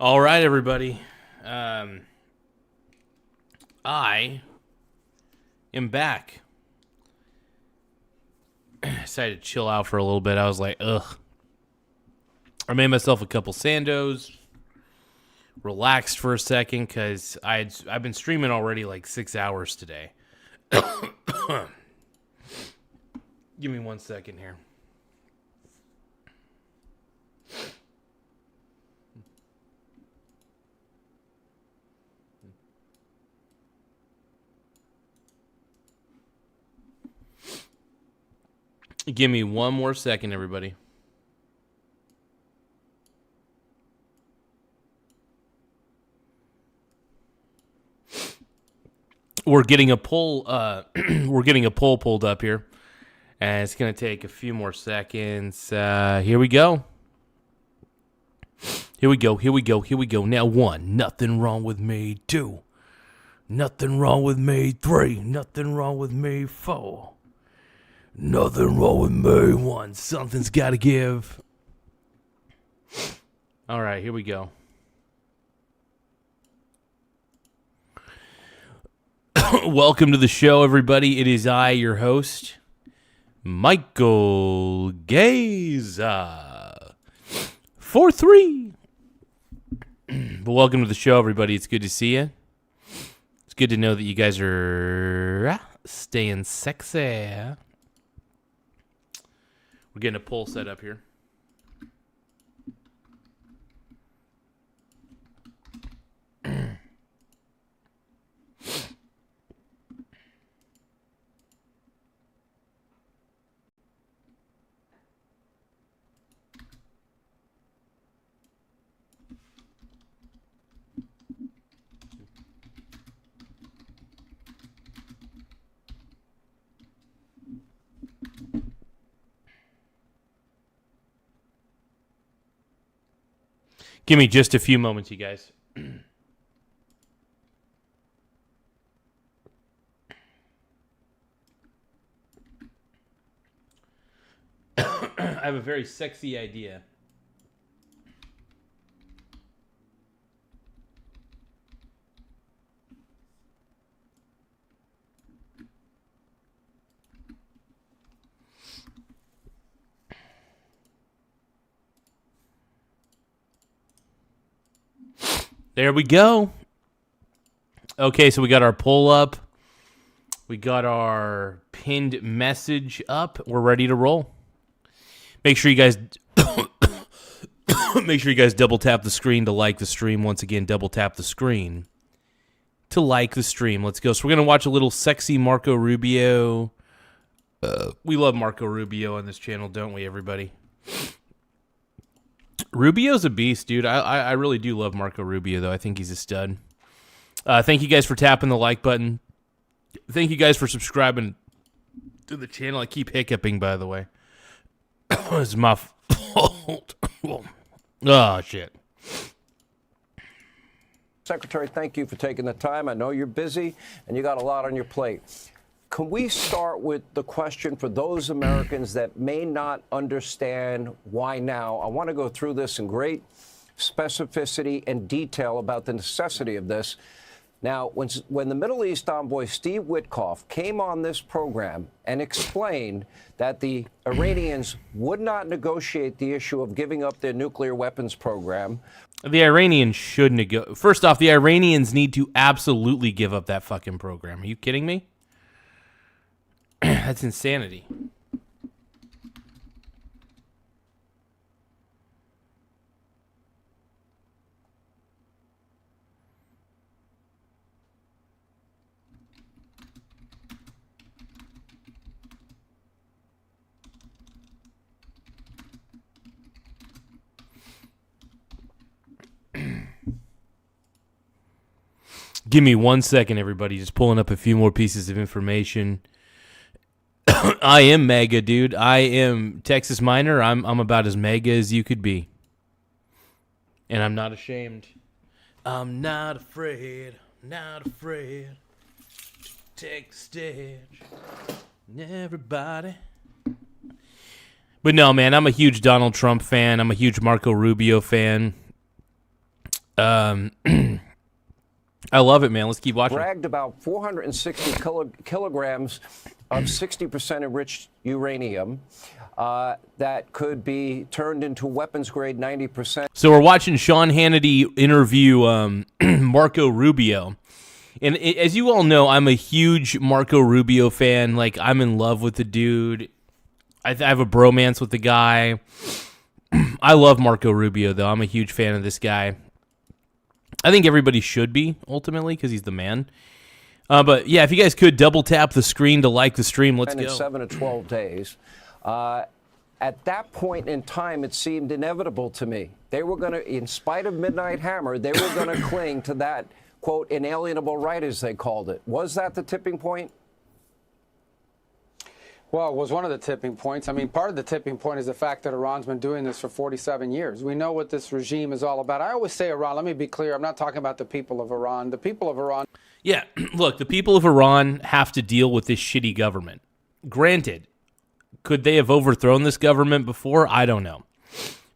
All right, everybody. I am back. Decided to chill out for a little bit. I was like, ugh. I made myself a couple Sandos. Relaxed for a second because I've been streaming already like 6 hours today. Give me 1 second here. Give me 1 more second, everybody. We're getting a poll. We're getting a poll pulled up here, and it's gonna take a few more seconds. Here we go. Here we go. Here we go. Here we go. Now 1, nothing wrong with me. 2, nothing wrong with me. 3, nothing wrong with me. 4. Nothing wrong with me. 1. Something's got to give. All right, here we go. Welcome to the show, everybody. It is I, your host, Michael Garza. 4-3. But welcome to the show, everybody. It's good to see you. It's good to know that you guys are staying sexy. We're getting a poll set up here. Give me just a few moments, you guys. I have a very sexy idea. There we go. Okay, so we got our poll up. We got our pinned message up. We're ready to roll. Make sure you guys double tap the screen to like the stream. Once again, double tap the screen to like the stream. Let's go. So we're going to watch a little sexy Marco Rubio. We love Marco Rubio on this channel, don't we, everybody? Rubio's a beast, dude. I really do love Marco Rubio, though. I think he's a stud. Thank you guys for tapping the like button. Thank you guys for subscribing to the channel. I keep hiccuping, by the way. It's my fault. Oh, shit. Secretary, thank you for taking the time. I know you're busy and you got a lot on your plate. Can we start with the question for those Americans that may not understand why now? I want to go through this in great specificity and detail about the necessity of this. Now, when the Middle East envoy Steve Witkoff came on this program and explained that the Iranians would not negotiate the issue of giving up their nuclear weapons program. The Iranians shouldn't go. First off, the Iranians need to absolutely give up that fucking program. Are you kidding me? That's insanity. Give me 1 second, everybody. Just pulling up a few more pieces of information. I am mega, dude. I am Texas Miner. I'm about as mega as you could be. And I'm not ashamed. I'm not afraid to take the stage. Everybody. But no, man, I'm a huge Donald Trump fan. I'm a huge Marco Rubio fan. I love it, man. Let's keep watching. Bragged about 460 kilograms of 60% enriched uranium that could be turned into weapons grade 90%. So we're watching Sean Hannity interview Marco Rubio. And as you all know, I'm a huge Marco Rubio fan. Like, I'm in love with the dude. I have a bromance with the guy. I love Marco Rubio, though. I'm a huge fan of this guy. I think everybody should be, ultimately, because he's the man. But, yeah, if you guys could double tap the screen to like the stream, let's go. 7 to 12 days. At that point in time, it seemed inevitable to me. They were going to, in spite of Midnight Hammer, they were going to cling to that, quote, inalienable right, as they called it. Was that the tipping point? Well, it was one of the tipping points. I mean, part of the tipping point is the fact that Iran's been doing this for 47 years. We know what this regime is all about. I always say Iran. Let me be clear. I'm not talking about the people of Iran. The people of Iran. Yeah, look, the people of Iran have to deal with this shitty government. Granted, could they have overthrown this government before? I don't know.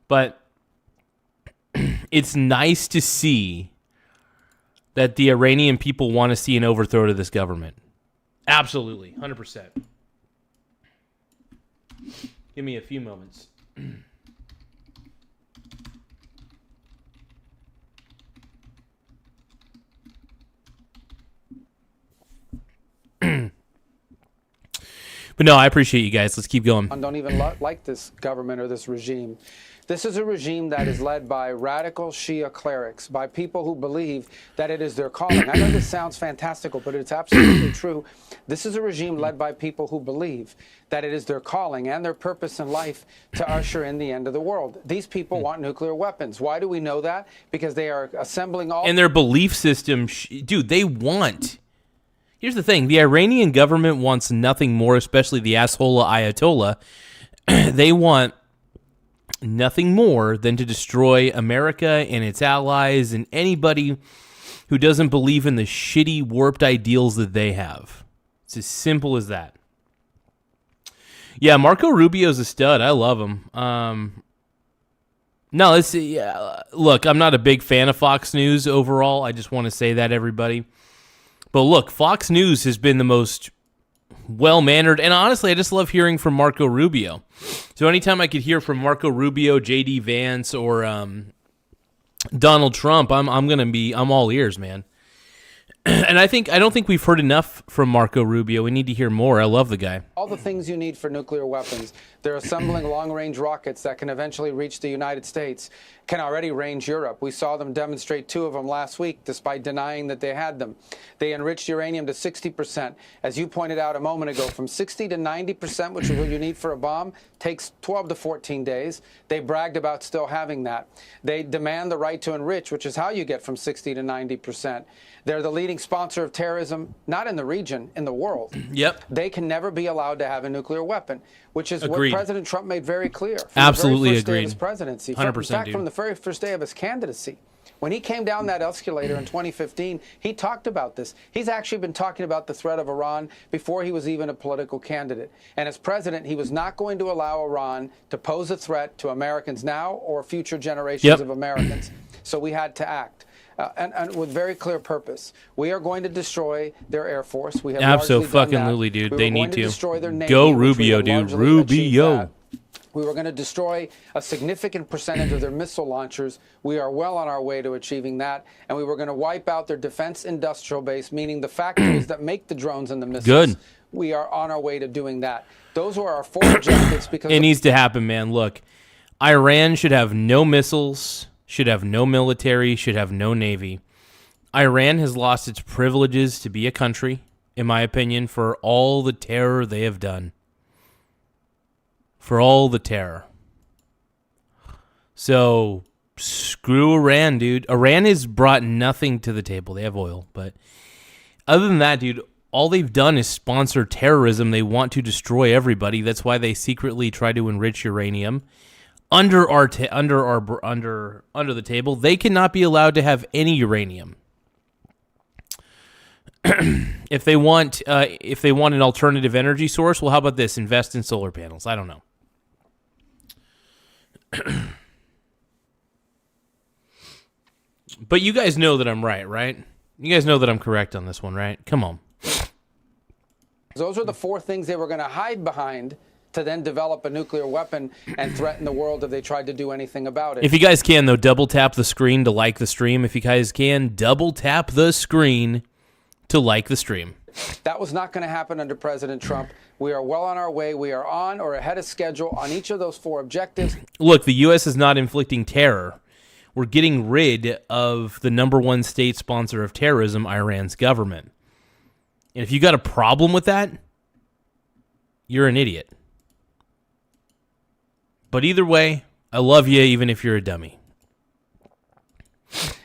But it's nice to see that the Iranian people want to see an overthrow to this government. Absolutely, 100%. Give me a few moments. But no, I appreciate you guys. Let's keep going. Don't even like this government or this regime. This is a regime that is led by radical Shia clerics, by people who believe that it is their calling. I know this sounds fantastical, but it's absolutely true. This is a regime led by people who believe that it is their calling and their purpose in life to usher in the end of the world. These people want nuclear weapons. Why do we know that? Because they are assembling all... And their belief system, dude, they want... Here's the thing. The Iranian government wants nothing more, especially the asshole Ayatollah. They want nothing more than to destroy America and its allies and anybody who doesn't believe in the shitty, warped ideals that they have. It's as simple as that. Yeah, Marco Rubio's a stud. I love him. No, let's see. Yeah, look, I'm not a big fan of Fox News overall. I just want to say that, everybody. But look, Fox News has been the most well-mannered, and honestly, I just love hearing from Marco Rubio. So anytime I could hear from Marco Rubio, J.D. Vance, or Donald Trump, I'm all ears, man. And I don't think we've heard enough from Marco Rubio. We need to hear more. I love the guy. All the things you need for nuclear weapons. They're assembling long-range rockets that can eventually reach the United States, can already range Europe. We saw them demonstrate 2 of them last week, despite denying that they had them. They enriched uranium to 60%. As you pointed out a moment ago, from 60 to 90%, which is what you need for a bomb, takes 12 to 14 days. They bragged about still having that. They demand the right to enrich, which is how you get from 60 to 90%. They're the leading sponsor of terrorism, not in the region, in the world. Yep. They can never be allowed to have a nuclear weapon, which is Agreed. what President Trump made very clear from Absolutely the very first day agreed. of his presidency. 100%, In fact, dude. from the very first day of his candidacy. When he came down that escalator in 2015, he talked about this. He's actually been talking about the threat of Iran before he was even a political candidate. And as president, he was not going to allow Iran to pose a threat to Americans now or future generations of Americans. So we had to act. And with very clear purpose. We are going to destroy their Air Force. We have Abso-fucking-lutely, dude. We they were going need to destroy their Navy, Go which we Rubio, have dude. largely achieved Rubio. that. We were going to destroy a significant percentage of their missile launchers. We are well on our way to achieving that. And we were going to wipe out their defense industrial base, meaning the factories that make the drones and the missiles. Good. We are on our way to doing that. Those were our 4 objectives. Because it needs to happen, man. Look, Iran should have no missiles, should have no military, should have no navy. Iran has lost its privileges to be a country, in my opinion, for all the terror they have done. For all the terror. So, screw Iran, dude. Iran has brought nothing to the table. They have oil, but other than that, dude, all they've done is sponsor terrorism. They want to destroy everybody. That's why they secretly try to enrich uranium under the table. They cannot be allowed to have any uranium. If they want an alternative energy source, well, how about this? Invest in solar panels. I don't know. But you guys know that I'm right? You guys know that I'm correct on this one, right? Come on. Those are the four things they were going to hide behind to then develop a nuclear weapon and threaten the world if they tried to do anything about it. If you guys can, though, double tap the screen to like the stream. If you guys can, double tap the screen to like the stream. That was not going to happen under President Trump. We are well on our way. We are on or ahead of schedule on each of those four objectives. Look, the U.S. is not inflicting terror. We're getting rid of the number one state sponsor of terrorism, Iran's government. And if you got a problem with that, you're an idiot. But either way, I love you even if you're a dummy.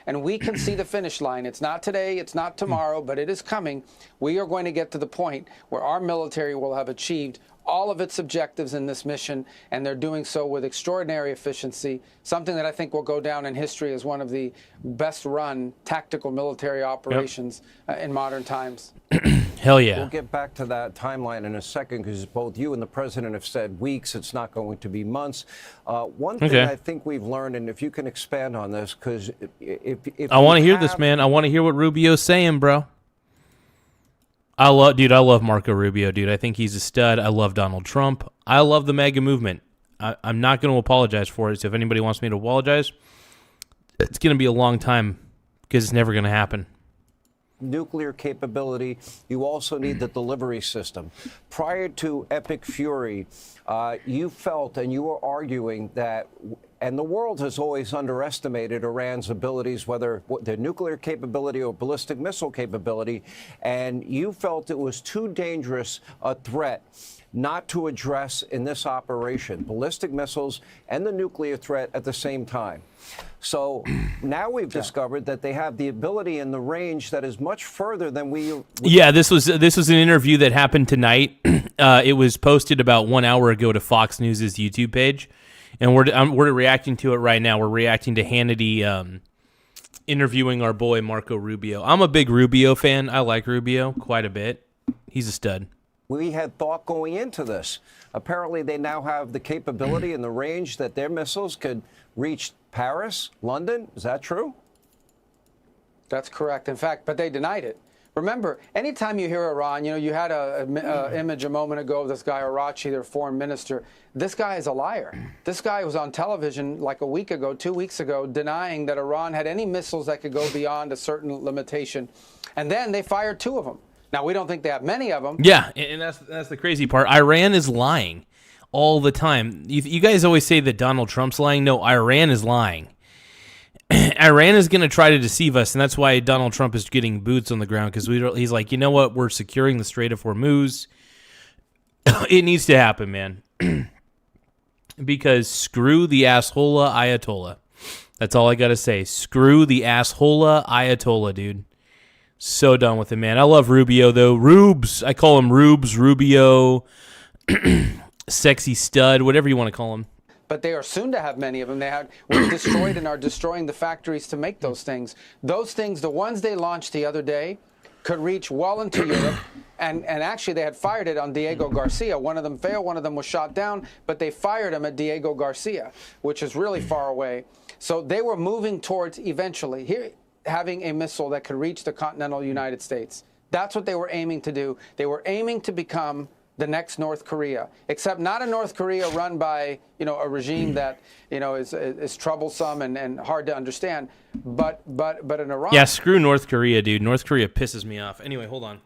And we can see the finish line. It's not today, it's not tomorrow, but it is coming. We are going to get to the point where our military will have achieved all of its objectives in this mission, and they're doing so with extraordinary efficiency, something that I think will go down in history as one of the best-run tactical military operations in modern times. Hell yeah. We'll get back to that timeline in a second because both you and the president have said weeks. It's not going to be months. One thing I think we've learned, and if you can expand on this, because if I want to hear this, man. I want to hear what Rubio's saying, bro. I love Marco Rubio, dude. I think he's a stud. I love Donald Trump. I love the MAGA movement. I'm not going to apologize for it. So if anybody wants me to apologize, it's going to be a long time because it's never going to happen. Nuclear capability, you also need the delivery system. Prior to Epic Fury, you felt and you were arguing that, and the world has always underestimated Iran's abilities, whether their nuclear capability or ballistic missile capability, and you felt it was too dangerous a threat not to address in this operation, ballistic missiles and the nuclear threat at the same time. So now we've discovered that they have the ability and the range that is much further than we. Yeah, this was an interview that happened tonight. It was posted about 1 hour ago to Fox News' YouTube page, and we're reacting to it right now. We're reacting to Hannity interviewing our boy Marco Rubio. I'm a big Rubio fan. I like Rubio quite a bit. He's a stud. We had thought going into this. Apparently, they now have the capability and the range that their missiles could reach Paris, London. Is that true? That's correct. In fact, but they denied it. Remember, anytime you hear Iran, you had an image a moment ago of this guy, Arachi, their foreign minister. This guy is a liar. This guy was on television like a week ago, 2 weeks ago, denying that Iran had any missiles that could go beyond a certain limitation. And then they fired 2 of them. Now, we don't think they have many of them. Yeah, and that's the crazy part. Iran is lying all the time. You guys always say that Donald Trump's lying. No, Iran is lying. Iran is going to try to deceive us, and that's why Donald Trump is getting boots on the ground, because he's like, you know what? We're securing the Strait of Hormuz. It needs to happen, man. Because screw the asshole Ayatollah. That's all I got to say. Screw the asshole Ayatollah, dude. So done with it, man. I love Rubio, though. Rubes. I call him Rubes, Rubio, sexy stud, whatever you want to call him. But they are soon to have many of them. We've destroyed and are destroying the factories to make those things. Those things, the ones they launched the other day, could reach well into Europe. And actually, they had fired it on Diego Garcia. One of them failed. One of them was shot down. But they fired him at Diego Garcia, which is really far away. So they were moving towards eventually having a missile that could reach the continental United States. That's what they were aiming to do. They were aiming to become the next North Korea, except not a North Korea run by, a regime that, is troublesome and hard to understand, but an Iran. Yeah, screw North Korea, dude. North Korea pisses me off. Anyway, hold on.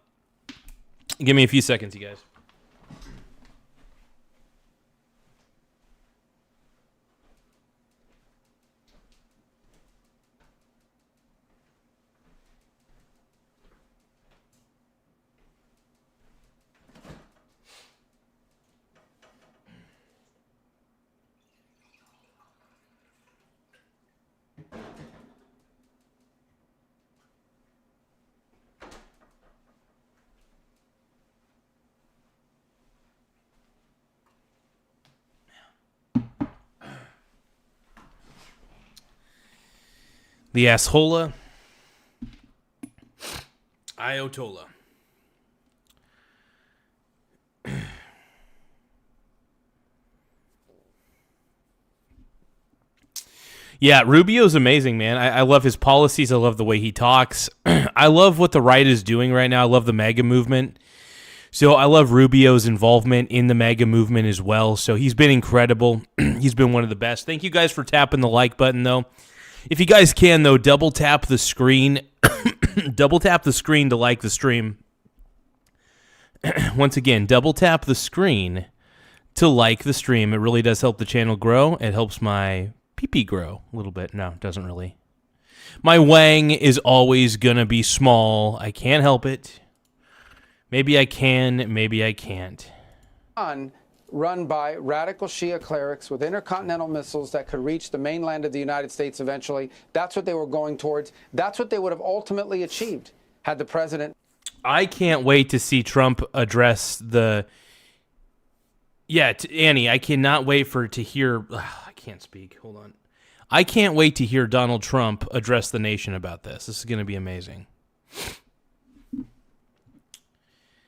Give me a few seconds, you guys. The asshola Ayatollah. Yeah, Rubio's amazing, man. I love his policies. I love the way he talks. I love what the right is doing right now. I love the MAGA movement. So I love Rubio's involvement in the MAGA movement as well. So he's been incredible. He's been one of the best. Thank you guys for tapping the like button, though. If you guys can, though, double tap the screen. Double tap the screen to like the stream. Once again, double tap the screen to like the stream. It really does help the channel grow. It helps my pee-pee grow a little bit. No, it doesn't really. My wang is always going to be small. I can't help it. Maybe I can, maybe I can't. Run by radical Shia clerics with intercontinental missiles that could reach the mainland of the United States eventually. That's what they were going towards. That's what they would have ultimately achieved had the president. I can't wait to see Trump address the... Yeah, Annie, I cannot wait to hear... I can't speak. Hold on. I can't wait to hear Donald Trump address the nation about this. This is going to be amazing.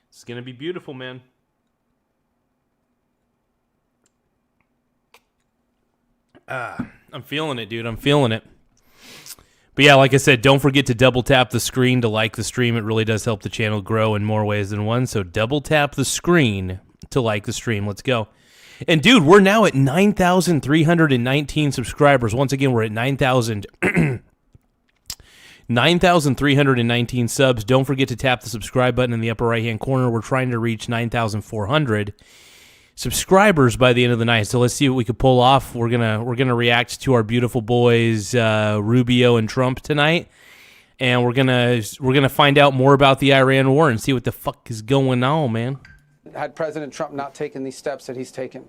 It's going to be beautiful, man. I'm feeling it, dude. I'm feeling it. But yeah, like I said, don't forget to double tap the screen to like the stream. It really does help the channel grow in more ways than one. So double tap the screen to like the stream. Let's go. And dude, we're now at 9,319 subscribers. Once again, we're at 9,319 subs. Don't forget to tap the subscribe button in the upper right-hand corner. We're trying to reach 9,400 subscribers by the end of the night. So let's see what we could pull off. We're gonna react to our beautiful boys Rubio and Trump tonight, and we're gonna find out more about the Iran war and see what the fuck is going on, man. Had President Trump not taken these steps that he's taken.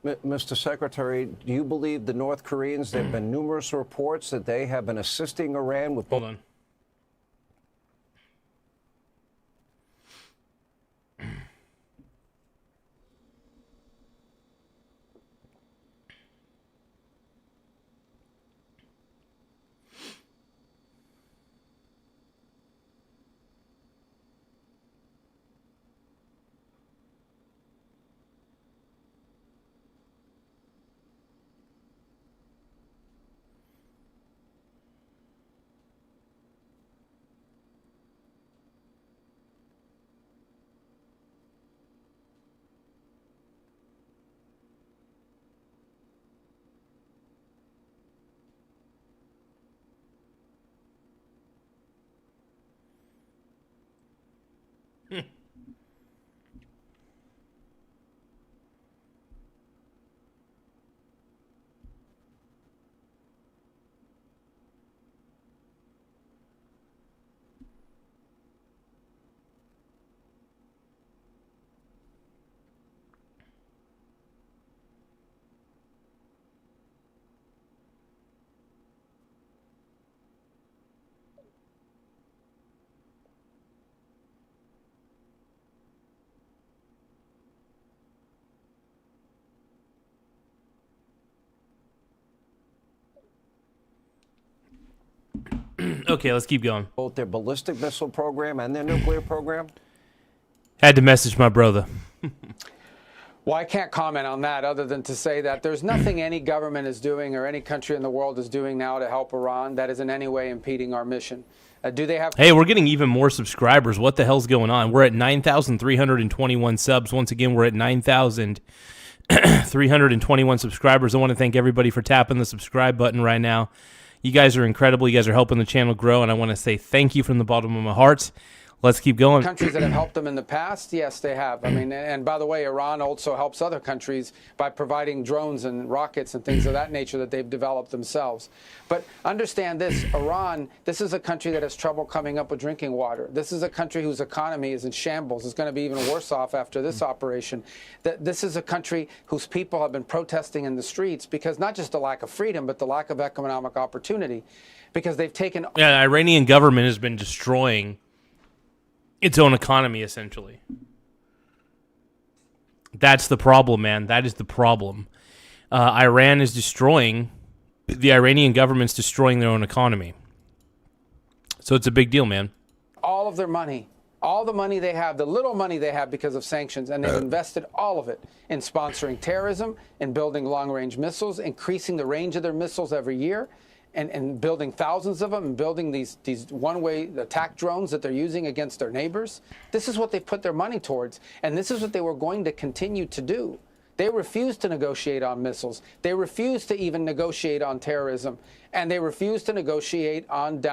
Mr. Secretary, do you believe the North Koreans, there have been numerous reports that they have been assisting Iran with... Hold on. Okay, let's keep going. both their ballistic missile program and their nuclear program? Had to message my brother. Well, I can't comment on that other than to say that there's nothing any government is doing or any country in the world is doing now to help Iran that is in any way impeding our mission. Do they have... Hey, we're getting even more subscribers. What the hell's going on? We're at 9,321 subs. Once again, we're at 9,321 subscribers. I want to thank everybody for tapping the subscribe button right now. You guys are incredible. You guys are helping the channel grow, and I want to say thank you from the bottom of my heart. Let's keep going. Countries that have helped them in the past, yes, they have. I mean, and by the way, Iran also helps other countries by providing drones and rockets and things of that nature that they've developed themselves. But understand this, Iran, this is a country that has trouble coming up with drinking water. This is a country whose economy is in shambles. It's going to be even worse off after this operation. This is a country whose people have been protesting in the streets because not just the lack of freedom, but the lack of economic opportunity. Because they've taken... Yeah, the Iranian government has been destroying its own economy, essentially. That's the problem, man. That is the problem. Iran is destroying, the Iranian government's destroying their own economy. So it's a big deal, man. All of their money all the money they have, the little money they have because of sanctions, and they've invested all of it in sponsoring terrorism, in building long-range missiles, increasing the range of their missiles every year, and building thousands of them, and building these one-way attack drones that they're using against their neighbors. This is what they put their money towards, and this is what they were going to continue to do. They refused to negotiate on missiles. They refused to even negotiate on terrorism. And they refused to negotiate on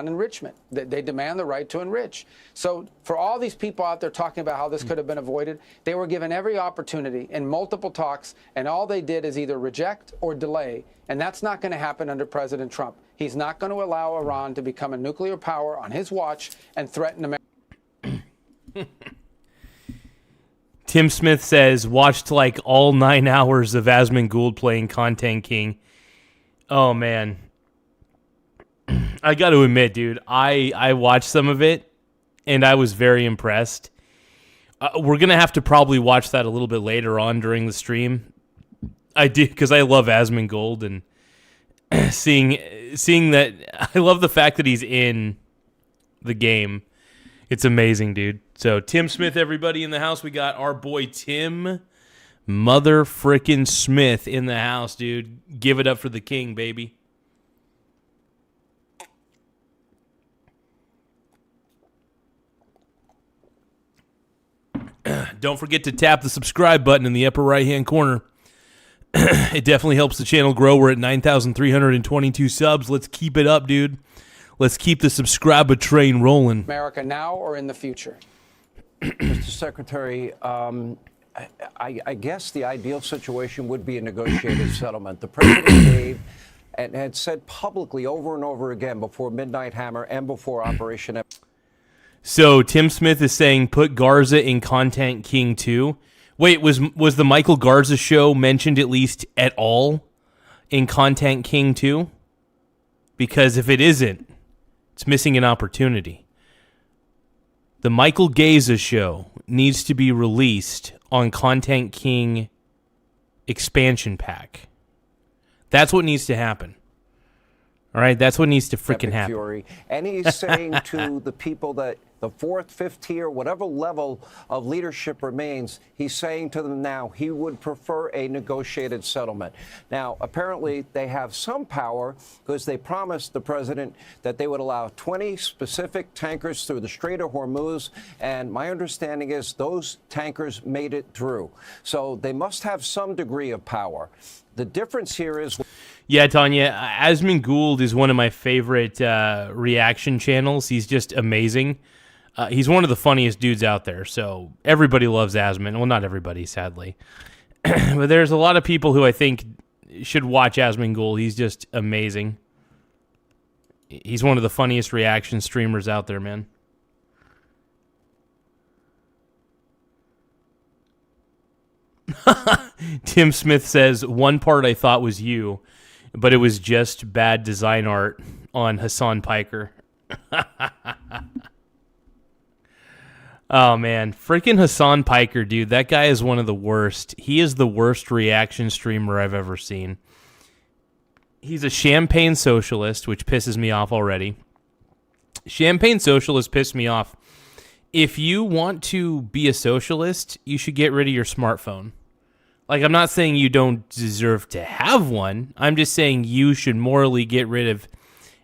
enrichment. They demand the right to enrich. So for all these people out there talking about how this could have been avoided, they were given every opportunity in multiple talks, and all they did is either reject or delay. And that's not going to happen under President Trump. He's not going to allow Iran to become a nuclear power on his watch and threaten America. Tim Smith says, watched like all 9 hours of Asmund Gould playing Content King. Oh, man. I got to admit, dude, I watched some of it, and I was very impressed. We're going to have to probably watch that a little bit later on during the stream. I did, because I love Asmund Gould, and seeing that, I love the fact that he's in the game. It's amazing, dude. So, Tim Smith, everybody in the house. We got our boy Tim Mother frickin' Smith in the house, dude. Give it up for the king, baby. Don't forget to tap the subscribe button in the upper right-hand corner. It definitely helps the channel grow. We're at 9,322 subs. Let's keep it up, dude. Let's keep the subscriber train rolling. America now or in the future? Mr. Secretary, I guess the ideal situation would be a negotiated settlement. The president gave and had said publicly over and over again before Midnight Hammer and before Operation. So Tim Smith is saying put Garza in Content King 2. Wait, was the Michael Garza show mentioned at least at all in Content King 2? Because if it isn't, it's missing an opportunity. The Michael Garza show needs to be released on Content King expansion pack. That's what needs to happen. All right, that's what needs to freaking happen. Fury. And he's saying to the people that the fourth, fifth tier, whatever level of leadership remains, he's saying to them now he would prefer a negotiated settlement. Now, apparently, they have some power because they promised the president that they would allow 20 specific tankers through the Strait of Hormuz. And my understanding is those tankers made it through. So they must have some degree of power. The difference here is... Yeah, Tanya, Asmund Gould is one of my favorite reaction channels. He's just amazing. He's one of the funniest dudes out there, so everybody loves Asmund. Well, not everybody, sadly. But there's a lot of people who I think should watch Asmund Gould. He's just amazing. He's one of the funniest reaction streamers out there, man. Tim Smith says, one part I thought was you, but it was just bad design art on Hassan Piker. Oh, man. Freaking Hassan Piker, dude. That guy is one of the worst. He is the worst reaction streamer I've ever seen. He's a champagne socialist, which pisses me off already. Champagne socialists piss me off. If you want to be a socialist, you should get rid of your smartphone. Like, I'm not saying you don't deserve to have one. I'm just saying you should morally get rid of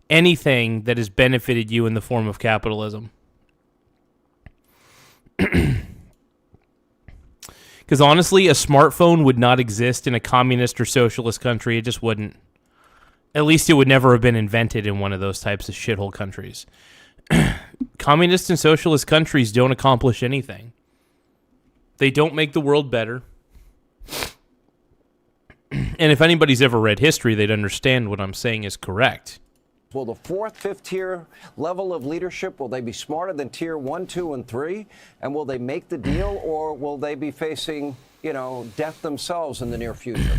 anything that has benefited you in the form of capitalism. Because honestly, a smartphone would not exist in a communist or socialist country. It just wouldn't. At least it would never have been invented in one of those types of shithole countries. Communist and socialist countries don't accomplish anything. They don't make the world better. And if anybody's ever read history, they'd understand what I'm saying is correct. Will the fourth, fifth tier level of leadership, will they be smarter than tier 1, 2, and 3? And will they make the deal, or will they be facing, death themselves in the near future?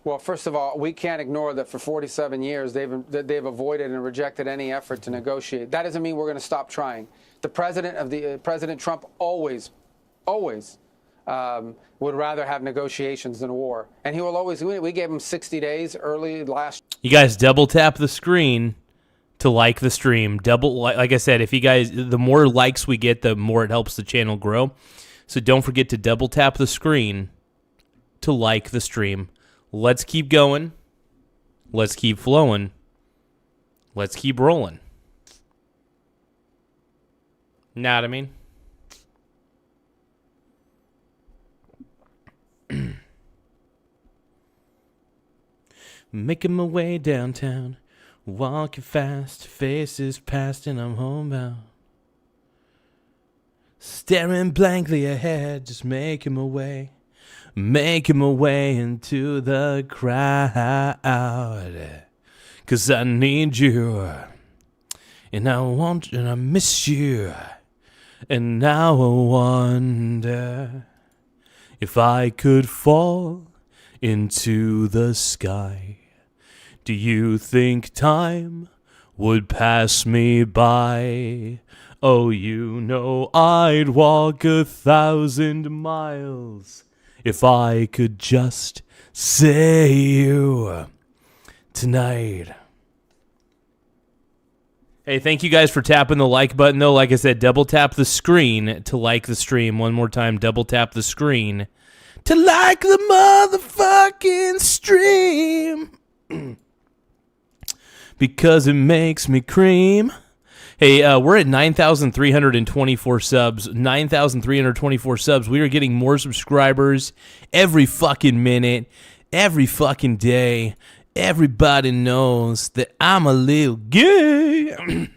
Well, first of all, we can't ignore that for 47 years they've avoided and rejected any effort to negotiate. That doesn't mean we're going to stop trying. The President Trump always would rather have negotiations than war, and he will always. We gave him 60 days early last. You guys double tap the screen, to like the stream. Like I said, if you guys, the more likes we get, the more it helps the channel grow. So don't forget to double tap the screen to like the stream. Let's keep going. Let's keep flowing. Let's keep rolling. Know what I mean? Making my way downtown, walking fast, faces past, and I'm homebound. Staring blankly ahead, just making my way into the crowd. 'Cause I need you, and I want and I miss you, and now I wonder if I could fall into the sky. Do you think time would pass me by? Oh, you know I'd walk 1,000 miles if I could just see you tonight. Hey, thank you guys for tapping the like button, though. Like I said, double tap the screen to like the stream. One more time, double tap the screen to like the motherfucking stream. Because it makes me cream. Hey, we're at 9,324 subs. 9,324 subs. We are getting more subscribers every fucking minute, every fucking day. Everybody knows that I'm a little gay.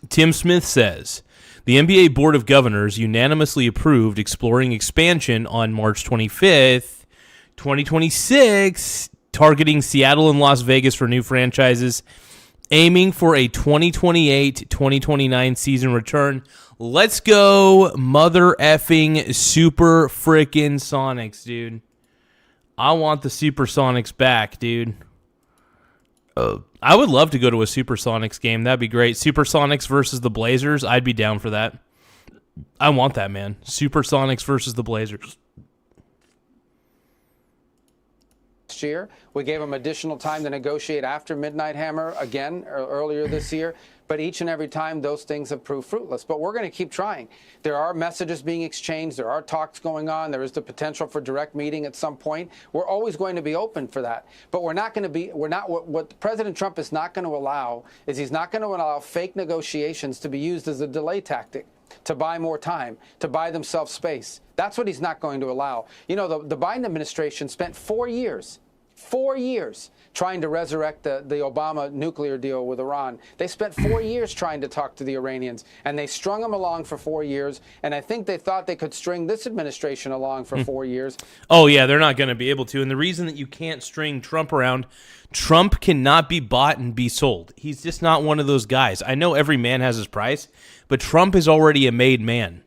Tim Smith says, the NBA Board of Governors unanimously approved exploring expansion on March 25th, 2026, targeting Seattle and Las Vegas for new franchises, aiming for a 2028-2029 season return. Let's go, mother effing super frickin' Sonics, dude. I want the Supersonics back, dude. I would love to go to a Supersonics game. That'd be great. Supersonics versus the Blazers. I'd be down for that. I want that, man. Supersonics versus the Blazers. Year. We gave them additional time to negotiate after Midnight Hammer again earlier this year. But each and every time, those things have proved fruitless. But we're going to keep trying. There are messages being exchanged. There are talks going on. There is the potential for direct meeting at some point. We're always going to be open for that. But we're not going to be, what President Trump is not going to allow is he's not going to allow fake negotiations to be used as a delay tactic, to buy more time, to buy themselves space. That's what he's not going to allow. You know, the Biden administration spent 4 years trying to resurrect the Obama nuclear deal with Iran. They spent 4 years trying to talk to the Iranians, and they strung them along for 4 years, and I think they thought they could string this administration along for 4 years. Oh, yeah, they're not going to be able to, and the reason that you can't string Trump around, Trump cannot be bought and be sold. He's just not one of those guys. I know every man has his price, but Trump is already a made man.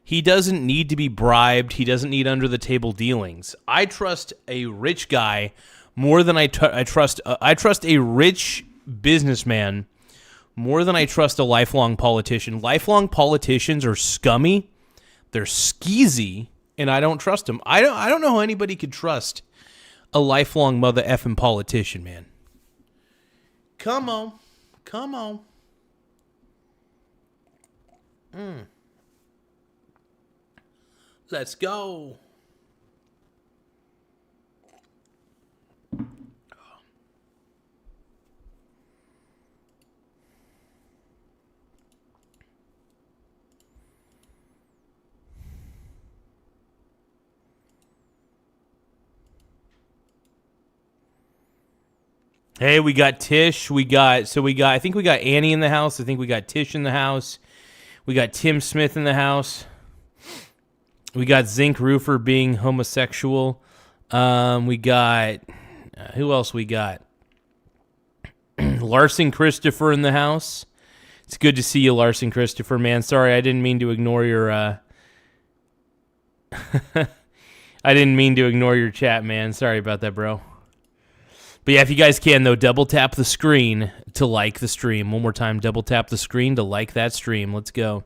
He doesn't need to be bribed. He doesn't need under-the-table dealings. I trust a rich guy more than I trust a rich businessman more than I trust a lifelong politician. Lifelong politicians are scummy. They're skeezy, and I don't trust them. I don't know how anybody could trust a lifelong mother effing politician, man. Come on. Let's go. Hey, we got Tish. I think we got Annie in the house. I think we got Tish in the house. We got Tim Smith in the house. We got Zinc Roofer being homosexual. We got, who else we got? Larson Christopher in the house. It's good to see you, Larson Christopher, man. Sorry, I didn't mean to ignore your, I didn't mean to ignore your chat, man. Sorry about that, bro. But yeah, if you guys can, though, double tap the screen to like the stream. One more time, double tap the screen to like that stream. Let's go.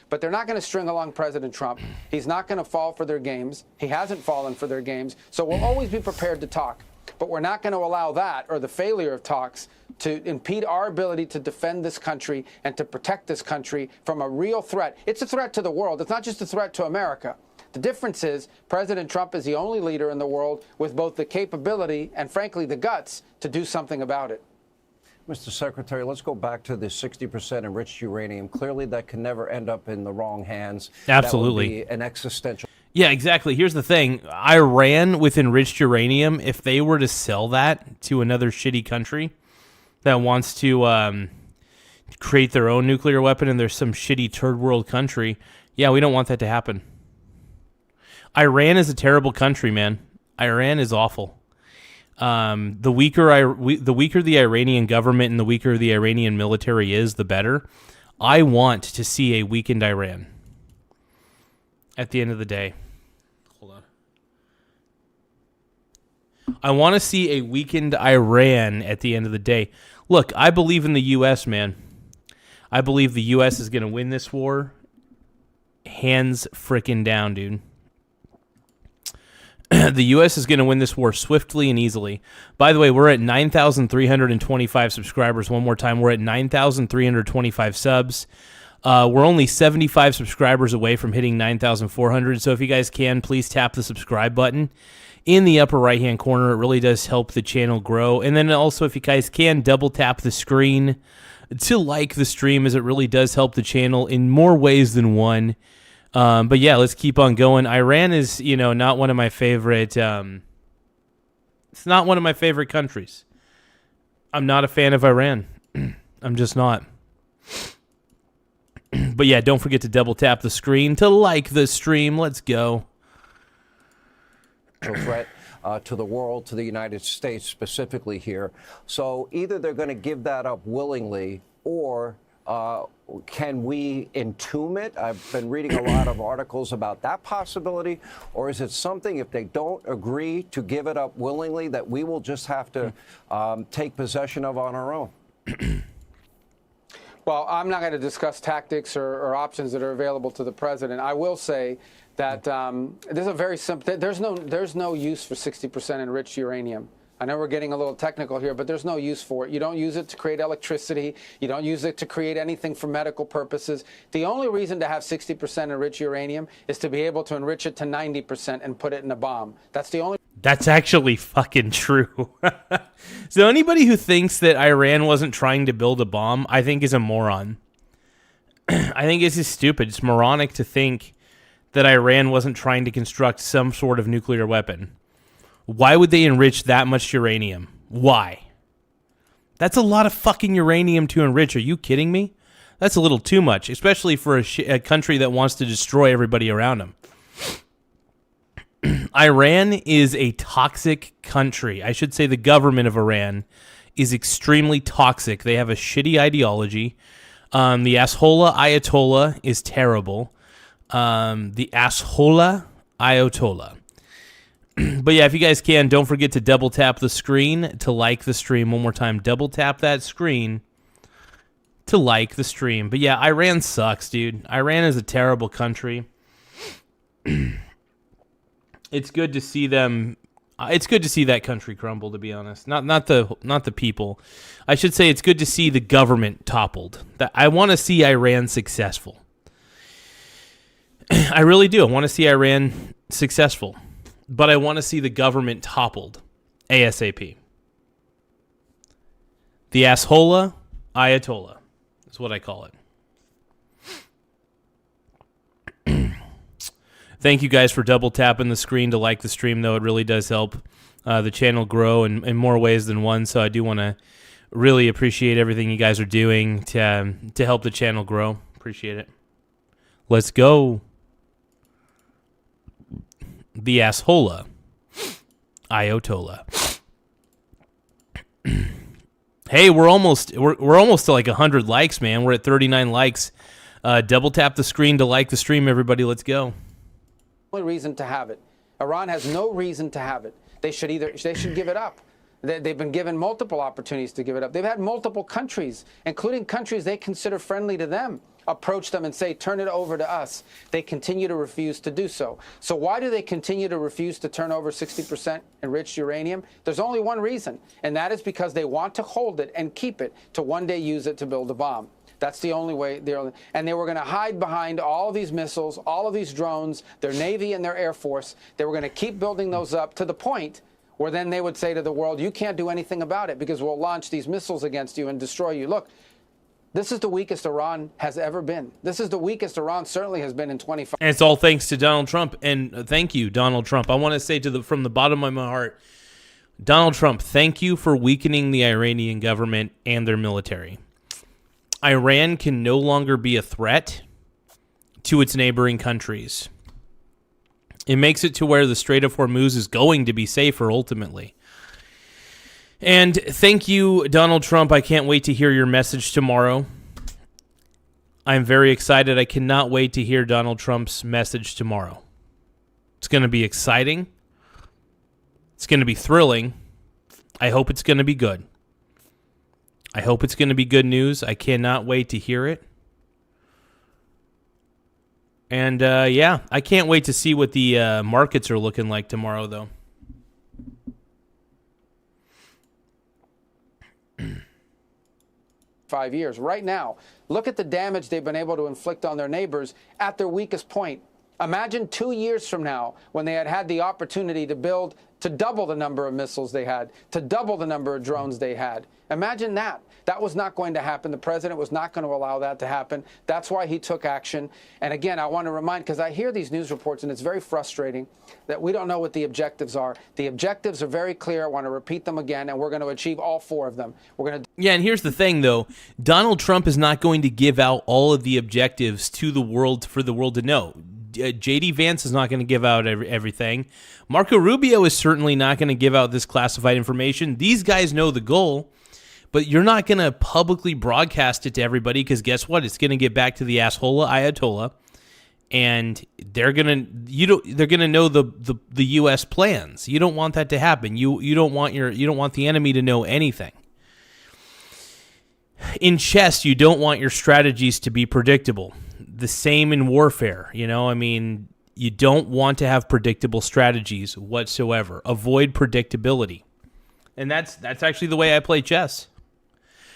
But they're not going to string along President Trump. He's not going to fall for their games. He hasn't fallen for their games. So we'll always be prepared to talk. But we're not going to allow that, or the failure of talks, to impede our ability to defend this country and to protect this country from a real threat. It's a threat to the world. It's not just a threat to America. The difference is President Trump is the only leader in the world with both the capability and, frankly, the guts to do something about it. Mr. Secretary, let's go back to the 60% enriched uranium. Clearly, that can never end up in the wrong hands. Absolutely. That would be an existential. Yeah, exactly. Here's the thing. Iran with enriched uranium, if they were to sell that to another shitty country that wants to create their own nuclear weapon, and there's some shitty third world country, yeah, we don't want that to happen. Iran is a terrible country, man. Iran is awful. The weaker the Iranian government and the weaker the Iranian military is, the better. I want to see a weakened Iran at the end of the day. Hold on. I want to see a weakened Iran at the end of the day. Look, I believe in the U.S., man. I believe the U.S. is going to win this war. Hands frickin' down, dude. The U.S. is going to win this war swiftly and easily. By the way, we're at 9,325 subscribers. One more time, we're at 9,325 subs. We're only 75 subscribers away from hitting 9,400. So if you guys can, please tap the subscribe button in the upper right-hand corner. It really does help the channel grow. And then also, if you guys can, double tap the screen to like the stream, as it really does help the channel in more ways than one. But yeah, let's keep on going. Iran is, not one of my favorite. It's not one of my favorite countries. I'm not a fan of Iran. I'm just not. But yeah, don't forget to double tap the screen to like the stream. Let's go. Threat to the world, to the United States specifically here. So either they're going to give that up willingly, or can we entomb it? I've been reading a lot of articles about that possibility. Or is it something, if they don't agree to give it up willingly, that we will just have to take possession of on our own? Well, I'm not going to discuss tactics or options that are available to the president. I will say that there's a very simple. There's no use for 60% enriched uranium. I know we're getting a little technical here, but there's no use for it. You don't use it to create electricity. You don't use it to create anything for medical purposes. The only reason to have 60% enriched uranium is to be able to enrich it to 90% and put it in a bomb. That's the only. That's actually fucking true. So anybody who thinks that Iran wasn't trying to build a bomb, I think is a moron. I think it's just stupid. It's moronic to think that Iran wasn't trying to construct some sort of nuclear weapon. Why would they enrich that much uranium? Why? That's a lot of fucking uranium to enrich. Are you kidding me? That's a little too much, especially for a country that wants to destroy everybody around them. Iran is a toxic country. I should say the government of Iran is extremely toxic. They have a shitty ideology. The Ayatollah is terrible. The Ayatollah. But yeah, if you guys can, don't forget to double tap the screen to like the stream. One more time, double tap that screen to like the stream. But yeah, Iran sucks, dude. Iran is a terrible country. It's good to see them. It's good to see that country crumble, to be honest. Not the people. I should say it's good to see the government toppled. I want to see Iran successful. I really do. I want to see Iran successful. But I want to see the government toppled ASAP. The Ayatollah is what I call it. Thank you guys for double tapping the screen to like the stream, though. It really does help the channel grow in more ways than one. So I do want to really appreciate everything you guys are doing to help the channel grow. Appreciate it. Let's go. The Ayatollah. Hey, we're almost to like 100 likes, man. We're at 39 likes. Double tap the screen to like the stream, everybody. Let's go. Only reason to have it. Iran has no reason to have it. They should give it up. They've been given multiple opportunities to give it up. They've had multiple countries, including countries they consider friendly to them, approach them and say, turn it over to us, they continue to refuse to do so. So why do they continue to refuse to turn over 60% enriched uranium? There's only one reason, and that is because they want to hold it and keep it to one day use it to build a bomb. That's the only way. And they were going to hide behind all of these missiles, all of these drones, their Navy and their Air Force. They were going to keep building those up to the point where then they would say to the world, you can't do anything about it because we'll launch these missiles against you and destroy you. Look, this is the weakest Iran has ever been. This is the weakest Iran certainly has been in 25. And it's all thanks to Donald Trump. And thank you, Donald Trump. I want to say from the bottom of my heart, Donald Trump, thank you for weakening the Iranian government and their military. Iran can no longer be a threat to its neighboring countries. It makes it to where the Strait of Hormuz is going to be safer ultimately. And thank you, Donald Trump. I can't wait to hear your message tomorrow. I'm very excited. I cannot wait to hear Donald Trump's message tomorrow. It's going to be exciting. It's going to be thrilling. I hope it's going to be good. I hope it's going to be good news. I cannot wait to hear it. And, yeah, I can't wait to see what the markets are looking like tomorrow, though. Years. Right now, look at the damage they've been able to inflict on their neighbors at their weakest point. Imagine 2 years from now when they had the opportunity to double the number of missiles they had, to double the number of drones they had. Imagine that. That was not going to happen. The president was not going to allow that to happen. That's why he took action. And again, I want to remind, because I hear these news reports and it's very frustrating that we don't know what the objectives are. The objectives are very clear. I want to repeat them again, and we're going to achieve all 4 of them. We're going to. Yeah, and here's the thing, though. Donald Trump is not going to give out all of the objectives to the world for the world to know. J.D. Vance is not going to give out everything. Marco Rubio is certainly not going to give out this classified information. These guys know the goal, but you're not going to publicly broadcast it to everybody because guess what? It's going to get back to the asshola Ayatollah, and they're going to know the U.S. plans. You don't want that to happen. You don't want the enemy to know anything. In chess, you don't want your strategies to be predictable. The same in warfare, you don't want to have predictable strategies whatsoever. Avoid predictability. And that's actually the way I play chess.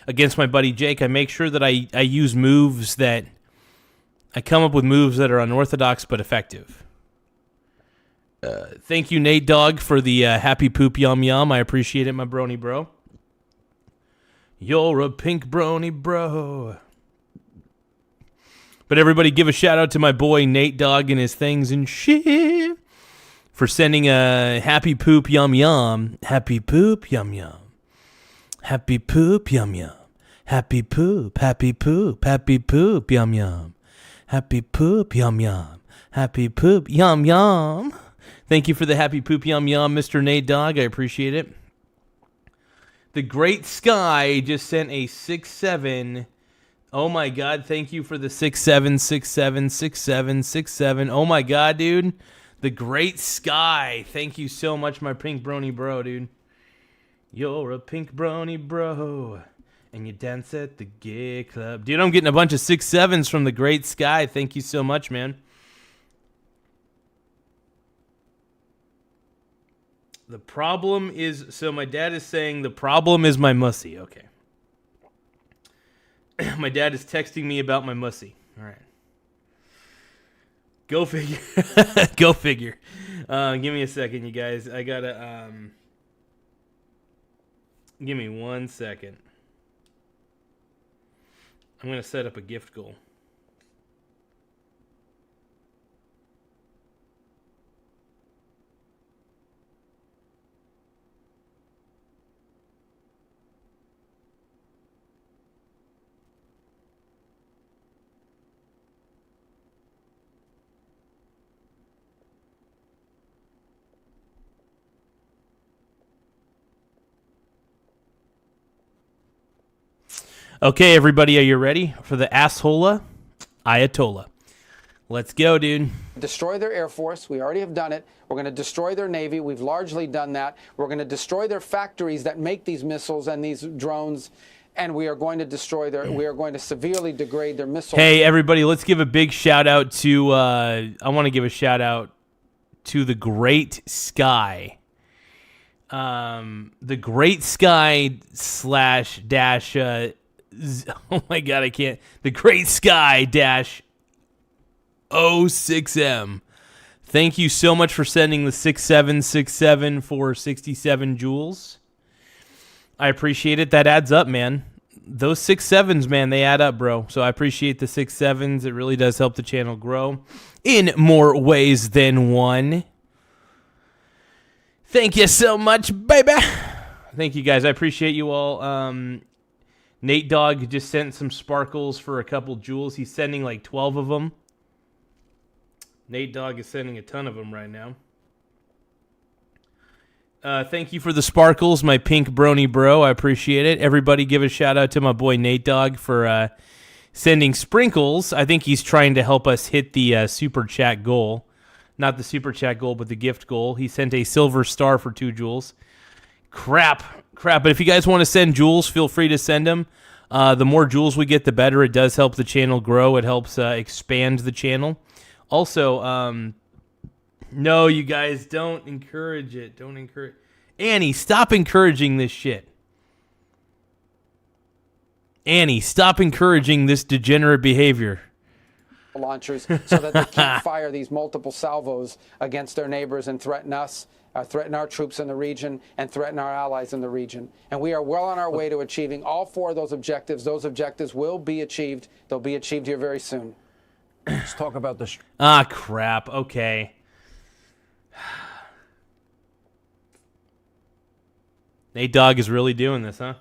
Against my buddy Jake, I make sure that I use moves that I come up with moves that are unorthodox but effective. Thank you, Nate Dogg, for the happy poop yum yum. I appreciate it, my brony bro. You're a pink brony bro. But everybody give a shout out to my boy Nate Dogg and his things and shit for sending a happy poop yum yum. Happy poop yum yum. Happy poop yum yum. Happy poop, happy poop, happy poop yum yum. Happy poop yum yum. Happy poop yum yum. Thank you for the happy poop yum yum, Mr. Nate Dogg. I appreciate it. The Great Sky just sent a 6-7. Oh my God, thank you for the 6-7, 6-7, 6-7, 6-7. Oh my God, dude. The Great Sky. Thank you so much, my pink brony bro, dude. You're a pink brony bro. And you dance at the gay club. Dude, I'm getting a bunch of 6-7s from the Great Sky. Thank you so much, man. The problem is, so my dad is saying the problem is my mussy. Okay. My dad is texting me about my mussy. All right. Go figure. Go figure. Give me a second, you guys. I gotta, give me 1 second. I'm gonna set up a gift goal. Okay, everybody, are you ready for the asshola Ayatollah? Let's go, dude. Destroy their Air Force. We already have done it. We're going to destroy their Navy. We've largely done that. We're going to destroy their factories that make these missiles and these drones. and we are going to destroy we are going to severely degrade their missile. Hey, everybody, let's give a big shout out to, I want to give a shout out to the Great Sky. The Great Sky slash dash, oh my God, I can't. The Great Sky dash 06M. Thank you so much for sending the 6767 for 67 joules. I appreciate it. That adds up, man. Those 6.7s, man, they add up, bro. So I appreciate the 6.7s. It really does help the channel grow in more ways than one. Thank you so much, baby. Thank you, guys. I appreciate you all. Nate Dogg just sent some sparkles for a couple joules. He's sending like 12 of them. Nate Dogg is sending a ton of them right now. Thank you for the sparkles, my pink brony bro. I appreciate it. Everybody give a shout out to my boy Nate Dogg for sending sprinkles. I think he's trying to help us hit the super chat goal. Not the super chat goal, but the gift goal. He sent a silver star for 2 joules. Crap. But if you guys want to send joules, feel free to send them. The more joules we get, the better. It does help the channel grow. It helps expand the channel. Also, no, you guys, don't encourage it. Don't encourage. Annie, stop encouraging this shit. Annie, stop encouraging this degenerate behavior. Launchers so that they can't fire these multiple salvos against their neighbors and threaten us, threaten our troops in the region, and threaten our allies in the region. And we are well on our way to achieving all 4 of those objectives. Those objectives will be achieved. They'll be achieved here very soon. Let's talk about this. Ah, crap. Okay. Nate Dogg is really doing this, huh?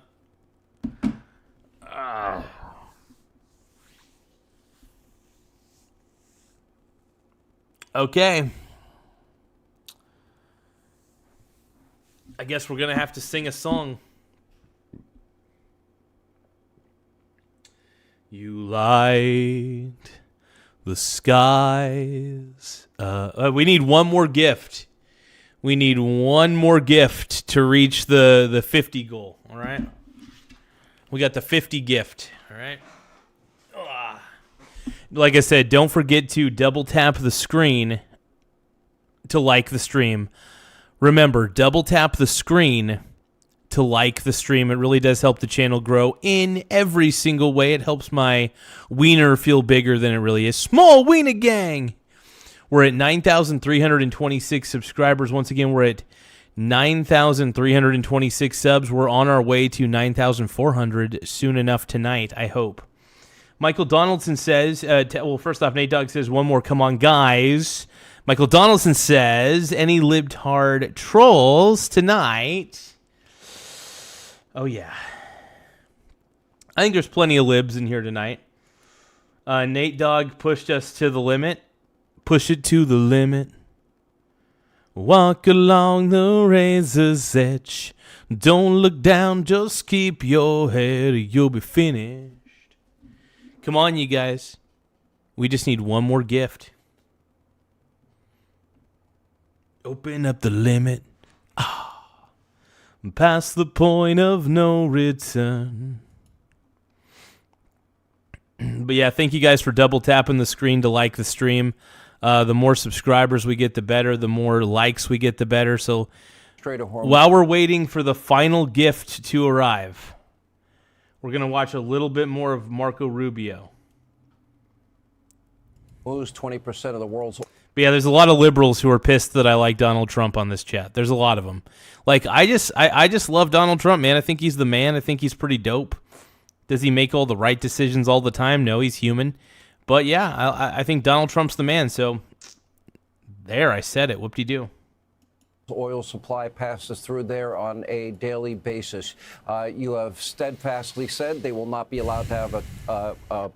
Okay. I guess we're going to have to sing a song. You light the skies. We need one more gift. We need one more gift to reach the 50 goal, all right? We got the 50 gift, all right? Like I said, don't forget to double tap the screen to like the stream. Remember, double tap the screen to like the stream. It really does help the channel grow in every single way. It helps my wiener feel bigger than it really is. Small wiener gang! We're at 9,326 subscribers. Once again, we're at 9,326 subs. We're on our way to 9,400 soon enough tonight, I hope. Michael Donaldson says, well, first off, Nate Dogg says, one more, come on, guys. Michael Donaldson says, any libtard trolls tonight? Oh, yeah. I think there's plenty of libs in here tonight. Nate Dogg pushed us to the limit. Push it to the limit. Walk along the razor's edge. Don't look down, just keep your head, or you'll be finished. Come on, you guys. We just need one more gift. Open up the limit. Past the point of no return. But yeah, thank you guys for double tapping the screen to like the stream. The more subscribers we get, the better. The more likes we get, the better. So Strait of Hormuz. While we're waiting for the final gift to arrive, we're going to watch a little bit more of Marco Rubio. Lose 20% of the world's... But yeah, there's a lot of liberals who are pissed that I like Donald Trump on this chat. There's a lot of them. Like, I just love Donald Trump, man. I think he's the man. I think he's pretty dope. Does he make all the right decisions all the time? No, he's human. But yeah, I think Donald Trump's the man. So there, I said it. Whoop-de-doo. Oil supply passes through there on a daily basis. You have steadfastly said they will not be allowed to have a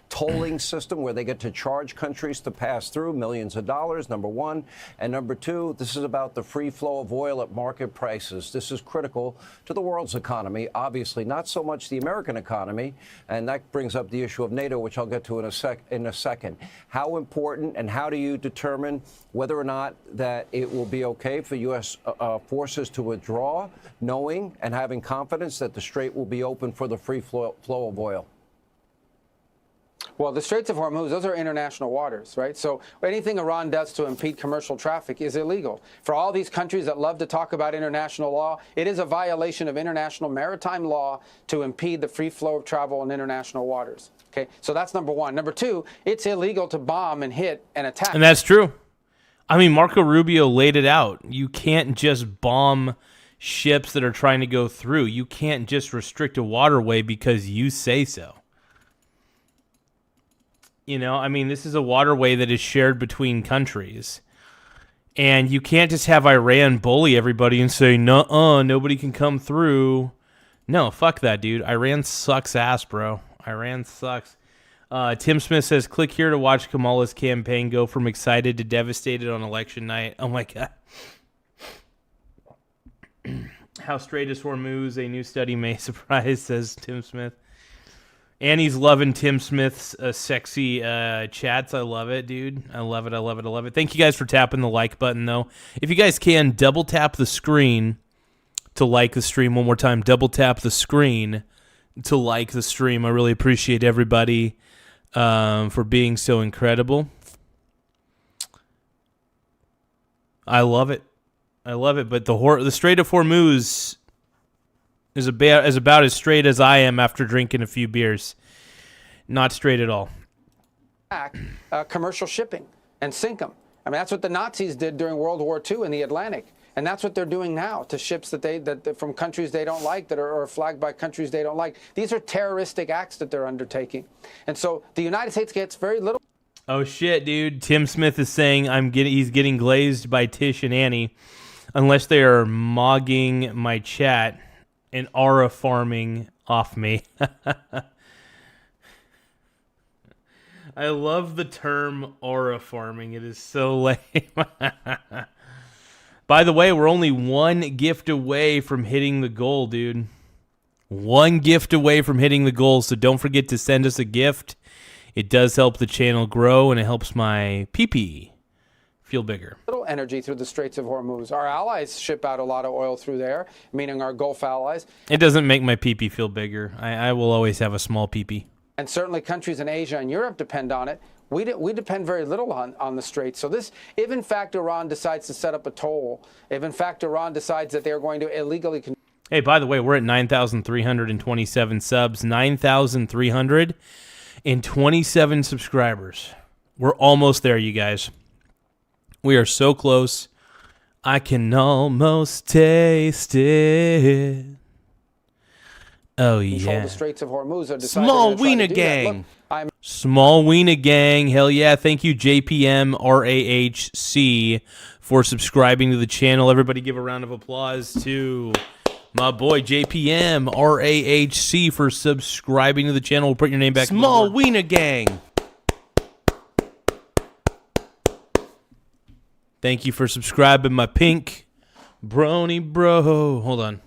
tolling system where they get to charge countries to pass through millions of dollars, number one. And number two, this is about the free flow of oil at market prices. This is critical to the world's economy, obviously, not so much the American economy. And that brings up the issue of NATO, which I'll get to in a second. How important and how do you determine whether or not that it will be okay for U.S. Forces to withdraw, knowing and having confidence that the Strait will be open for the free flow of oil? Well, the Straits of Hormuz, those are international waters, right? So anything Iran does to impede commercial traffic is illegal. For all these countries that love to talk about international law, it is a violation of international maritime law to impede the free flow of travel in international waters. Okay, so that's number one. Number two, it's illegal to bomb and hit and attack. And that's true. I mean, Marco Rubio laid it out. You can't just bomb ships that are trying to go through. You can't just restrict a waterway because you say so. You know, I mean, this is a waterway that is shared between countries. And you can't just have Iran bully everybody and say, nuh-uh, nobody can come through. No, fuck that, dude. Iran sucks ass, bro. Iran sucks. Tim Smith says, click here to watch Kamala's campaign go from excited to devastated on election night. Oh, my God. How Strait is Hormuz, a new study may surprise, says Tim Smith. Annie's loving Tim Smith's sexy chats. I love it, dude. I love it. I love it. I love it. Thank you guys for tapping the like button, though. If you guys can, double tap the screen to like the stream one more time. Double tap the screen to like the stream. I really appreciate everybody for being so incredible. I love it. I love it. But the Strait of Hormuz is about as straight as I am after drinking a few beers. Not straight at all. Commercial shipping and sink them. I mean, that's what the Nazis did during World War II in the Atlantic. And that's what they're doing now to ships that from countries they don't like, that are flagged by countries they don't like. These are terroristic acts that they're undertaking. And so the United States gets very little. Oh, shit, dude. Tim Smith is saying he's getting glazed by Tish and Annie unless they are mogging my chat and aura farming off me. I love the term aura farming. It is so lame. By the way, we're only one gift away from hitting the goal, dude. One gift away from hitting the goal, so don't forget to send us a gift. It does help the channel grow, and it helps my pee-pee feel bigger. Little energy through the Straits of Hormuz. Our allies ship out a lot of oil through there, meaning our Gulf allies. It doesn't make my pee-pee feel bigger. I will always have a small pee-pee. And certainly countries in Asia and Europe depend on it. We depend very little on the Straits. So this, if in fact Iran decides to set up a toll, if in fact Iran decides that they're going to illegally... Hey, by the way, we're at 9,327 subs. 9,327 subscribers. We're almost there, you guys. We are so close. I can almost taste it. Oh, yeah. The Straits of Hormuz are Small Wiener Gang. Small Wiener Gang. Hell yeah. Thank you, JPM RAHC, for subscribing to the channel. Everybody give a round of applause to my boy JPM RAHC for subscribing to the channel. We'll put your name back. Small Wiener Gang. Thank you for subscribing, my pink brony bro. Hold on.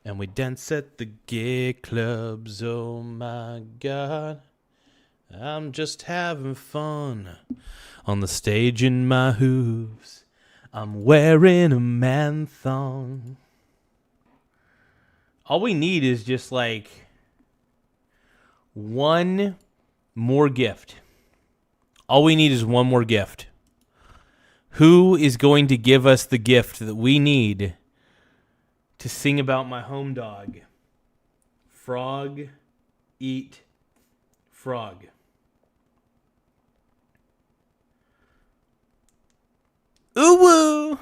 And we dance at the gay clubs, oh my God. I'm just having fun on the stage in my hooves. I'm wearing a man thong. All we need is just like one more gift. All we need is one more gift. Who is going to give us the gift that we need to sing about my home dog? Frog, eat, frog. Ooh woo.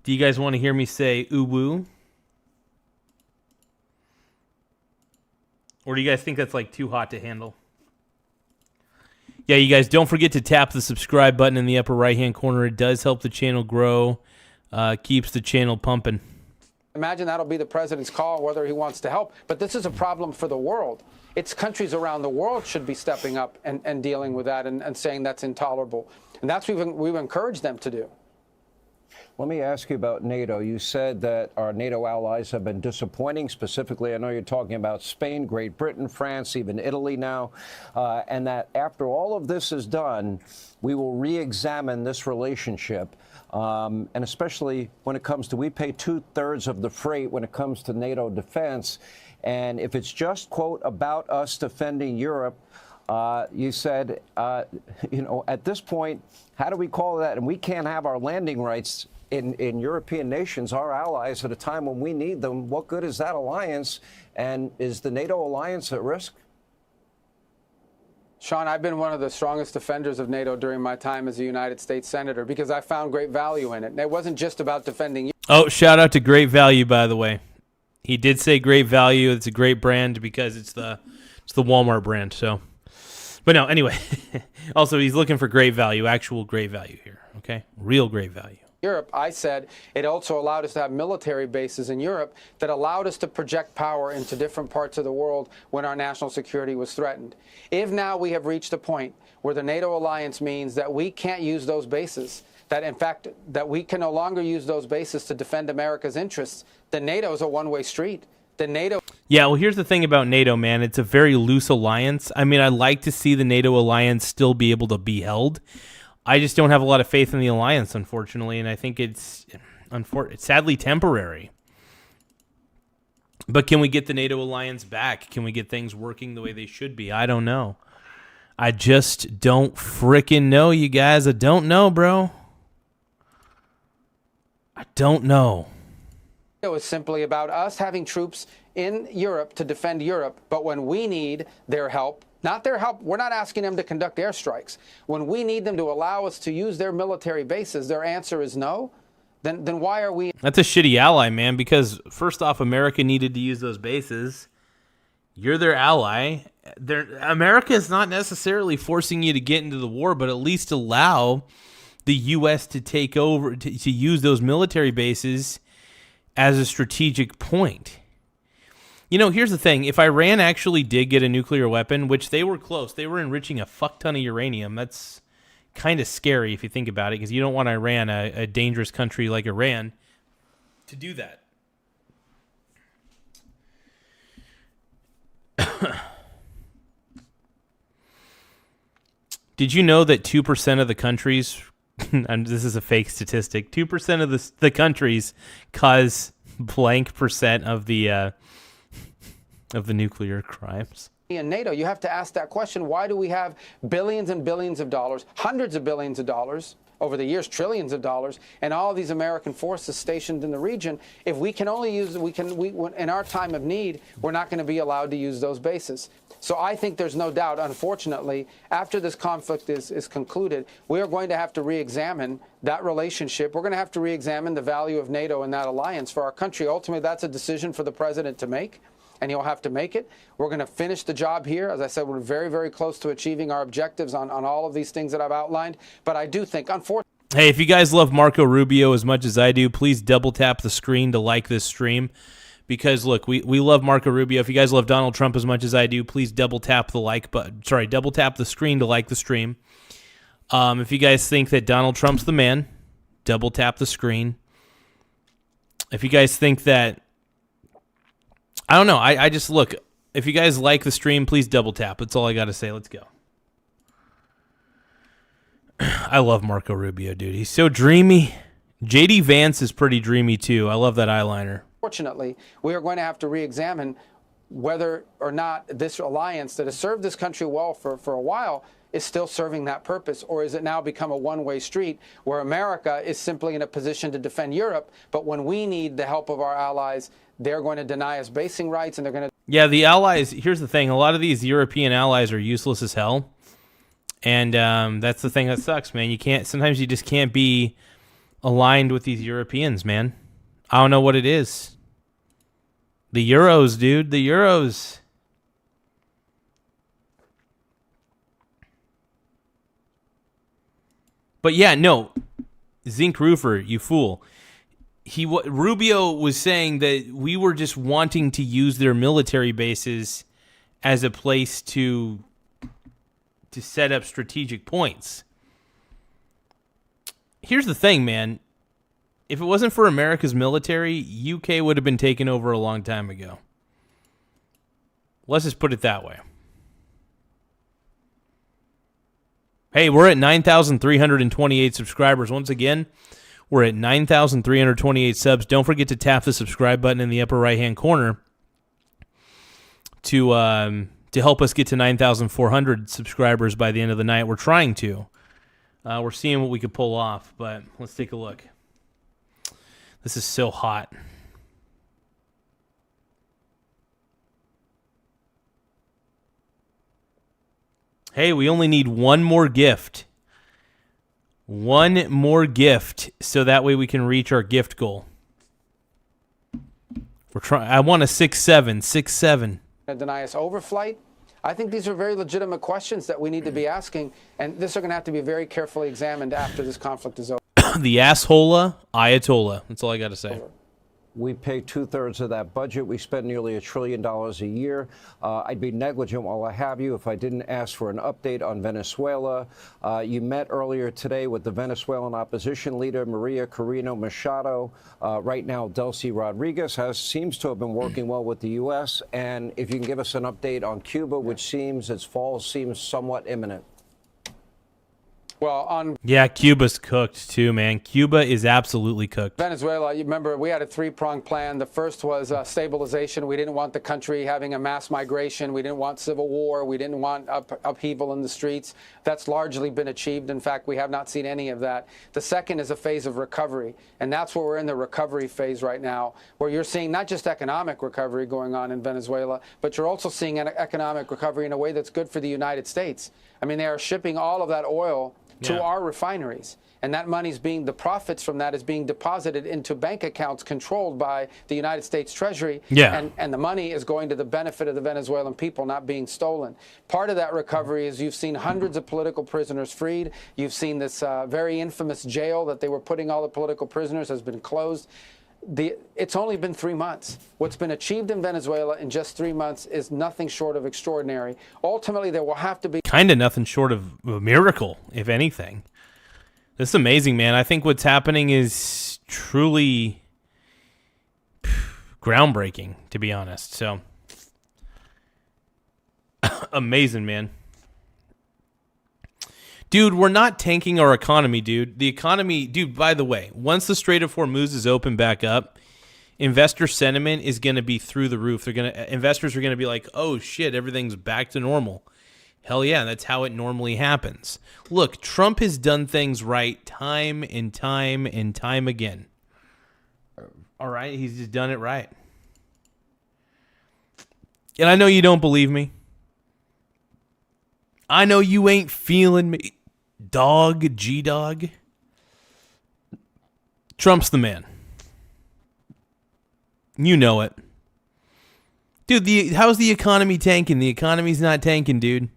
Do you guys want to hear me say ooh woo? Or do you guys think that's like too hot to handle? Yeah, you guys, don't forget to tap the subscribe button in the upper right-hand corner. It does help the channel grow, keeps the channel pumping. Imagine that'll be the president's call whether he wants to help. But this is a problem for the world. It's countries around the world should be stepping up and dealing with that and saying that's intolerable. And that's what we've encouraged them to do. Let me ask you about NATO. You said that our NATO allies have been disappointing. Specifically, I know you're talking about Spain, Great Britain, France, even Italy now, and that after all of this is done, we will re-examine this relationship. And especially when it comes to, we pay 2/3 of the freight when it comes to NATO defense. And if it's just, quote, about us defending Europe, you said, at this point, how do we call that? And we can't have our landing rights in European nations, our allies, at a time when we need them. What good is that alliance? And is the NATO alliance at risk? Sean, I've been one of the strongest defenders of NATO during my time as a United States Senator because I found great value in it. And it wasn't just about defending. Oh, shout out to Great Value, by the way. He did say Great Value. It's a great brand because it's the Walmart brand. So, but no, anyway. Also, he's looking for great value, actual great value here. Okay, real great value. Europe, I said it also allowed us to have military bases in Europe that allowed us to project power into different parts of the world when our national security was threatened. If now we have reached a point where the NATO alliance means that we can't use those bases, that in fact that we can no longer use those bases to defend America's interests, then NATO is a one-way street. The NATO. Yeah, well, here's the thing about NATO, man. It's a very loose alliance. I mean, I'd like to see the NATO alliance still be able to be held. I just don't have a lot of faith in the alliance, unfortunately, and I think it's sadly temporary. But can we get the NATO alliance back? Can we get things working the way they should be? I don't know. I just don't frickin' know, you guys. I don't know, bro. I don't know. It was simply about us having troops in Europe to defend Europe, but when we need their help, not their help, we're not asking them to conduct airstrikes. When we need them to allow us to use their military bases, their answer is no. Then why are we? That's a shitty ally, man, because first off, America needed to use those bases. You're their ally. America is not necessarily forcing you to get into the war, but at least allow the U.S. to take over, to use those military bases as a strategic point. You know, here's the thing. If Iran actually did get a nuclear weapon, which they were close, they were enriching a fuck ton of uranium. That's kind of scary if you think about it, because you don't want Iran, a dangerous country like Iran, to do that. Did you know that 2% of the countries, and this is a fake statistic, 2% of the countries cause blank percent of the nuclear crimes? In NATO, you have to ask that question. Why do we have billions and billions of dollars, hundreds of billions of dollars, over the years, trillions of dollars, and all of these American forces stationed in the region? If we can only use, in our time of need, we're not going to be allowed to use those bases. So I think there's no doubt, unfortunately, after this conflict is concluded, we are going to have to re-examine that relationship. We're going to have to re-examine the value of NATO and that alliance for our country. Ultimately, that's a decision for the president to make, and he'll have to make it. We're going to finish the job here. As I said, we're very, very close to achieving our objectives on all of these things that I've outlined. But I do think, unfortunately... Hey, if you guys love Marco Rubio as much as I do, please double tap the screen to like this stream. Because, look, we love Marco Rubio. If you guys love Donald Trump as much as I do, please double tap the like button. Sorry, double tap the screen to like the stream. If you guys think that Donald Trump's the man, double tap the screen. If you guys think that... I don't know. I just, look, if you guys like the stream, please double tap. That's all I got to say. Let's go. I love Marco Rubio, dude. He's so dreamy. JD Vance is pretty dreamy, too. I love that eyeliner. Fortunately, we are going to have to re-examine whether or not this alliance that has served this country well for a while is still serving that purpose, or is it now become a one-way street where America is simply in a position to defend Europe, but when we need the help of our allies, they're going to deny us basing rights, and they're going to... Yeah, the allies, here's the thing. A lot of these European allies are useless as hell, and that's the thing that sucks, man. Sometimes you just can't be aligned with these Europeans, man. I don't know what it is. The Euros, dude. The Euros. But yeah, no. Zinc Roofer, you fool. Rubio was saying that we were just wanting to use their military bases as a place to set up strategic points. Here's the thing, man. If it wasn't for America's military, UK would have been taken over a long time ago. Let's just put it that way. Hey, we're at 9,328 subscribers. Once again, we're at 9,328 subs. Don't forget to tap the subscribe button in the upper right-hand corner to help us get to 9,400 subscribers by the end of the night. We're trying to. We're seeing what we could pull off, but let's take a look. This is so hot. Hey, we only need one more gift. One more gift, so that way we can reach our gift goal. I want a 6-7, 6-7. Deny us overflight? I think these are very legitimate questions that we need to be asking, and these are going to have to be very carefully examined after this conflict is over. The asshola Ayatollah. That's all I got to say. We pay 2/3 of that budget. We spend nearly $1 trillion a year. I'd be negligent while I have you if I didn't ask for an update on Venezuela. You met earlier today with the Venezuelan opposition leader, Maria Corina Machado. Right now, Delcy Rodriguez seems to have been working well with the U.S. And if you can give us an update on Cuba, which seems its fall seems somewhat imminent. Well, yeah, Cuba's cooked too, man. Cuba is absolutely cooked. Venezuela, you remember we had a three-pronged plan. The first was stabilization. We didn't want the country having a mass migration. We didn't want civil war. We didn't want upheaval in the streets. That's largely been achieved. In fact, we have not seen any of that. The second is a phase of recovery, and that's where we're in the recovery phase right now, where you're seeing not just economic recovery going on in Venezuela, but you're also seeing an economic recovery in a way that's good for the United States. I mean, they are shipping all of that oil to our refineries. And that money's the profits from that is being deposited into bank accounts controlled by the United States Treasury. Yeah. And the money is going to the benefit of the Venezuelan people, not being stolen. Part of that recovery is you've seen hundreds of political prisoners freed. You've seen this very infamous jail that they were putting all the political prisoners has been closed. It's only been 3 months. What's been achieved in Venezuela in just 3 months is nothing short of extraordinary. Ultimately, there will have to be kind of nothing short of a miracle, if anything. This is amazing, man. I think what's happening is truly groundbreaking, to be honest. So, amazing, man. Dude, we're not tanking our economy, dude. The economy, dude, by the way, once the Strait of Hormuz is open back up, investor sentiment is going to be through the roof. Investors are going to be like, oh, shit, everything's back to normal. Hell yeah, that's how it normally happens. Look, Trump has done things right time and time and time again. All right, he's just done it right. And I know you don't believe me. I know you ain't feeling me. Dog, G-Dog. Trump's the man. You know it. Dude, how's the economy tanking? The economy's not tanking, dude.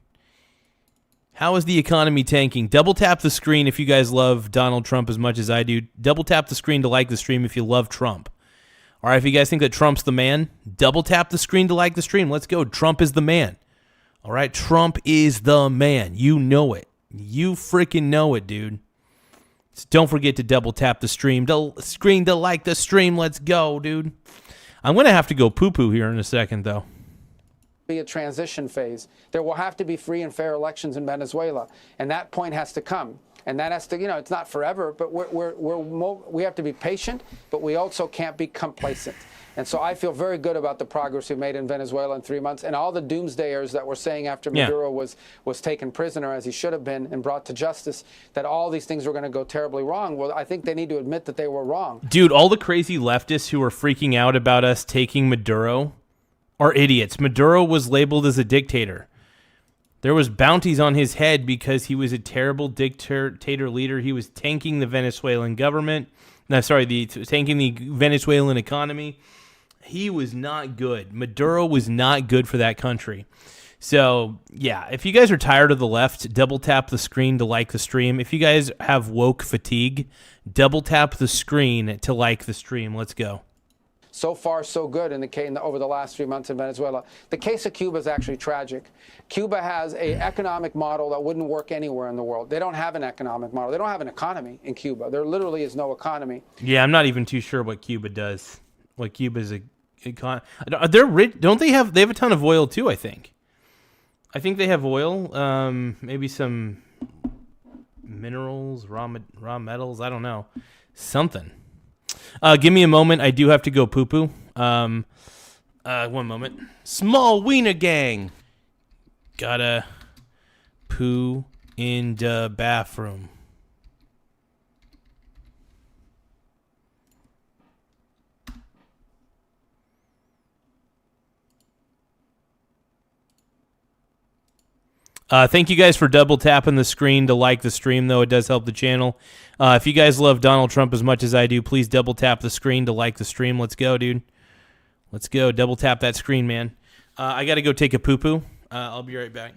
How is the economy tanking? Double tap the screen if you guys love Donald Trump as much as I do. Double tap the screen to like the stream if you love Trump. All right, if you guys think that Trump's the man, double tap the screen to like the stream. Let's go. Trump is the man. All right, Trump is the man. You know it. You freaking know it, dude. So don't forget to double tap the screen to like the stream. Let's go, dude. I'm going to have to go poo-poo here in a second, though. Be a transition phase. There will have to be free and fair elections in Venezuela, and that point has to come. And that has to, it's not forever, but we have to be patient, but we also can't be complacent. And so I feel very good about the progress we've made in Venezuela in 3 months. And all the doomsdayers that were saying after Maduro was taken prisoner, as he should have been, and brought to justice, that all these things were going to go terribly wrong. Well, I think they need to admit that they were wrong. Dude, all the crazy leftists who are freaking out about us taking Maduro are idiots. Maduro was labeled as a dictator. There was bounties on his head because he was a terrible dictator leader. He was tanking the Venezuelan government. Tanking the Venezuelan economy. He was not good. Maduro was not good for that country. So, yeah, if you guys are tired of the left, double tap the screen to like the stream. If you guys have woke fatigue, double tap the screen to like the stream. Let's go. So far, so good over the last 3 months in Venezuela. The case of Cuba is actually tragic. Cuba has an economic model that wouldn't work anywhere in the world. They don't have an economic model. They don't have an economy in Cuba. There literally is no economy. Yeah, I'm not even too sure what Cuba does. What Cuba's they're rich. Don't they have a ton of oil too, I think. I think they have oil, maybe some minerals, raw metals, I don't know. Something. Give me a moment. I do have to go poo-poo. 1 moment. Small wiener gang. Gotta poo in the bathroom. Thank you guys for double tapping the screen to like the stream, though. It does help the channel. If you guys love Donald Trump as much as I do, please double tap the screen to like the stream. Let's go, dude. Let's go. Double tap that screen, man. I got to go take a poo-poo. I'll be right back.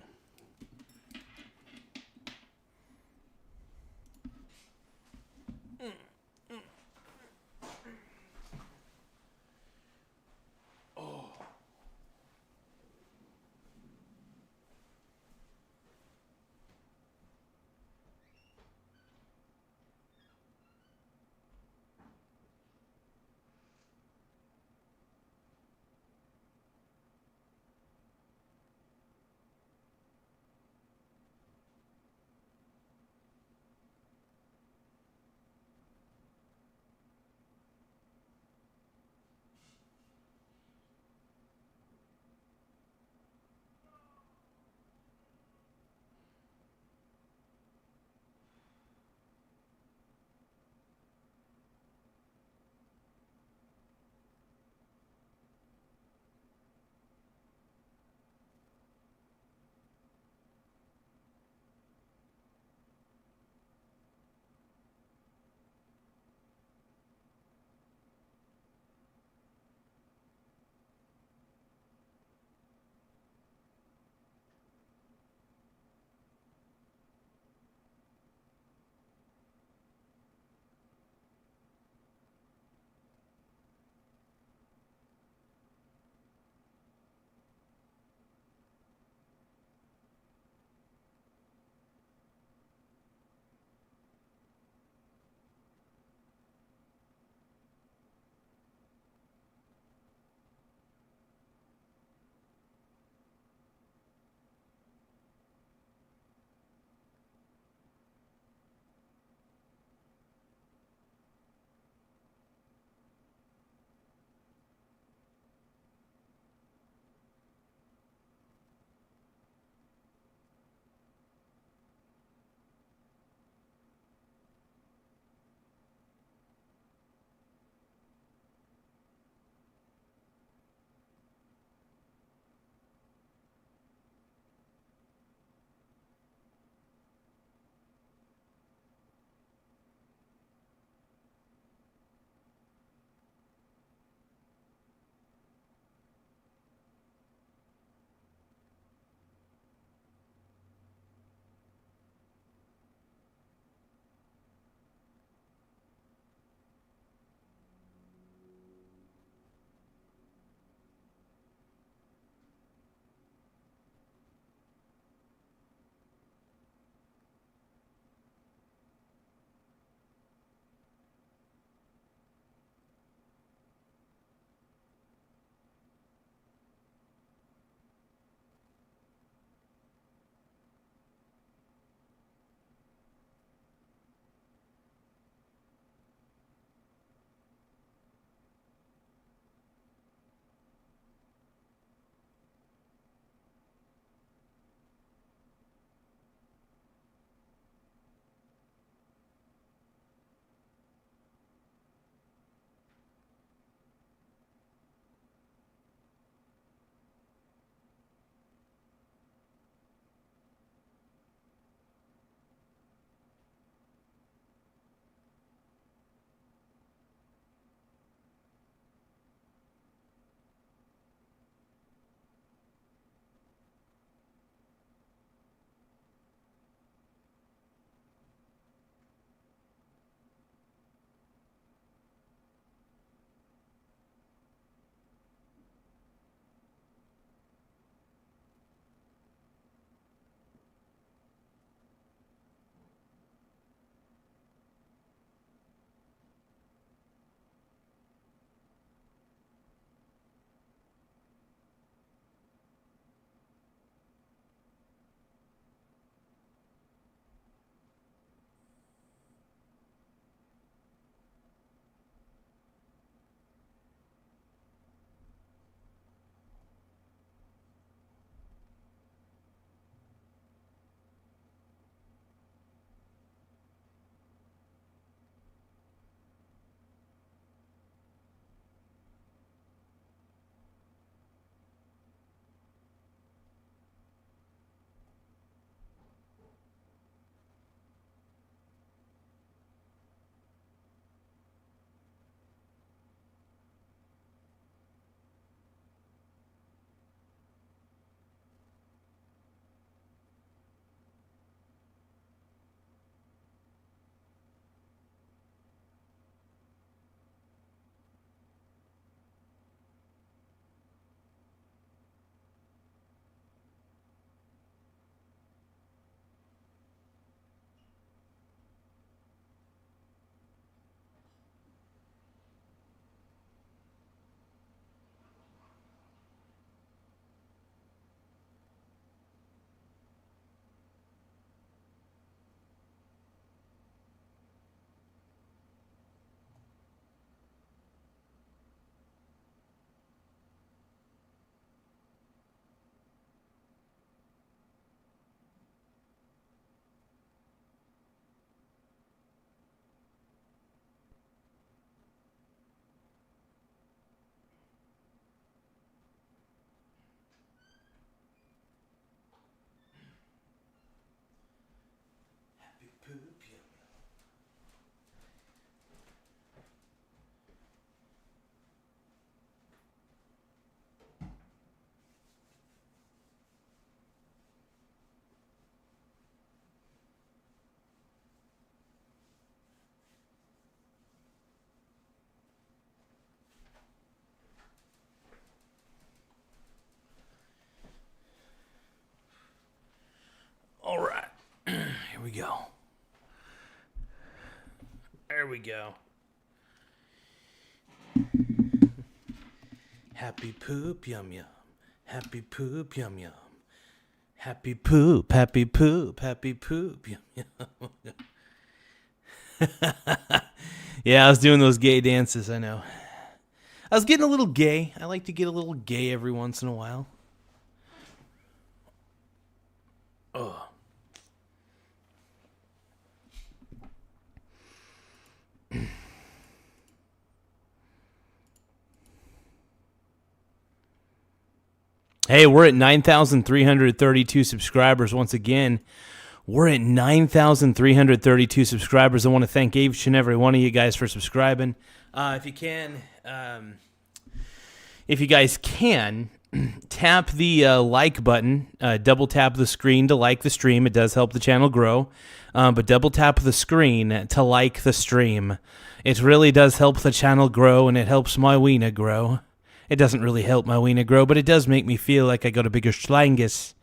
we go. Happy poop, yum yum. Happy poop, yum yum. Happy poop, happy poop, happy poop, yum yum. Yeah, I was doing those gay dances, I know. I was getting a little gay. I like to get a little gay every once in a while. Oh. Hey, we're at 9,332 subscribers once again. We're at 9,332 subscribers. I want to thank each and every one of you guys for subscribing. If you guys can, tap the like button. Double tap the screen to like the stream. It does help the channel grow. But double tap the screen to like the stream. It really does help the channel grow, and it helps my wiener grow. It doesn't really help my wiener grow, but it does make me feel like I got a bigger schlangus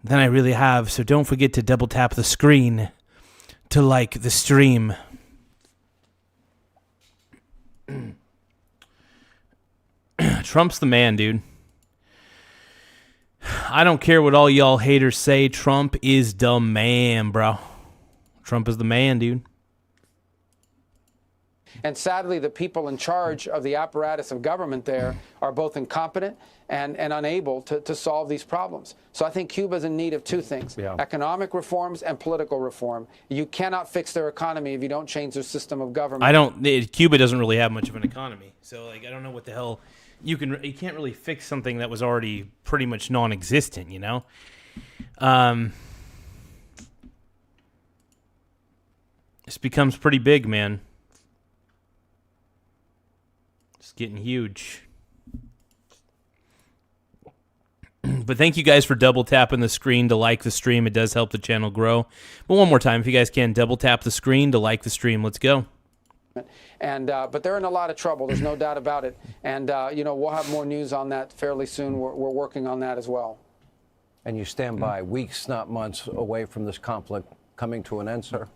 than I really have. So don't forget to double tap the screen to like the stream. Trump's the man, dude. I don't care what all y'all haters say. Trump is the man, bro. Trump is the man, dude. And sadly, the people in charge of the apparatus of government there are both incompetent and unable to solve these problems. So I think Cuba's in need of two things, economic reforms and political reform. You cannot fix their economy if you don't change their system of government. Cuba doesn't really have much of an economy. So like I don't know what the hell you can't really fix something that was already pretty much non-existent, you know? This becomes pretty big, man. It's getting huge. But thank you guys for double tapping the screen to like the stream. It does help the channel grow. But one more time, if you guys can, double tap the screen to like the stream. Let's go. And but they're in a lot of trouble. There's no doubt about it. And we'll have more news on that fairly soon. We're working on that as well. And you stand by weeks, not months, away from this conflict coming to an end, sir?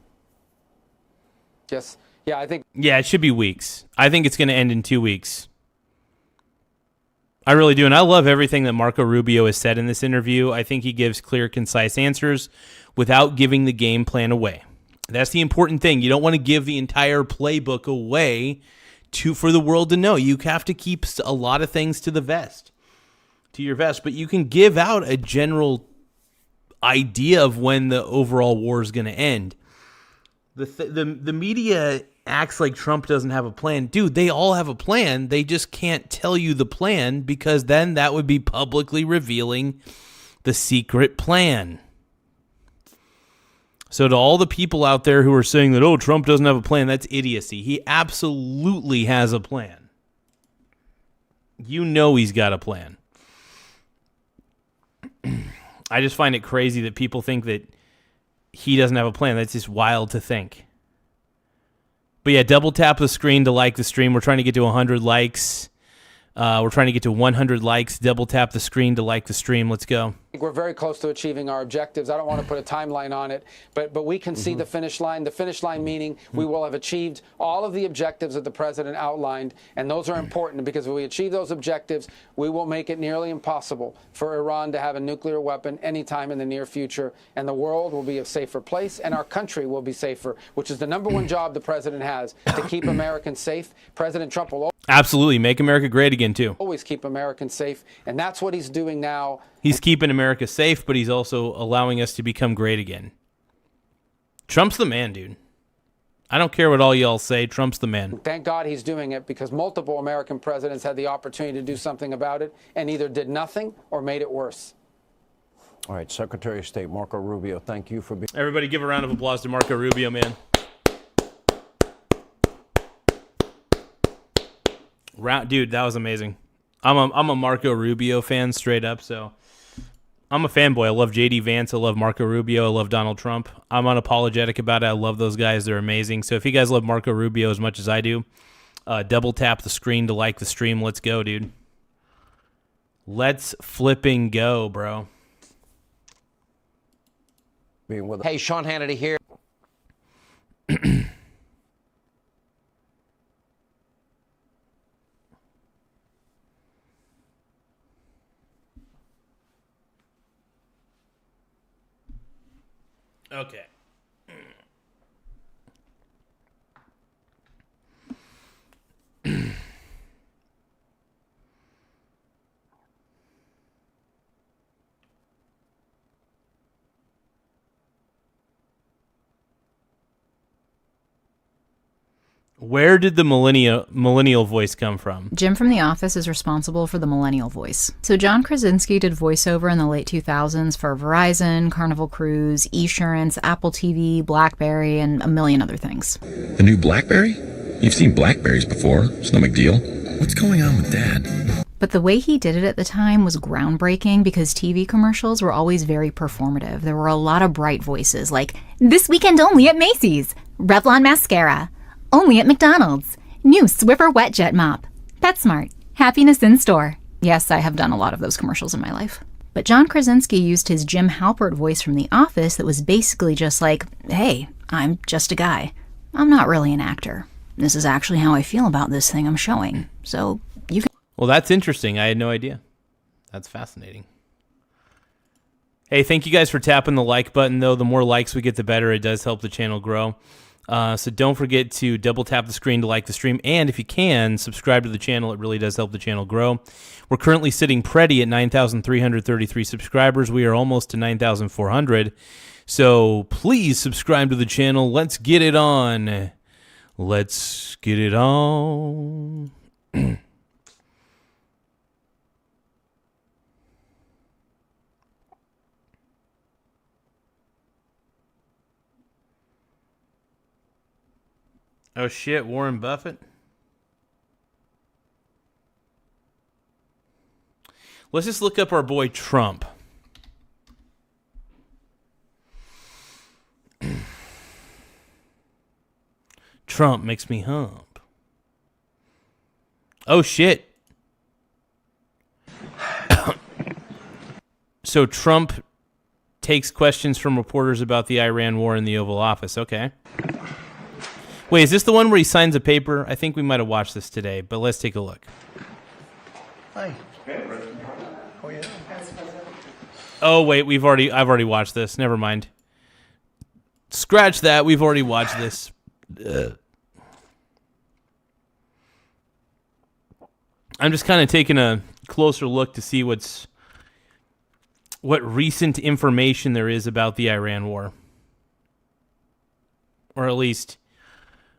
Yes. Yeah, I think. Yeah, it should be weeks. I think it's going to end in 2 weeks. I really do. And I love everything that Marco Rubio has said in this interview. I think he gives clear, concise answers without giving the game plan away. That's the important thing. You don't want to give the entire playbook away for the world to know. You have to keep a lot of things to your vest, but you can give out a general idea of when the overall war is going to end. The media acts like Trump doesn't have a plan. Dude, they all have a plan. They just can't tell you the plan because then that would be publicly revealing the secret plan. So to all the people out there who are saying that, oh, Trump doesn't have a plan, that's idiocy. He absolutely has a plan. You know he's got a plan. I just find it crazy that people think that he doesn't have a plan. That's just wild to think. But yeah, double tap the screen to like the stream. We're trying to get to 100 likes. We're trying to get to 100 likes. Double tap the screen to like the stream. Let's go. I think we're very close to achieving our objectives. I don't want to put a timeline on it, but we can see the finish line. The finish line meaning we will have achieved all of the objectives that the president outlined, and those are important because if we achieve those objectives, we will make it nearly impossible for Iran to have a nuclear weapon anytime in the near future, and the world will be a safer place, and our country will be safer, which is the number one job the president has, to keep Americans safe. President Trump will absolutely make America great again, too. Always keep Americans safe, and that's what he's doing now. He's keeping America safe, but he's also allowing us to become great again. Trump's the man, dude. I don't care what all y'all say. Trump's the man. Thank God he's doing it because multiple American presidents had the opportunity to do something about it and either did nothing or made it worse. All right, Secretary of State Marco Rubio, thank you for being... Everybody give a round of applause to Marco Rubio, man. Dude, that was amazing. I'm a Marco Rubio fan straight up, so I'm a fanboy. I love J.D. Vance. I love Marco Rubio. I love Donald Trump. I'm unapologetic about it. I love those guys. They're amazing. So if you guys love Marco Rubio as much as I do, double tap the screen to like the stream. Let's go, dude. Let's flipping go, bro. Hey, Sean Hannity here. Okay. Where did the millennial voice come from? Jim from The Office is responsible for the millennial voice. So John Krasinski did voiceover in the late 2000s for Verizon, Carnival Cruise, Esurance, Apple TV, BlackBerry, and a million other things. The new BlackBerry? You've seen Blackberries before. It's no big deal. What's going on with Dad? But the way he did it at the time was groundbreaking because TV commercials were always very performative. There were a lot of bright voices like, "This weekend only at Macy's," "Revlon mascara," "Only at McDonald's," "New Swiffer Wet Jet Mop," "PetSmart," "Happiness in Store." Yes, I have done a lot of those commercials in my life. But John Krasinski used his Jim Halpert voice from The Office that was basically just like, "Hey, I'm just a guy. I'm not really an actor. This is actually how I feel about this thing I'm showing. So you can..." Well, that's interesting. I had no idea. That's fascinating. Hey, thank you guys for tapping the like button, though. The more likes we get, the better. It does help the channel grow. So don't forget to double tap the screen to like the stream. And if you can, subscribe to the channel. It really does help the channel grow. We're currently sitting pretty at 9,333 subscribers. We are almost to 9,400. So please subscribe to the channel. Let's get it on. Let's get it on. Oh shit, Warren Buffett? Let's just look up our boy Trump. Trump makes me hump. Oh shit. So Trump takes questions from reporters about the Iran war in the Oval Office. Okay. Wait, is this the one where he signs a paper? I think we might have watched this today, but let's take a look. Hi. Oh yeah. Oh wait, I've already watched this. Never mind. Scratch that. We've already watched this. I'm just kind of taking a closer look to see what recent information there is about the Iran war, or at least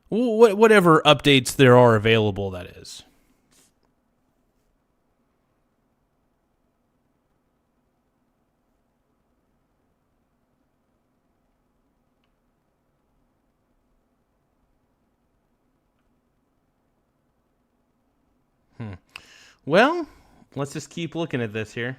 whatever updates there are available, that is. Well, let's just keep looking at this here.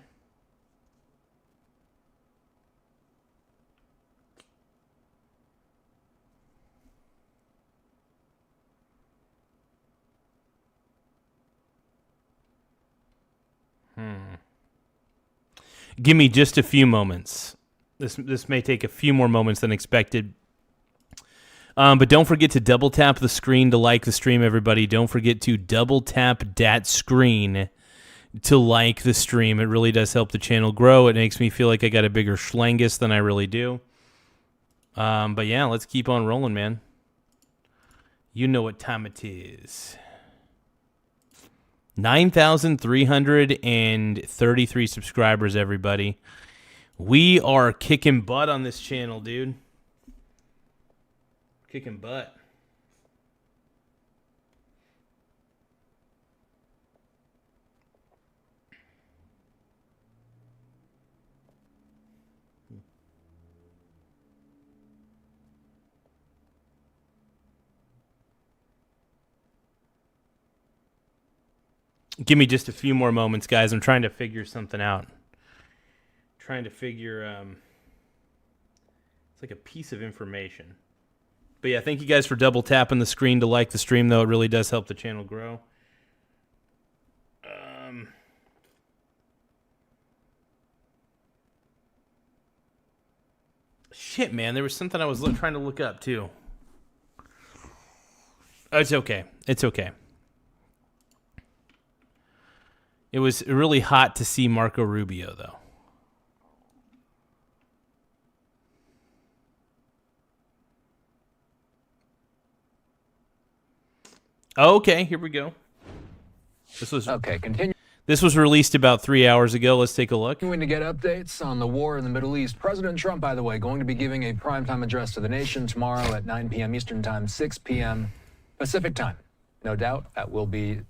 Give me just a few moments. This may take a few more moments than expected. But don't forget to double tap the screen to like the stream, everybody. Don't forget to double tap that screen to like the stream. It really does help the channel grow. It makes me feel like I got a bigger schlangus than I really do. But yeah, let's keep on rolling, man. You know what time it is. 9,333 subscribers, everybody. We are kicking butt on this channel, dude. Kicking butt. Give me just a few more moments, guys. I'm trying to figure something out. Trying to figure, it's like a piece of information. But yeah, thank you guys for double tapping the screen to like the stream, though. It really does help the channel grow. Shit, man. There was something I was trying to look up, too. Oh, it's okay. It's okay. It was really hot to see Marco Rubio, though. Okay, here we go. This was Okay, continue. This was released about 3 hours ago. Let's take a look. Continuing to get updates on the war in the Middle East. President Trump, by the way, going to be giving a primetime address to the nation tomorrow at 9 p.m. Eastern Time, 6 p.m. Pacific Time. No doubt that will be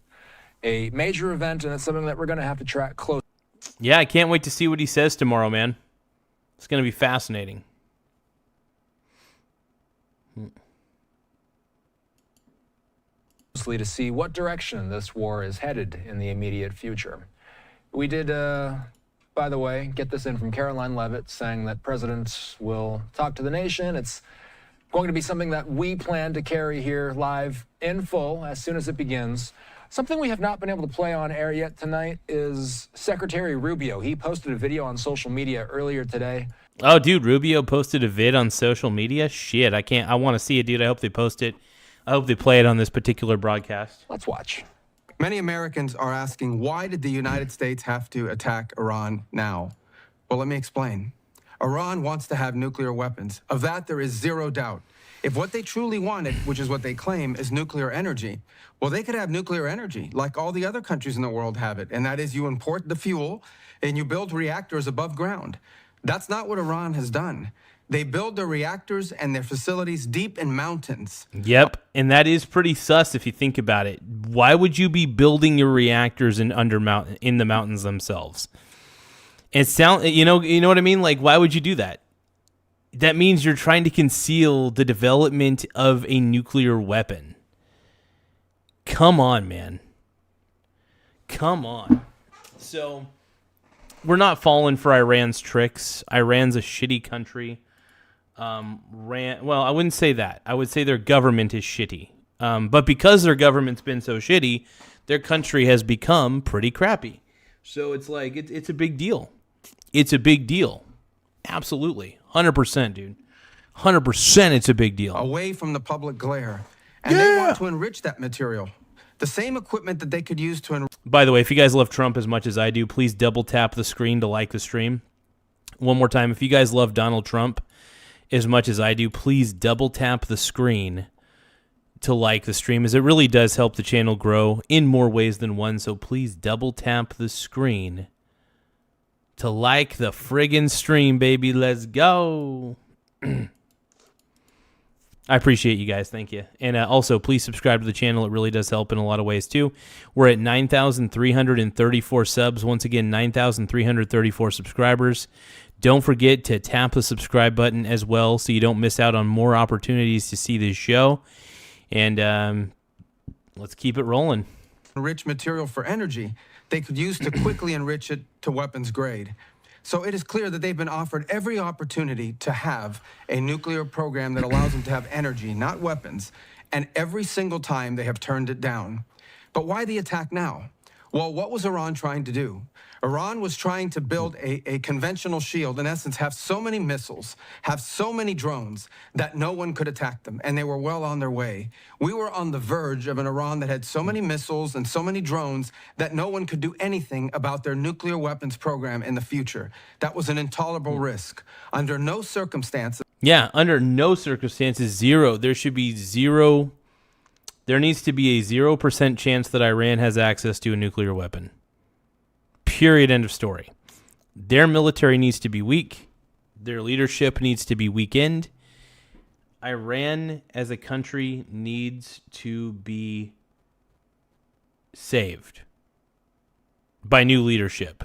a major event, and it's something that we're going to have to track closely. Yeah, I can't wait to see what he says tomorrow, man. It's going to be fascinating. To see what direction this war is headed in the immediate future. We did, by the way, get this in from Caroline Levitt saying that presidents will talk to the nation. It's going to be something that we plan to carry here live in full as soon as it begins. Something we have not been able to play on air yet tonight is Secretary Rubio. He posted a video on social media earlier today. Oh, dude, Rubio posted a vid on social media? Shit, I want to see it, dude. I hope they post it. I hope they play it on this particular broadcast. Let's watch. Many Americans are asking, why did the United States have to attack Iran now? Well, let me explain. Iran wants to have nuclear weapons. Of that, there is zero doubt. If what they truly wanted, which is what they claim, is nuclear energy, well, they could have nuclear energy like all the other countries in the world have it. And that is you import the fuel and you build reactors above ground. That's not what Iran has done. They build their reactors and their facilities deep in mountains. Yep, and that is pretty sus if you think about it. Why would you be building your reactors in the mountains themselves? You know what I mean? Like, why would you do that? That means you're trying to conceal the development of a nuclear weapon. Come on, man. Come on. So, we're not falling for Iran's tricks. Iran's a shitty country. Well, I wouldn't say that. I would say their government is shitty. But because their government's been so shitty, their country has become pretty crappy. So it's like, it's a big deal. It's a big deal. Absolutely. 100%, dude. 100% it's a big deal. Away from the public glare. And they want to enrich that material. The same equipment that they could use to enrich. By the way, if you guys love Trump as much as I do, please double tap the screen to like the stream. One more time, if you guys love Donald Trump as much as I do, please double tap the screen to like the stream, as it really does help the channel grow in more ways than one. So please double tap the screen to like the friggin' stream, baby. Let's go. I appreciate you guys. Thank you. And also, please subscribe to the channel. It really does help in a lot of ways, too. We're at 9,334 subs. Once again, 9,334 subscribers. Don't forget to tap the subscribe button as well so you don't miss out on more opportunities to see this show. And let's keep it rolling. Enrich material for energy they could use to quickly enrich it to weapons grade. So it is clear that they've been offered every opportunity to have a nuclear program that allows them to have energy, not weapons, and every single time they have turned it down. But why the attack now? Well, what was Iran trying to do? Iran was trying to build a conventional shield, in essence, have so many missiles, have so many drones that no one could attack them, and they were well on their way. We were on the verge of an Iran that had so many missiles and so many drones that no one could do anything about their nuclear weapons program in the future. That was an intolerable risk. Under no circumstances. Yeah, under no circumstances, zero. There should be zero. There needs to be a 0% chance that Iran has access to a nuclear weapon. Period. End of story. Their military needs to be weak. Their leadership needs to be weakened. Iran as a country needs to be saved by new leadership.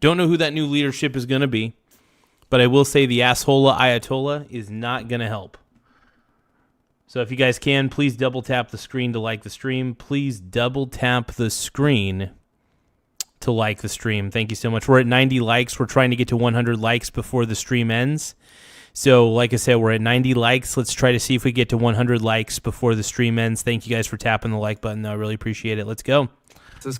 Don't know who that new leadership is going to be, but I will say the asshole Ayatollah is not going to help. So if you guys can, please double tap the screen to like the stream. Please double tap the screen to like the stream. Thank you so much. We're at 90 likes. We're trying to get to 100 likes before the stream ends. So like I said, we're at 90 likes. Let's try to see if we get to 100 likes before the stream ends. Thank you guys for tapping the like button, though. I really appreciate it. Let's go.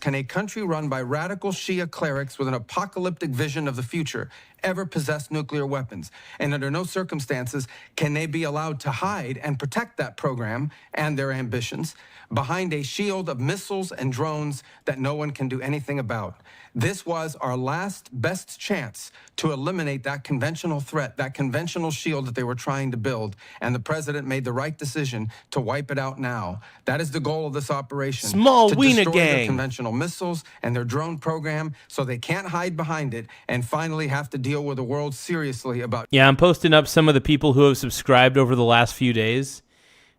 Can a country run by radical Shia clerics with an apocalyptic vision of the future ever possessed nuclear weapons. And under no circumstances can they be allowed to hide and protect that program and their ambitions behind a shield of missiles and drones that no one can do anything about. This was our last best chance to eliminate that conventional threat, that conventional shield that they were trying to build, and the president made the right decision to wipe it out now. That is the goal of this operation. Small to wiener destroy gang. their conventional missiles and their drone program so they can't hide behind it and finally have to deal with the world seriously about... Yeah, I'm posting up some of the people who have subscribed over the last few days.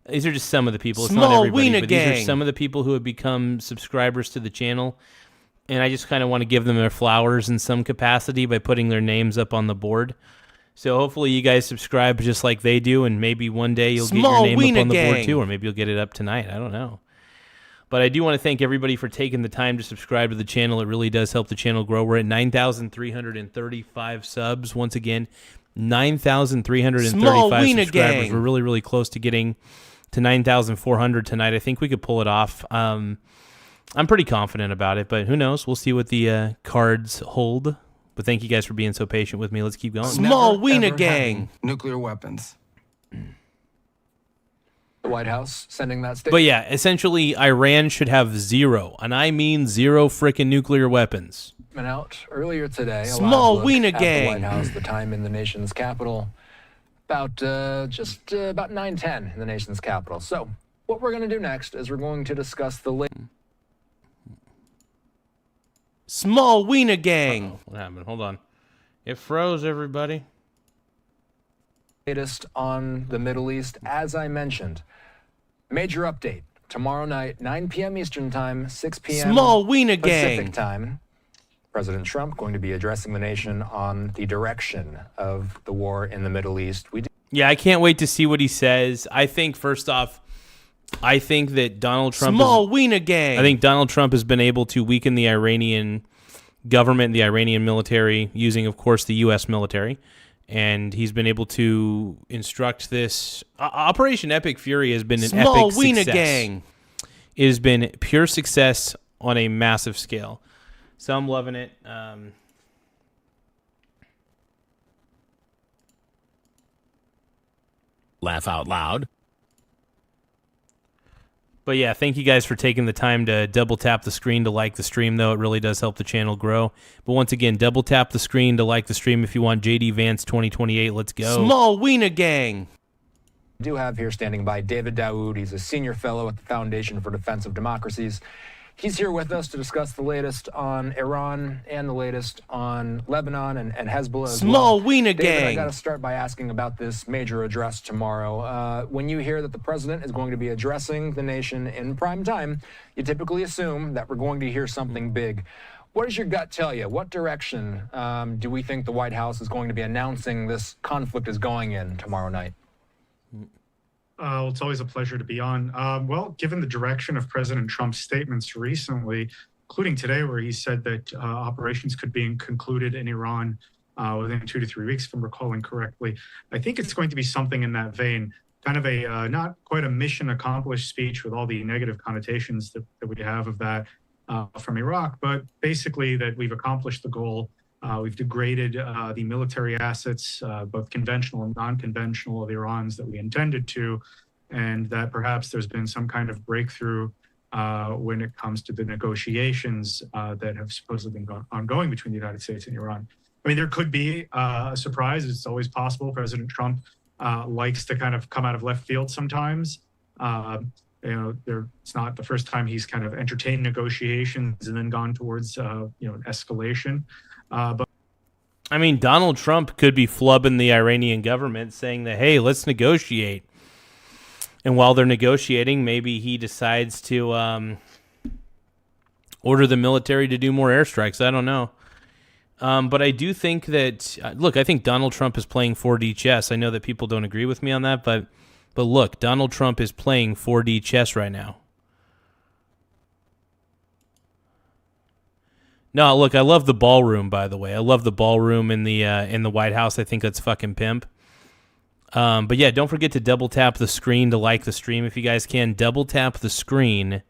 These are just some of the people. It's not everybody, but these are some of the people who have become subscribers to the channel. And I just kind of want to give them their flowers in some capacity by putting their names up on the board. So hopefully you guys subscribe just like they do, and maybe one day you'll get your name up on the board too, or maybe you'll get it up tonight. I don't know. But I do want to thank everybody for taking the time to subscribe to the channel. It really does help the channel grow. We're at 9,335 subs. Once again, 9,335 subscribers. We're really, really close to getting to 9,400 tonight. I think we could pull it off. I'm pretty confident about it, but who knows? We'll see what the cards hold. But thank you guys for being so patient with me. Let's keep going. Small wiener gang. Nuclear weapons. The White House sending that statement. But yeah, essentially, Iran should have zero, and I mean zero frickin' nuclear weapons. Out earlier today. Small wiener gang. The White House, the time in the nation's capital, about 9:10 in the nation's capital. So what we're going to do next is we're going to discuss the Small wiener gang. What happened? Hold on. It froze, everybody. latest on the Middle East. As I mentioned, major update tomorrow night, 9 p.m. Eastern time, 6 p.m. Small wiener Pacific gang. time. President Trump going to be addressing the nation on the direction of the war in the Middle East. Yeah, I can't wait to see what he says. I think, first off, I think that Donald Trump wiener gang. I think Donald Trump has been able to weaken the Iranian government, the Iranian military, using, of course, the U.S. military. And he's been able to instruct this. Operation Epic Fury has been an epic wiener success. gang. It has been pure success on a massive scale. So I'm loving it. Laugh out loud. But yeah, thank you guys for taking the time to double tap the screen to like the stream, though. It really does help the channel grow. But once again, double tap the screen to like the stream if you want JD Vance 2028. Let's go. Small wiener gang. We do have here standing by David Daoud. He's a senior fellow at the Foundation for Defense of Democracies. He's here with us to discuss the latest on Iran and the latest on Lebanon and Hezbollah as Small well. wiener David, gang. I got to start by asking about this major address tomorrow. When you hear that the president is going to be addressing the nation in prime time, you typically assume that we're going to hear something big. What does your gut tell you? What direction do we think the White House is going to be announcing this conflict is going in tomorrow night? Well, it's always a pleasure to be on. Well, given the direction of President Trump's statements recently, including today where he said that operations could be concluded in Iran within 2 to 3 weeks, if I'm recalling correctly, I think it's going to be something in that vein, kind of a not quite a mission accomplished speech with all the negative connotations that we have of that from Iraq, but basically that we've accomplished the goal. We've degraded the military assets, both conventional and non-conventional, of Iran's that we intended to, and that perhaps there's been some kind of breakthrough when it comes to the negotiations that have supposedly been ongoing between the United States and Iran. I mean, there could be a surprise. It's always possible. President Trump likes to kind of come out of left field sometimes. It's not the first time he's kind of entertained negotiations and then gone towards, escalation. But I mean, Donald Trump could be flubbing the Iranian government, saying that, hey, let's negotiate. And while they're negotiating, maybe he decides to order the military to do more airstrikes. I don't know. But I do think that, look, I think Donald Trump is playing 4D chess. I know that people don't agree with me on that, but look, Donald Trump is playing 4D chess right now. No, look, I love the ballroom, by the way. I love the ballroom in the White House. I think that's fucking pimp. But yeah, don't forget to double tap the screen to like the stream if you guys can. Double tap the screen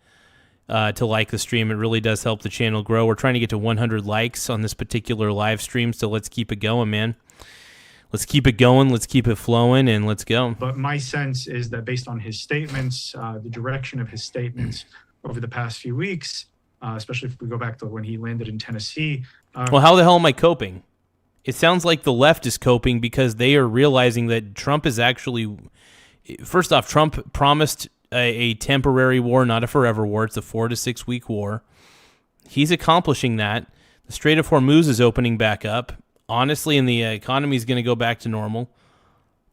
to like the stream. It really does help the channel grow. We're trying to get to 100 likes on this particular live stream, so let's keep it going, man. Let's keep it going, let's keep it flowing, and let's go. But my sense is that based on his statements, the direction of his statements over the past few weeks, especially if we go back to when he landed in Tennessee. Well, how the hell am I coping? It sounds like the left is coping because they are realizing that Trump is actually... First off, Trump promised a temporary war, not a forever war. It's a 4 to 6 week war. He's accomplishing that. The Strait of Hormuz is opening back up. Honestly, and the economy is going to go back to normal.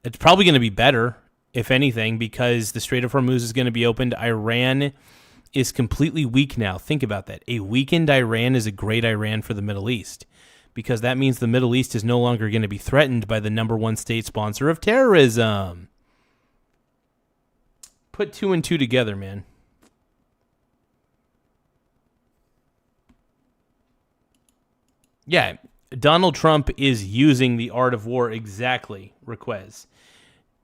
It's probably going to be better, if anything, because the Strait of Hormuz is going to be opened. Iran is completely weak now. Think about that. A weakened Iran is a great Iran for the Middle East, because that means the Middle East is no longer going to be threatened by the #1 state sponsor of terrorism. Put 2 and 2 together, man. Yeah, Donald Trump is using the art of war exactly, Requez.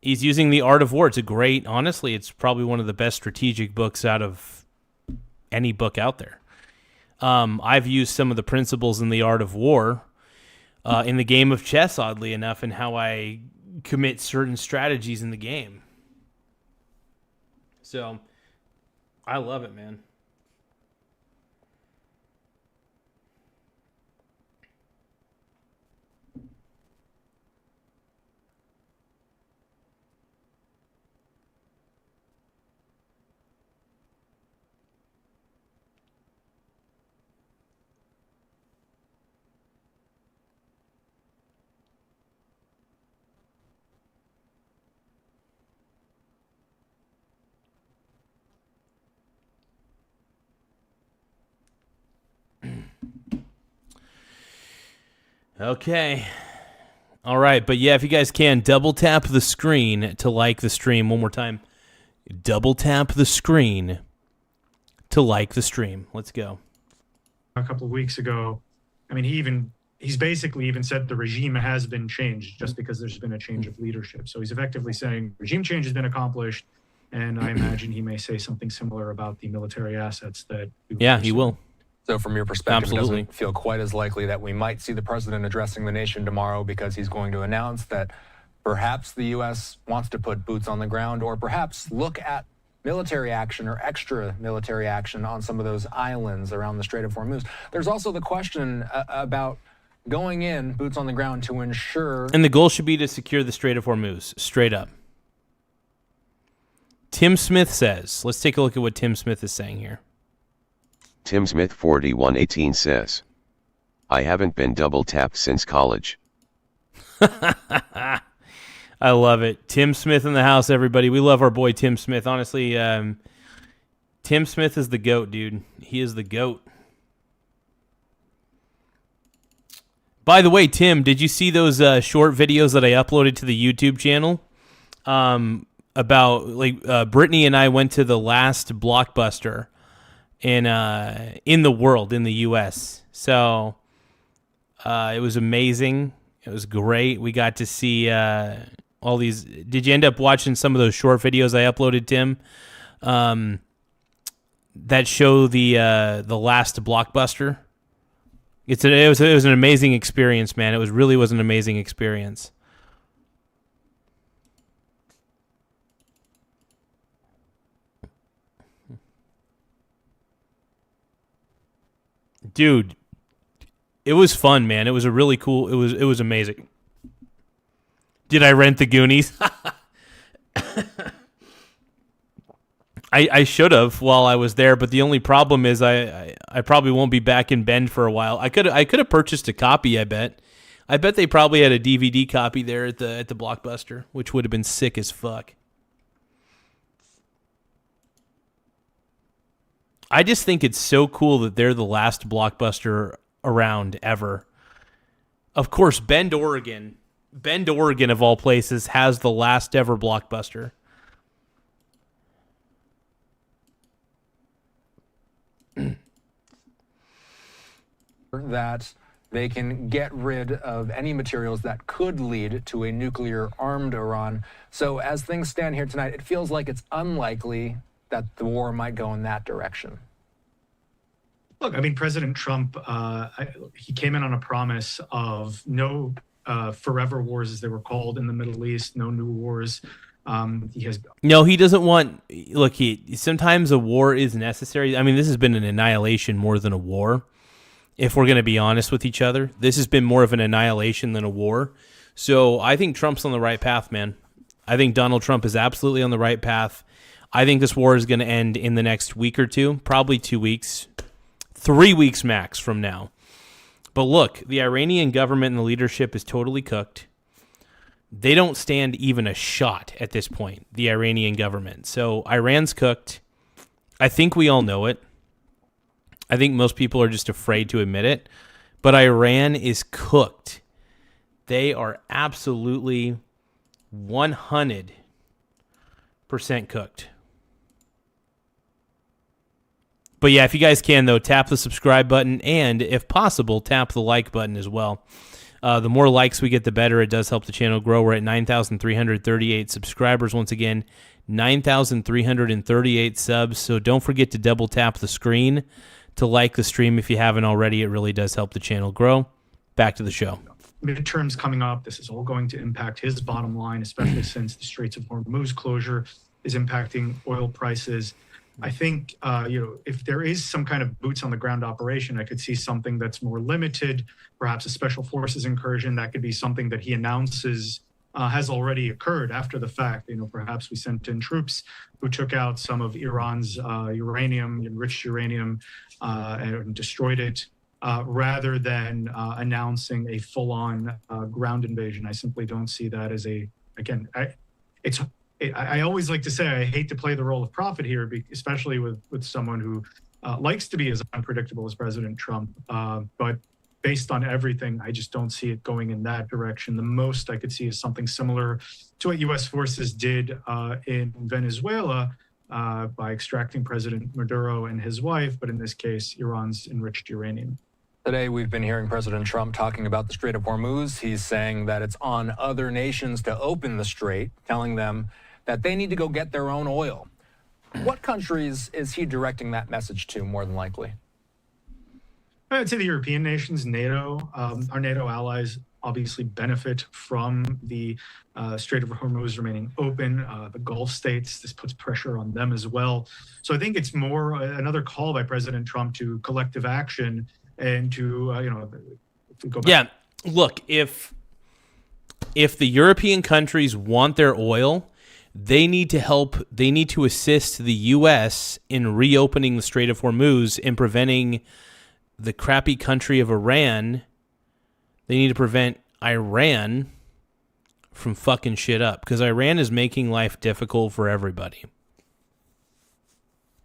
He's using the art of war. It's a great, honestly, it's probably one of the best strategic books out of any book out there. I've used some of the principles in the art of war in the game of chess, oddly enough, and how I commit certain strategies in the game. So, I love it, man. Okay. All right. But yeah, if you guys can, double tap the screen to like the stream. One more time. Double tap the screen to like the stream. Let's go. A couple of weeks ago, I mean, he's basically even said the regime has been changed just because there's been a change of leadership. So he's effectively saying regime change has been accomplished. And I imagine he may say something similar about the military assets that... Yeah, he will. So from your perspective, Absolutely. It doesn't feel quite as likely that we might see the president addressing the nation tomorrow because he's going to announce that perhaps the U.S. wants to put boots on the ground or perhaps look at military action or extra military action on some of those islands around the Strait of Hormuz. There's also the question about going in, boots on the ground, to ensure... And the goal should be to secure the Strait of Hormuz, straight up. Tim Smith says, let's take a look at what Tim Smith is saying here. Tim Smith 4118 says, I haven't been double tapped since college. I love it. Tim Smith in the house, everybody. We love our boy Tim Smith. Honestly, Tim Smith is the GOAT, dude. He is the GOAT. By the way, Tim, did you see those short videos that I uploaded to the YouTube channel? About, like, Brittany and I went to the last Blockbuster in the world, in the U.S. So it was amazing. It was great. We got to see all these. Did you end up watching some of those short videos I uploaded, Tim? That show the last Blockbuster. It was an amazing experience, man. It was an amazing experience. Dude, it was fun, man. It was a really cool. It was amazing. Did I rent the Goonies? I should have while I was there, but the only problem is I probably won't be back in Bend for a while. I could have purchased a copy. I bet they probably had a DVD copy there at the Blockbuster, which would have been sick as fuck. I just think it's so cool that they're the last Blockbuster around ever. Of course, Bend, Oregon of all places, has the last ever Blockbuster. That they can get rid of any materials that could lead to a nuclear-armed Iran. So as things stand here tonight, it feels like it's unlikely that the war might go in that direction. Look, I mean, President Trump, he came in on a promise of no forever wars, as they were called in the Middle East, no new wars. He doesn't want. Look, sometimes a war is necessary. I mean, this has been an annihilation more than a war. If we're going to be honest with each other, this has been more of an annihilation than a war. So I think Trump's on the right path, man. I think Donald Trump is absolutely on the right path. I think this war is going to end in the next week or two, probably 2 weeks, 3 weeks max from now. But look, the Iranian government and the leadership is totally cooked. They don't stand even a shot at this point, the Iranian government. So Iran's cooked. I think we all know it. I think most people are just afraid to admit it. But Iran is cooked. They are absolutely 100% cooked. But yeah, if you guys can, though, tap the subscribe button and, if possible, tap the like button as well. The more likes we get, the better. It does help the channel grow. We're at 9,338 subscribers. Once again, 9,338 subs. So don't forget to double tap the screen to like the stream if you haven't already. It really does help the channel grow. Back to the show. Midterms coming up. This is all going to impact his bottom line, especially since the Straits of Hormuz closure is impacting oil prices. I think, if there is some kind of boots on the ground operation, I could see something that's more limited, perhaps a special forces incursion. That could be something that he announces has already occurred after the fact. Perhaps we sent in troops who took out some of Iran's enriched uranium, and destroyed it, rather than announcing a full-on ground invasion. I simply don't see that as I always like to say I hate to play the role of prophet here, especially with someone who likes to be as unpredictable as President Trump. But based on everything, I just don't see it going in that direction. The most I could see is something similar to what U.S. forces did in Venezuela by extracting President Maduro and his wife, but in this case, Iran's enriched uranium. Today, we've been hearing President Trump talking about the Strait of Hormuz. He's saying that it's on other nations to open the strait, telling them that they need to go get their own oil. What countries is he directing that message to, more than likely? I'd say the European nations, NATO. Our NATO allies obviously benefit from the Strait of Hormuz remaining open. The Gulf states, this puts pressure on them as well. So I think it's more another call by President Trump to collective action and to, go back. Yeah, look, if the European countries want their oil, they need to assist the U.S. in reopening the Strait of Hormuz and preventing the crappy country of Iran. They need to prevent Iran from fucking shit up, because Iran is making life difficult for everybody.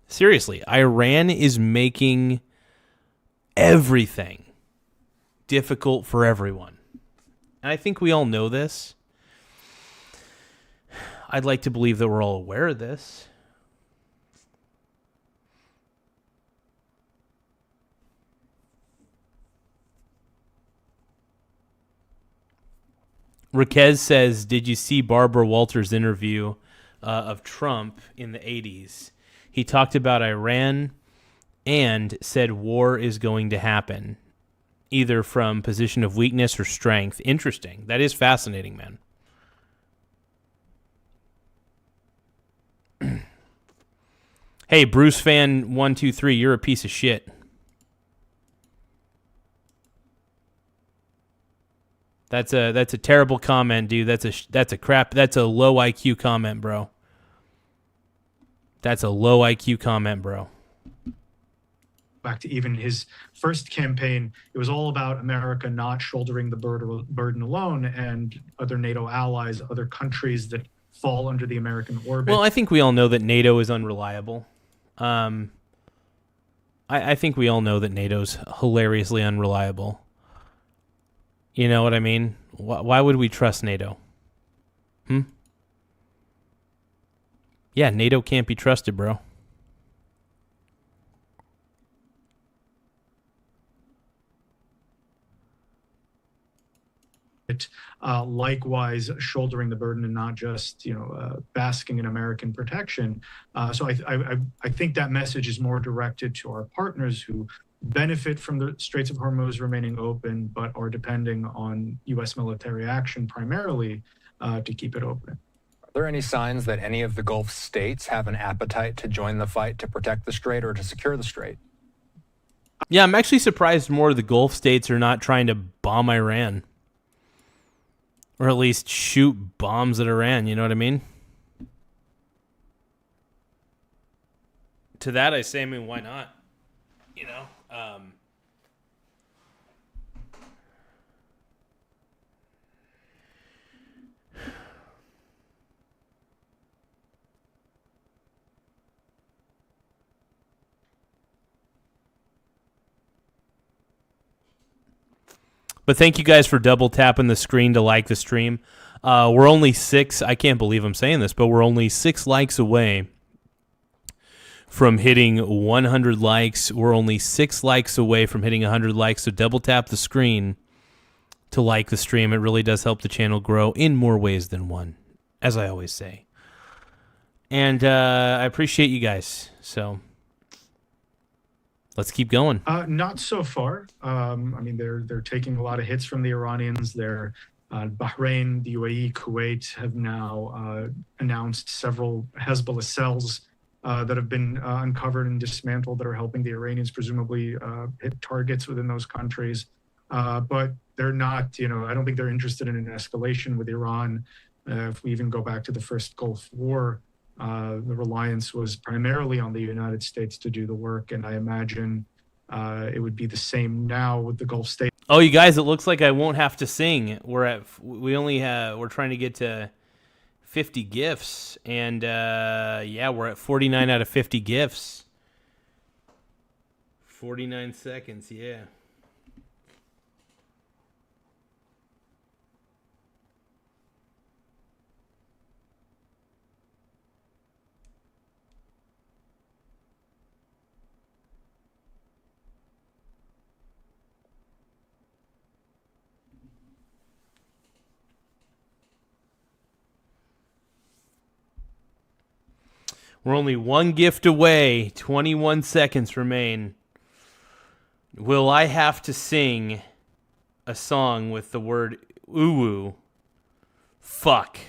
Seriously, Iran is making everything difficult for everyone. And I think we all know this. I'd like to believe that we're all aware of this. Raquez says, did you see Barbara Walters' interview of Trump in the 80s? He talked about Iran and said war is going to happen, either from position of weakness or strength. Interesting. That is fascinating, man. Hey, Bruce fan 123, you're a piece of shit. That's a terrible comment, dude. That's a low IQ comment, bro. That's a low IQ comment, bro. Back to even his first campaign, it was all about America not shouldering the burden alone, and other NATO allies, other countries that fall under the American orbit. Well, I think we all know that NATO is unreliable. I think we all know that NATO's hilariously unreliable. You know what I mean? Why would we trust NATO? Yeah, NATO can't be trusted, bro. Likewise, shouldering the burden and not just basking in American protection. So I think that message is more directed to our partners who benefit from the Straits of Hormuz remaining open, but are depending on U.S. military action primarily to keep it open. Are there any signs that any of the Gulf states have an appetite to join the fight to protect the strait or to secure the strait? Yeah, I'm actually surprised more of the Gulf states are not trying to bomb Iran. Or at least shoot bombs at Iran, you know what I mean? To that I say, I mean, why not? You know? But thank you guys for double tapping the screen to like the stream. We're only 6, I can't believe I'm saying this, but we're only 6 likes away from hitting 100 likes. We're only 6 likes away from hitting 100 likes, so double tap the screen to like the stream. It really does help the channel grow in more ways than one, as I always say. And I appreciate you guys, so let's keep going. Not so far. I mean, they're taking a lot of hits from the Iranians. Bahrain, the UAE, Kuwait have now announced several Hezbollah cells that have been uncovered and dismantled that are helping the Iranians presumably hit targets within those countries. But they're not, I don't think they're interested in an escalation with Iran. If we even go back to the first Gulf War, the reliance was primarily on the United States to do the work, and I imagine it would be the same now with the Gulf states. Oh, you guys, it looks like I won't have to sing. We're trying to get to 50 gifts, and we're at 49 out of 50 gifts. 49 seconds, yeah. We're only 1 gift away. 21 seconds remain. Will I have to sing a song with the word ooh? Fuck.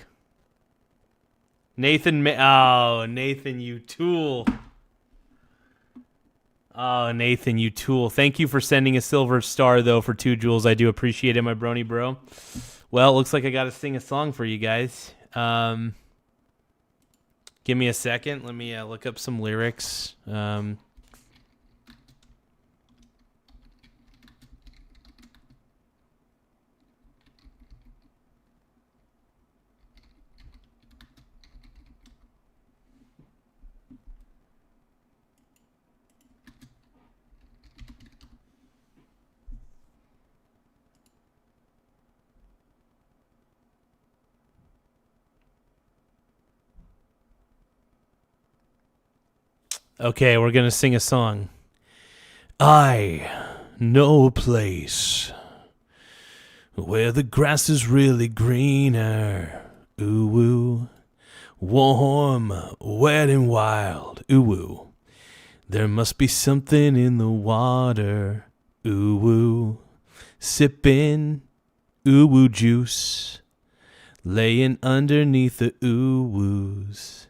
Nathan, Nathan, you tool. Oh, Nathan, you tool. Thank you for sending a silver star, though, for 2 jewels. I do appreciate it, my brony bro. Well, it looks like I got to sing a song for you guys. Give me a second. Let me look up some lyrics. Okay, we're going to sing a song. I know a place where the grass is really greener. Ooh, ooh. Warm, wet, and wild. Ooh, ooh. There must be something in the water. Ooh, ooh. Sipping ooh, ooh juice. Laying underneath the ooh, oohs.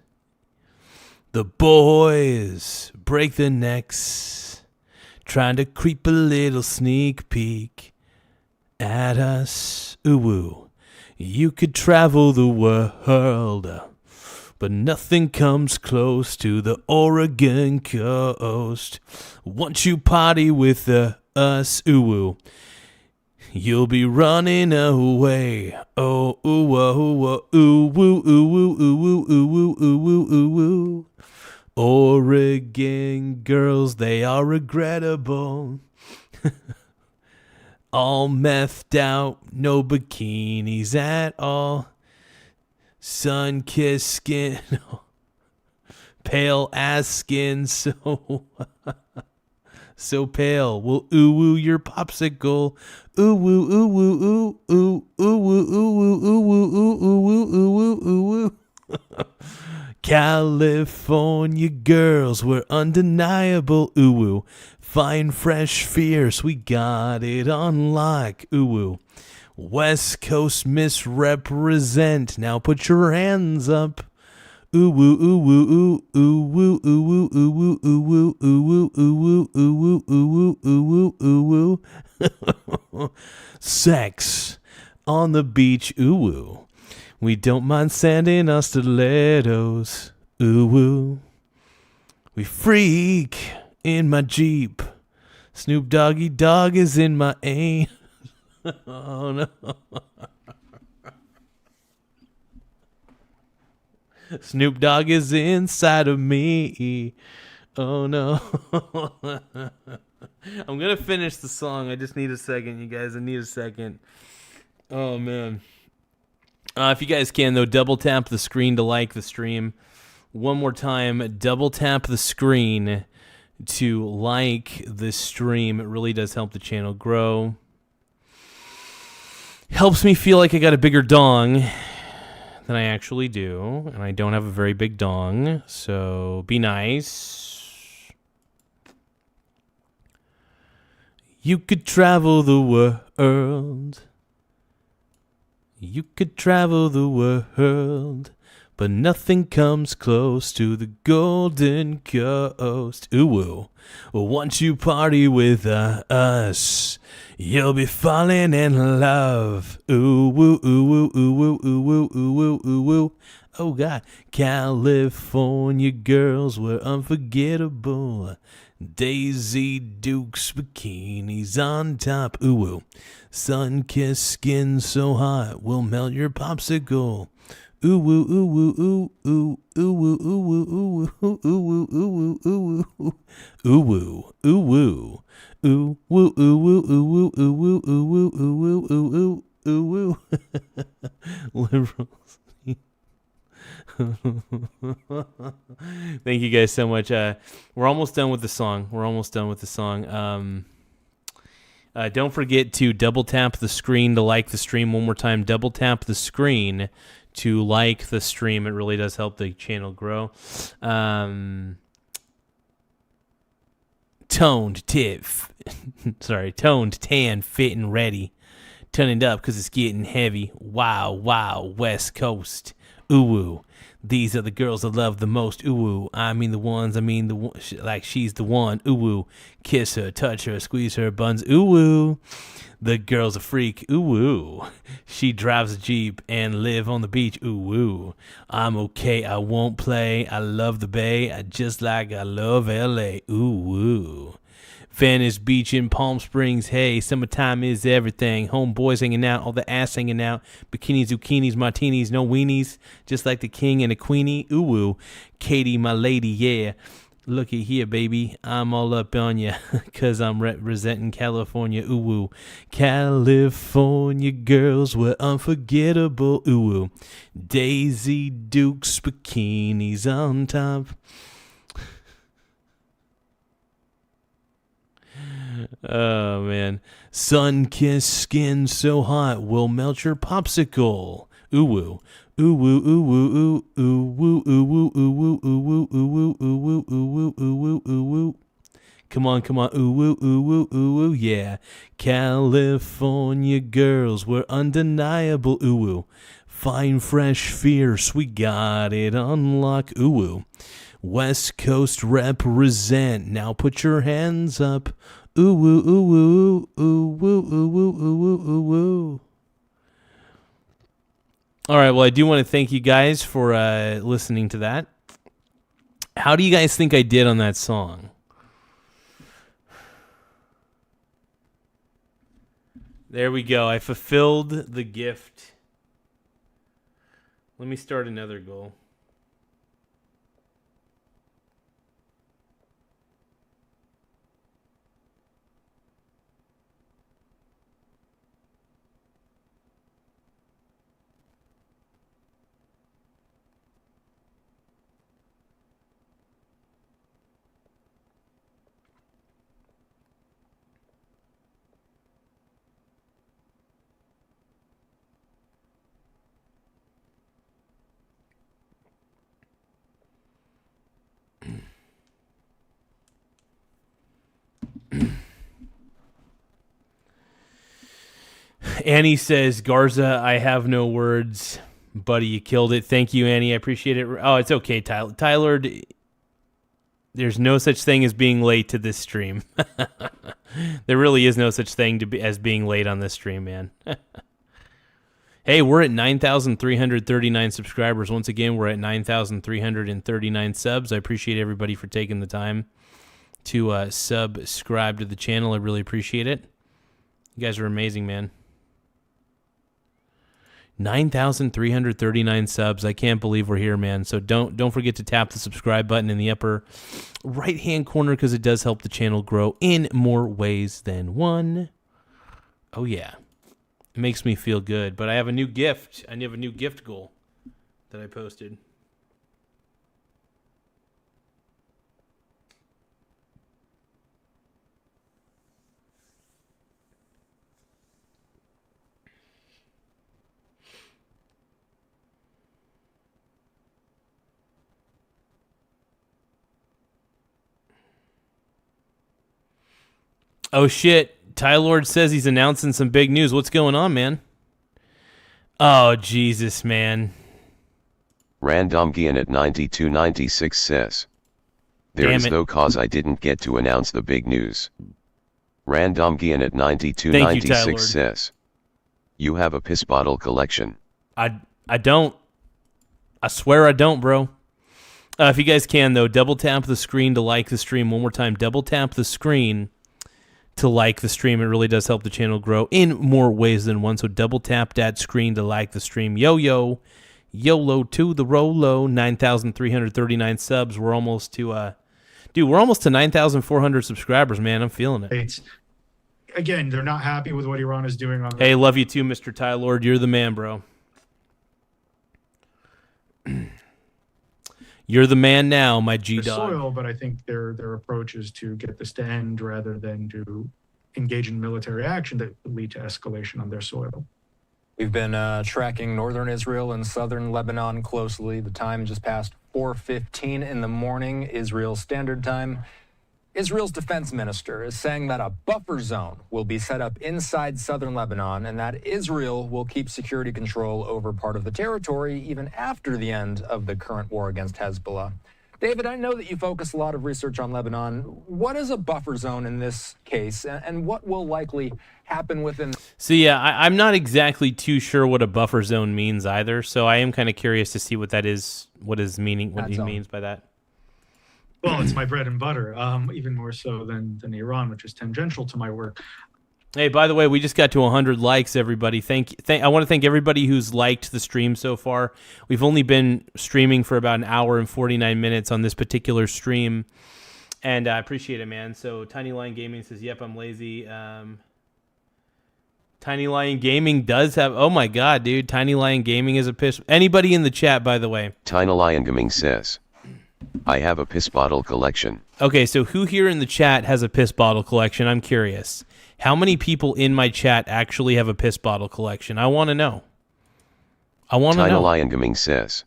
The boys break their necks, trying to creep a little sneak peek at us. Ooh, you could travel the world, but nothing comes close to the Oregon coast. Once you party with us, ooh, you'll be running away. Oh, ooh, ooh, ooh, ooh, ooh, ooh, ooh, ooh, ooh, ooh, ooh, ooh. Oregon girls, they are regrettable. All methed out, no bikinis at all. Sun-kissed skin, pale ass skin, so pale. We'll ooh your popsicle. Ooh woo ooh woo ooh ooh ooh woo ooh woo ooh woo ooh woo ooh woo ooh woo. California girls, we're undeniable. Ooh woo. Fine, fresh, fierce, we got it on lock. Ooh woo. West Coast misrepresent. Now put your hands up. Ooh woo, ooh woo, ooh, ooh woo, ooh woo, ooh woo, ooh woo, ooh woo, ooh woo, ooh woo, ooh woo, ooh woo, ooh woo. Sex on the beach, ooh woo. We don't mind sanding our stilettos, ooh woo. We freak in my Jeep. Snoop Doggy Dogg is in my aim. Oh no. Snoop Dogg is inside of me. Oh no. I'm gonna finish the song. I just need a second, you guys. I need a second. Oh man. If you guys can though, double tap the screen to like the stream. One more time, double tap the screen to like the stream. It really does help the channel grow. Helps me feel like I got a bigger dong than I actually do, and I don't have a very big dong, so be nice. You could travel the world. You could travel the world, but nothing comes close to the Golden Coast. Ooh, woo. Once you party with us, you'll be falling in love. Ooh, woo, ooh, woo, ooh, woo, ooh, woo, ooh, woo, ooh, woo. Oh, God. California girls were unforgettable. Daisy Dukes bikinis on top. Ooh, woo. Sun-kissed skin so hot will melt your popsicle. Ooh woo ooh woo ooh ooh ooh woo ooh woo ooh woo ooh woo ooh woo ooh woo ooh woo ooh woo ooh woo ooh woo ooh woo ooh woo ooh woo ooh woo ooh woo ooh woo. Liberals. Thank you guys so much. We're almost done with the song. Don't forget to double tap the screen to like the stream. One more time, double tap the screen to like the stream. It really does help the channel grow. Toned tan, fit and ready. Turn it up because it's getting heavy. Wow, wow, West Coast. Ooh, woo. These are the girls I love the most. Ooh, woo. Like she's the one. Ooh, woo. Kiss her, touch her, squeeze her buns. Ooh, woo. The girl's a freak. Ooh, woo. She drives a Jeep and live on the beach. Ooh, woo. I'm okay. I won't play. I love the Bay. Just like I love L.A. Ooh, woo. Venice Beach in Palm Springs. Hey, summertime is everything. Homeboys hanging out, all the ass hanging out. Bikinis, zucchinis, martinis, no weenies. Just like the king and the queenie. Ooh, woo. Katie, my lady, yeah. Looky here, baby. I'm all up on ya. Cause I'm representing California. Ooh, woo. California girls were unforgettable. Ooh, woo. Daisy Dukes bikinis on top. Oh, man. Sun-kissed skin so hot will melt your popsicle. Ooh, woo. Ooh, woo, ooh, woo, ooh, ooh, woo, ooh, woo, ooh, woo, ooh, woo, ooh, woo, ooh, woo, ooh, woo, ooh, woo, ooh, woo. Come on. Ooh, woo, ooh, woo, ooh, woo, yeah. California girls were undeniable. Ooh, woo. Fine, fresh, fierce, we got it on lock. Ooh, woo. West Coast represent. Now put your hands up. Ooh woo ooh woo ooh woo ooh woo ooh woo ooh woo. All right, well, I do want to thank you guys for listening to that. How do you guys think I did on that song? There we go. I fulfilled the gift. Let me start another goal. Annie says, Garza, I have no words. Buddy, you killed it. Thank you, Annie. I appreciate it. Oh, it's okay, Tyler. Tyler, there's no such thing as being late to this stream. There really is no such thing as being late on this stream, man. Hey, we're at 9,339 subscribers. Once again, we're at 9,339 subs. I appreciate everybody for taking the time to subscribe to the channel. I really appreciate it. You guys are amazing, man. 9,339 subs. I can't believe we're here, man. So don't forget to tap the subscribe button in the upper right-hand corner because it does help the channel grow in more ways than one. Oh, yeah. It makes me feel good. But I have a new gift. I have a new gift goal that I posted. Oh, shit. Ty Lord says he's announcing some big news. What's going on, man? Oh, Jesus, man. Random Gian at 9296 says, there is no cause I didn't get to announce the big news. Random Gian at 9296 says, you have a piss bottle collection. I don't. I swear I don't, bro. If you guys can, though, double tap the screen to like the stream. One more time, double tap the screen to like the stream. It really does help the channel grow in more ways than one. So double tap that screen to like the stream. Yo, YOLO to the Rolo. 9,339 subs. We're almost to, we're almost to 9,400 subscribers, man. I'm feeling it. Again, they're not happy with what Iran is doing on. Hey, love you too, Mr. Ty Lord. You're the man, bro. You're the man now, my G-Dog. Soil, but I think their approach is to get this to end rather than to engage in military action that would lead to escalation on their soil. We've been tracking northern Israel and southern Lebanon closely. The time just passed 4:15 in the morning, Israel Standard Time. Israel's defense minister is saying that a buffer zone will be set up inside southern Lebanon and that Israel will keep security control over part of the territory even after the end of the current war against Hezbollah. David, I know that you focus a lot of research on Lebanon. What is a buffer zone in this case, and what will likely happen within? So, yeah, I'm not exactly too sure what a buffer zone means either, so I am kind of curious to see what that is, what he means by that. Well, it's my bread and butter, even more so than Iran, which is tangential to my work. Hey, by the way, we just got to 100 likes, everybody. I want to thank everybody who's liked the stream so far. We've only been streaming for about an hour and 49 minutes on this particular stream, and I appreciate it, man. So Tiny Lion Gaming says, yep, I'm lazy. Tiny Lion Gaming does have... Oh, my God, dude. Tiny Lion Gaming is a piss... Anybody in the chat, by the way? Tiny Lion Gaming says, I have a piss bottle collection. Okay, so who here in the chat has a piss bottle collection? I'm curious. How many people in my chat actually have a piss bottle collection? I want to know. Tiny Lion Gaming says,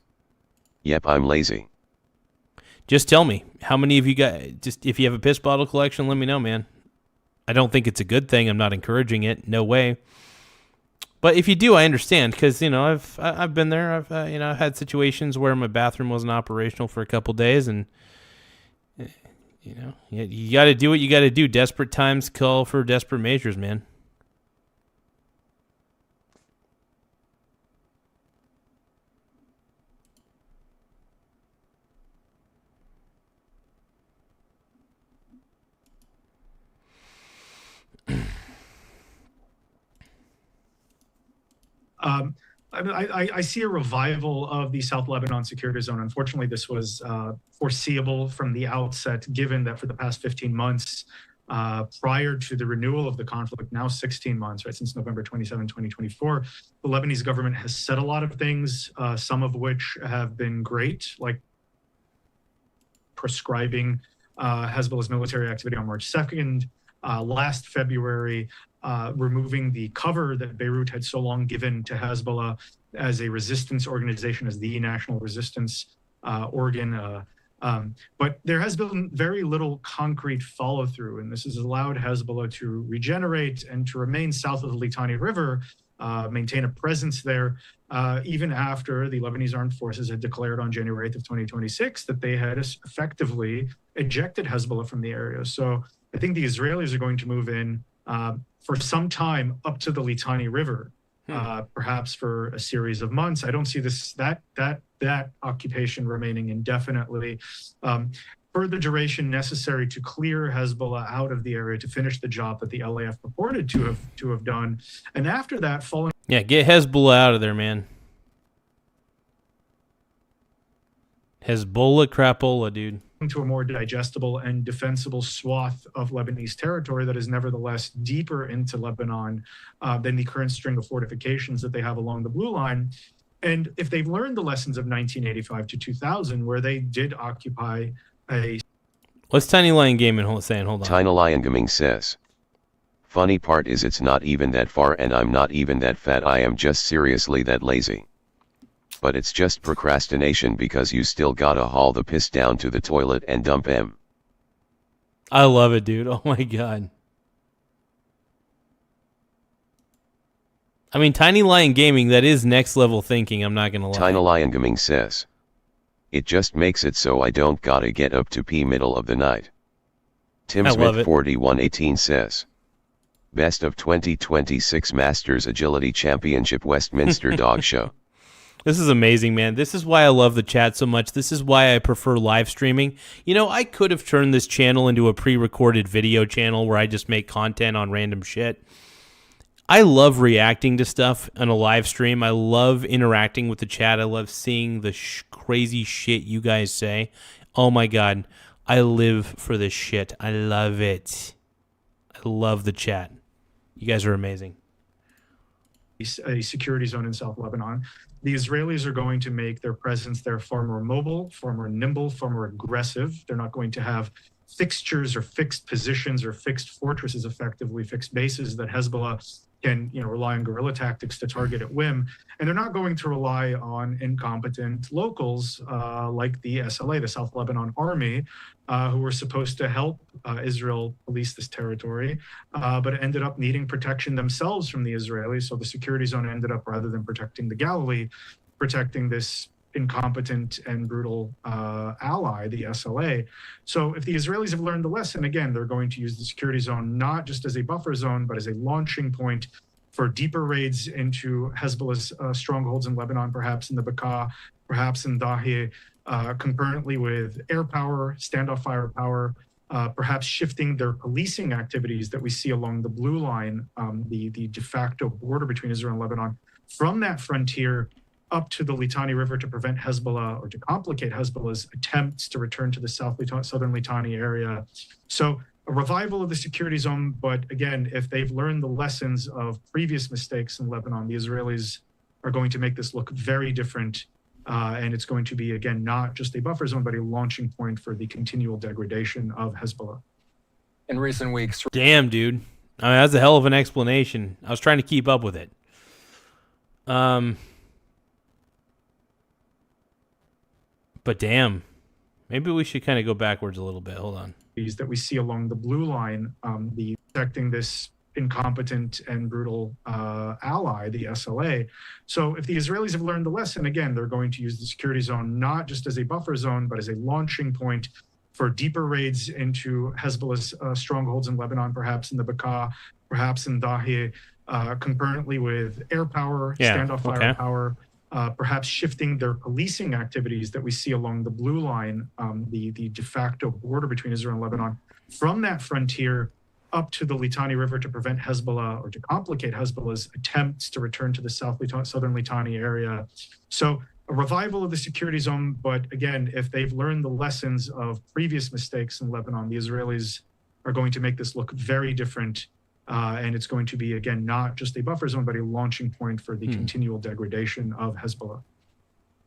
yep, I'm lazy. Just tell me. How many of you guys... Just if you have a piss bottle collection, let me know, man. I don't think it's a good thing. I'm not encouraging it. No way. But if you do, I understand because, you know, I've been there. I've had situations where my bathroom wasn't operational for a couple days, and you know, you got to do what you got to do. Desperate times call for desperate measures, man. I see a revival of the South Lebanon security zone. Unfortunately, this was foreseeable from the outset, given that for the past 15 months, prior to the renewal of the conflict, now 16 months, right, since November 27, 2024, the Lebanese government has said a lot of things, some of which have been great, like prescribing Hezbollah's military activity on March 2nd, last February, removing the cover that Beirut had so long given to Hezbollah as a resistance organization, as the national resistance organ. But there has been very little concrete follow-through, and this has allowed Hezbollah to regenerate and to remain south of the Litani River maintain a presence there, even after the Lebanese armed forces had declared on January 8th of 2026 that they had effectively ejected Hezbollah from the area. So I think the Israelis are going to move in for some time up to the Litani River, perhaps for a series of months. I don't see that occupation remaining indefinitely. For the duration necessary to clear Hezbollah out of the area to finish the job that the LAF purported to have done, and after that, falling. Yeah, get Hezbollah out of there, man. Hezbollah crapola, dude. To a more digestible and defensible swath of Lebanese territory that is nevertheless deeper into Lebanon than the current string of fortifications that they have along the Blue Line. And if they've learned the lessons of 1985 to 2000, where they did occupy a... What's Tiny Lion Gaming saying? Hold on. Tiny Lion Gaming says, funny part is it's not even that far and I'm not even that fat, I am just seriously that lazy. But it's just procrastination because you still gotta haul the piss down to the toilet and dump him. I love it, dude. Oh my God. I mean, Tiny Lion Gaming, that is next level thinking, I'm not gonna lie. Tiny Lion Gaming says, it just makes it so I don't gotta get up to pee middle of the night. Tim Smith 4118 says, best of 2026 Masters Agility Championship Westminster Dog Show. This is amazing, man. This is why I love the chat so much. This is why I prefer live streaming. You know, I could have turned this channel into a pre-recorded video channel where I just make content on random shit. I love reacting to stuff on a live stream. I love interacting with the chat. I love seeing the crazy shit you guys say. Oh my God. I live for this shit. I love it. I love the chat. You guys are amazing. A security zone in South Lebanon. The Israelis are going to make their presence there far more mobile, far more nimble, far more aggressive. They're not going to have fixtures or fixed positions or fixed fortresses, effectively fixed bases that Hezbollah can, rely on guerrilla tactics to target at whim. And they're not going to rely on incompetent locals like the SLA, the South Lebanon Army, who were supposed to help Israel police this territory, but ended up needing protection themselves from the Israelis. So the security zone ended up, rather than protecting the Galilee, protecting this incompetent and brutal ally, the SLA. So if the Israelis have learned the lesson, again, they're going to use the security zone not just as a buffer zone, but as a launching point for deeper raids into Hezbollah's strongholds in Lebanon, perhaps in the Bekaa, perhaps in Dahieh, concurrently with air power, standoff firepower, perhaps shifting their policing activities that we see along the Blue Line, the de facto border between Israel and Lebanon, from that frontier up to the Litani River to prevent Hezbollah or to complicate Hezbollah's attempts to return to the southern Litani area. So a revival of the security zone, but again, if they've learned the lessons of previous mistakes in Lebanon, the Israelis are going to make this look very different. And it's going to be, again, not just a buffer zone, but a launching point for the continual degradation of Hezbollah. In recent weeks. Damn, dude. I mean, that's a hell of an explanation. I was trying to keep up with it. But damn, maybe we should kind of go backwards a little bit. Hold on. That we see along the Blue Line, the protecting this incompetent and brutal ally, the SLA. So if the Israelis have learned the lesson, again, they're going to use the security zone not just as a buffer zone, but as a launching point for deeper raids into Hezbollah's strongholds in Lebanon, perhaps in the Bekaa, perhaps in Dahieh, concurrently with air power, standoff firepower, perhaps shifting their policing activities that we see along the Blue Line, the de facto border between Israel and Lebanon, from that frontier up to the Litani River to prevent Hezbollah or to complicate Hezbollah's attempts to return to the southern Litani area. So a revival of the security zone, but again, if they've learned the lessons of previous mistakes in Lebanon, the Israelis are going to make this look very different. And it's going to be, again, not just a buffer zone, but a launching point for the continual degradation of Hezbollah.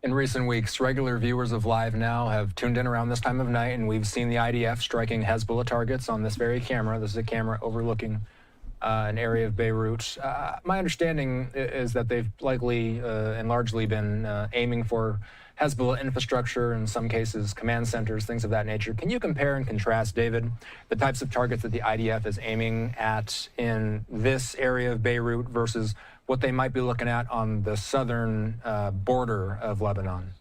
In recent weeks, regular viewers of Live Now have tuned in around this time of night, and we've seen the IDF striking Hezbollah targets on this very camera. This is a camera overlooking an area of Beirut. My understanding is that they've likely and largely been aiming for Hezbollah infrastructure, in some cases command centers, things of that nature. Can you compare and contrast, David, the types of targets that the IDF is aiming at in this area of Beirut versus what they might be looking at on the southern border of Lebanon?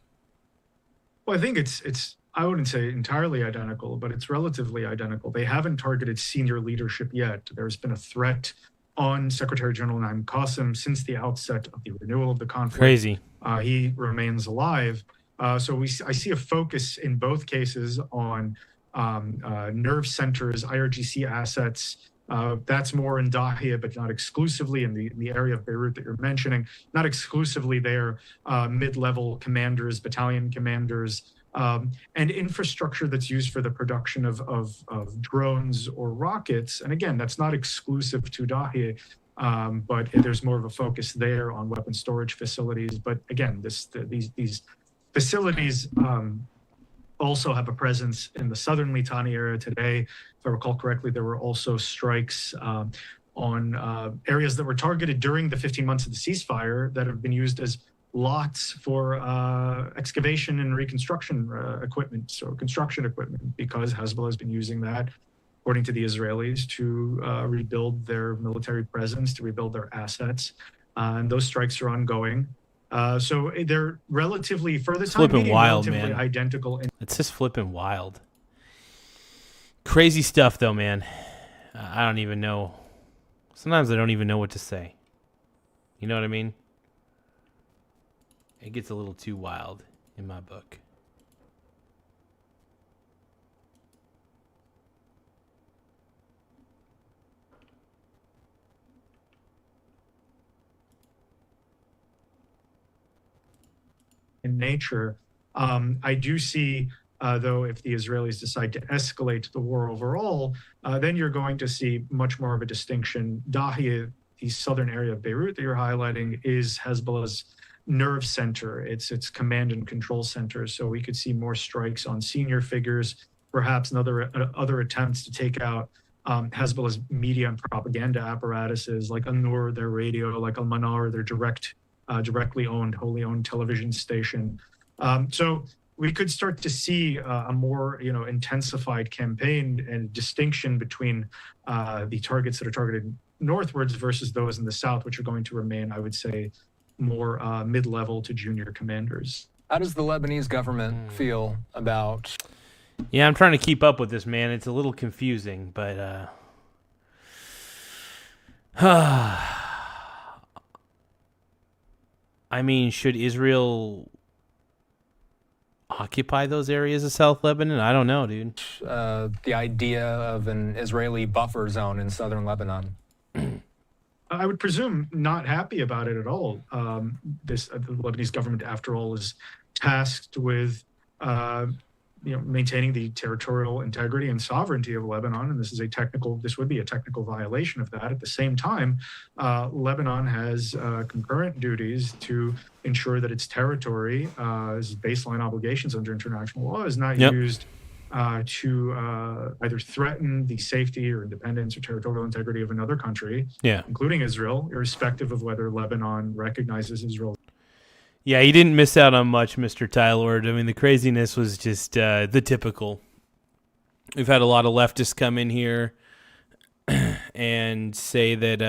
Well, I think it's I wouldn't say entirely identical, but it's relatively identical. They haven't targeted senior leadership yet. There's been a threat on Secretary General Naim Qassem since the outset of the renewal of the conflict. Crazy. He remains alive. So I see a focus in both cases on nerve centers, IRGC assets. That's more in Dahia, but not exclusively in the area of Beirut that you're mentioning. Not exclusively there, mid-level commanders, battalion commanders, and infrastructure that's used for the production of drones or rockets. And again, that's not exclusive to Dahia, but there's more of a focus there on weapon storage facilities. But again, these facilities also have a presence in the southern Litani area today. If I recall correctly, there were also strikes on areas that were targeted during the 15 months of the ceasefire that have been used as lots for excavation and reconstruction equipment, so construction equipment, because Hezbollah has been using that, according to the Israelis, to rebuild their military presence, to rebuild their assets. And those strikes are ongoing. So they're relatively, for the time being, relatively identical. It's just flipping wild. Crazy stuff, though, man. I don't even know. Sometimes I don't even know what to say. You know what I mean? It gets a little too wild in my book. In nature, I do see, though, if the Israelis decide to escalate the war overall, then you're going to see much more of a distinction. Dahia, the southern area of Beirut that you're highlighting, is Hezbollah's nerve center. It's its command and control center. So we could see more strikes on senior figures, perhaps other attempts to take out Hezbollah's media and propaganda apparatuses, like An-Nur, their radio, like Al-Manar, their directly owned, wholly owned television station. So we could start to see a more, intensified campaign and distinction between the targets that are targeted northwards versus those in the south, which are going to remain, I would say, more mid-level to junior commanders. How does the Lebanese government feel about? Yeah, I'm trying to keep up with this, man. It's a little confusing, but I mean, should Israel occupy those areas of South Lebanon? I don't know, dude. The idea of an Israeli buffer zone in southern Lebanon. I would presume not happy about it at all. The Lebanese government, after all, is tasked with maintaining the territorial integrity and sovereignty of Lebanon, and this would be a technical violation of that. At the same time, Lebanon has concurrent duties to ensure that its territory, as baseline obligations under international law, is not used to either threaten the safety or independence or territorial integrity of another country, including Israel, irrespective of whether Lebanon recognizes Israel. Yeah, you didn't miss out on much, Mr. Tylord. I mean, the craziness was just the typical. We've had a lot of leftists come in here and say that,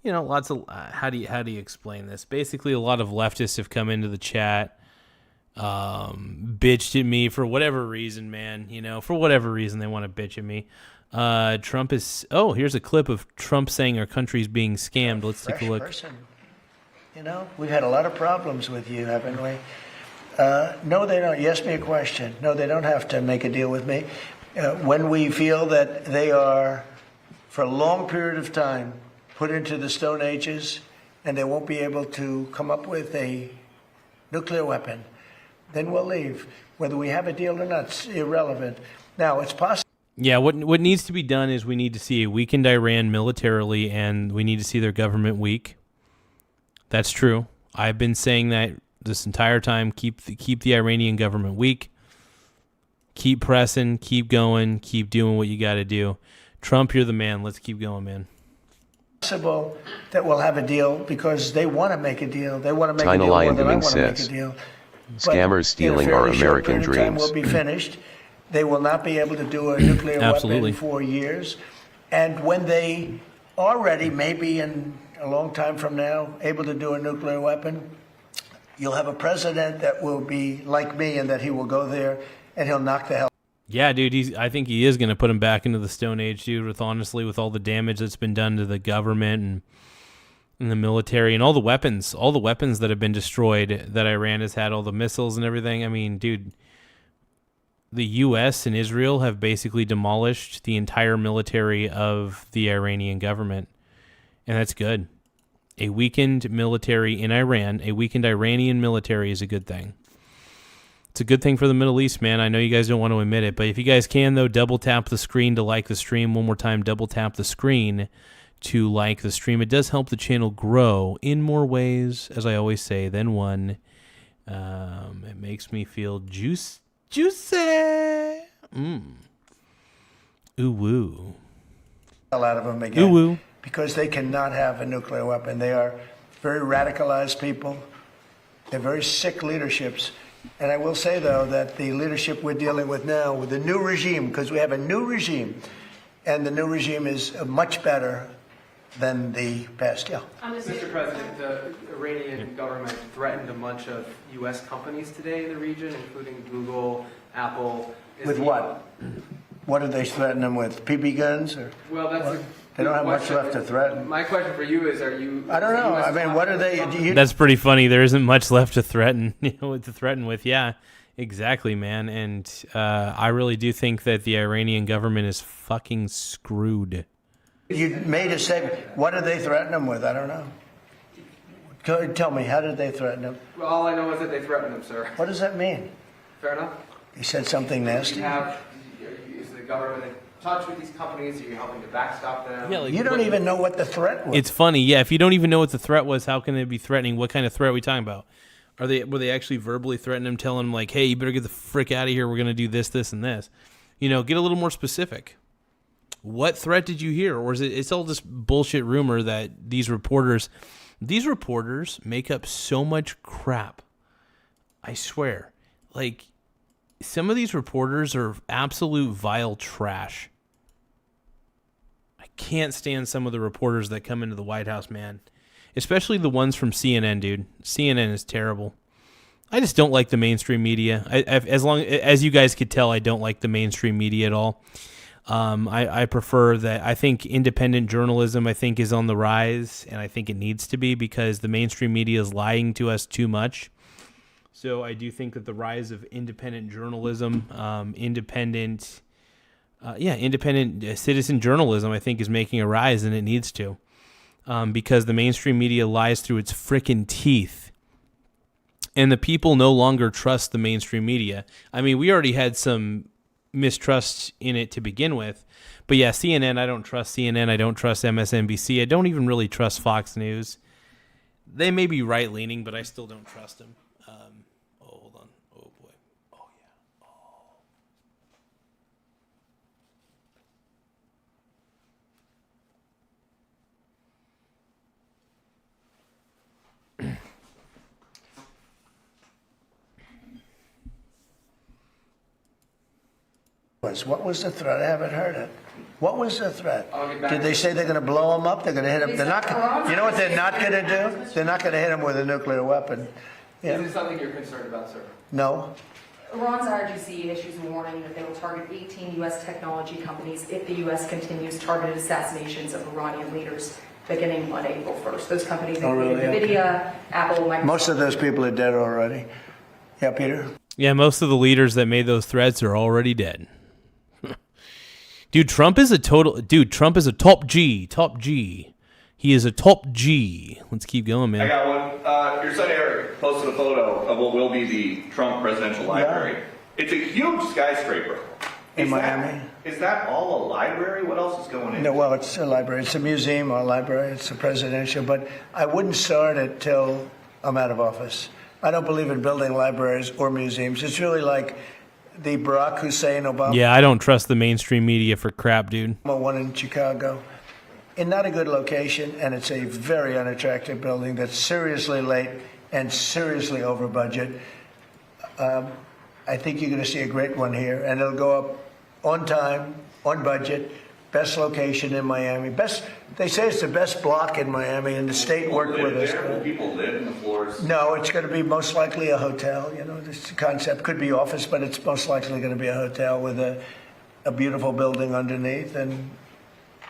lots of how do you explain this? Basically, a lot of leftists have come into the chat, bitched at me for whatever reason, man. For whatever reason they want to bitch at me. Trump is. Oh, here's a clip of Trump saying our country's being scammed. Let's take a look. Person. We've had a lot of problems with you, haven't we? No, they don't. You asked me a question. No, they don't have to make a deal with me. When we feel that they are, for a long period of time, put into the Stone Ages, and they won't be able to come up with a nuclear weapon, then we'll leave. Whether we have a deal or not, it's irrelevant. Now, it's possible. Yeah, what needs to be done is we need to see a weakened Iran militarily, and we need to see their government weak. That's true. I've been saying that this entire time. Keep the Iranian government weak. Keep pressing. Keep going. Keep doing what you got to do. Trump, you're the man. Let's keep going, man. Possible that we'll have a deal because they want to make a deal. They want to make China a deal Lion more than I Doing want to make a says, deal. scammers stealing our American But in a fairly short period of time, dreams. we'll be finished. They will not be able to do a nuclear weapon for years. And when they are ready, maybe in a long time from now, able to do a nuclear weapon, you'll have a president that will be like me and that he will go there and he'll knock the hell. Yeah, dude, I think he is going to put him back into the Stone Age, dude, with all the damage that's been done to the government and the military and all the weapons that have been destroyed that Iran has had, all the missiles and everything. I mean, dude, the U.S. and Israel have basically demolished the entire military of the Iranian government, and that's good. A weakened military in Iran, a weakened Iranian military is a good thing. It's a good thing for the Middle East, man. I know you guys don't want to admit it, but if you guys can, though, double tap the screen to like the stream. One more time, double tap the screen to like the stream. It does help the channel grow in more ways, as I always say, than one. It makes me feel juicy. Ooh woo. Hell out of them again. Ooh woo. Because they cannot have a nuclear weapon. They are very radicalized people. They're very sick leaderships. And I will say, though, that the leadership we're dealing with now, with the new regime, because we have a new regime, and the new regime is much better than the past. Yeah. Mr. President, the Iranian government threatened a bunch of U.S. companies today in the region, including Google, Apple. With what? What did they threaten them with? BB guns? Or well, that's they don't have much left to threaten. My question for you is, are you... I don't know. I mean, what are they... That's pretty funny. There isn't much left to threaten, with. Yeah, exactly, man. And I really do think that the Iranian government is fucking screwed. You made a statement. What did they threaten them with? I don't know. Tell me, how did they threaten them? Well, all I know is that they threatened them, sir. What does that mean? Fair enough. He said something nasty. Is the government in touch with these companies? Are you helping to backstop them? Yeah, you don't even know what the threat was. It's funny, yeah. If you don't even know what the threat was, how can they be threatening? What kind of threat are we talking about? Were they actually verbally threatening him, telling him like, "Hey, you better get the frick out of here. We're gonna do this, this, and this." Get a little more specific. What threat did you hear, or is it? It's all just bullshit rumor that these reporters make up so much crap. I swear, like. Some of these reporters are absolute vile trash. I can't stand some of the reporters that come into the White House, man. Especially the ones from CNN, dude. CNN is terrible. I just don't like the mainstream media. As you guys could tell, I don't like the mainstream media at all. I prefer that. I think independent journalism, is on the rise, and I think it needs to be because the mainstream media is lying to us too much. So I do think that the rise of independent journalism, independent citizen journalism, I think is making a rise, and it needs to, because the mainstream media lies through its frickin' teeth, and the people no longer trust the mainstream media. I mean, we already had some mistrust in it to begin with, but yeah, CNN, I don't trust CNN, I don't trust MSNBC, I don't even really trust Fox News. They may be right-leaning, but I still don't trust them. Hold on. Oh, boy. Oh, yeah. What was the threat? I haven't heard it. What was the threat? Did they say they're going to blow them up? They're going to hit them? They're not. You know what they're not going to do? They're not going to hit them with a nuclear weapon. Yeah. Is this something you're concerned about, sir? No. Iran's IRGC issues a warning that they will target 18 U.S. technology companies if the U.S. continues targeted assassinations of Iranian leaders beginning on April 1st. Those companies include NVIDIA, Apple, Microsoft. Most of those people are dead already. Yeah, Peter? Yeah, most of the leaders that made those threats are already dead. Dude, Trump is a top G. Top G. He is a top G. Let's keep going, man. I got one. Your son Eric posted a photo of what will be the Trump Presidential Library. Yeah. It's a huge skyscraper. In Miami. Is that all a library? What else is going in? No, well, it's a library. It's a museum or a library. It's a presidential. But I wouldn't start it till I'm out of office. I don't believe in building libraries or museums. It's really like the Barack Hussein Obama. Yeah, I don't trust the mainstream media for crap, dude. One in Chicago. In not a good location, and it's a very unattractive building that's seriously late and seriously over budget. I think you're going to see a great one here, and it'll go up on time, on budget. Best location in Miami. They say it's the best block in Miami, and the state worked with us. Will people live in the floors? No, it's going to be most likely a hotel. You know, this concept could be office, but it's most likely going to be a hotel with a beautiful building underneath and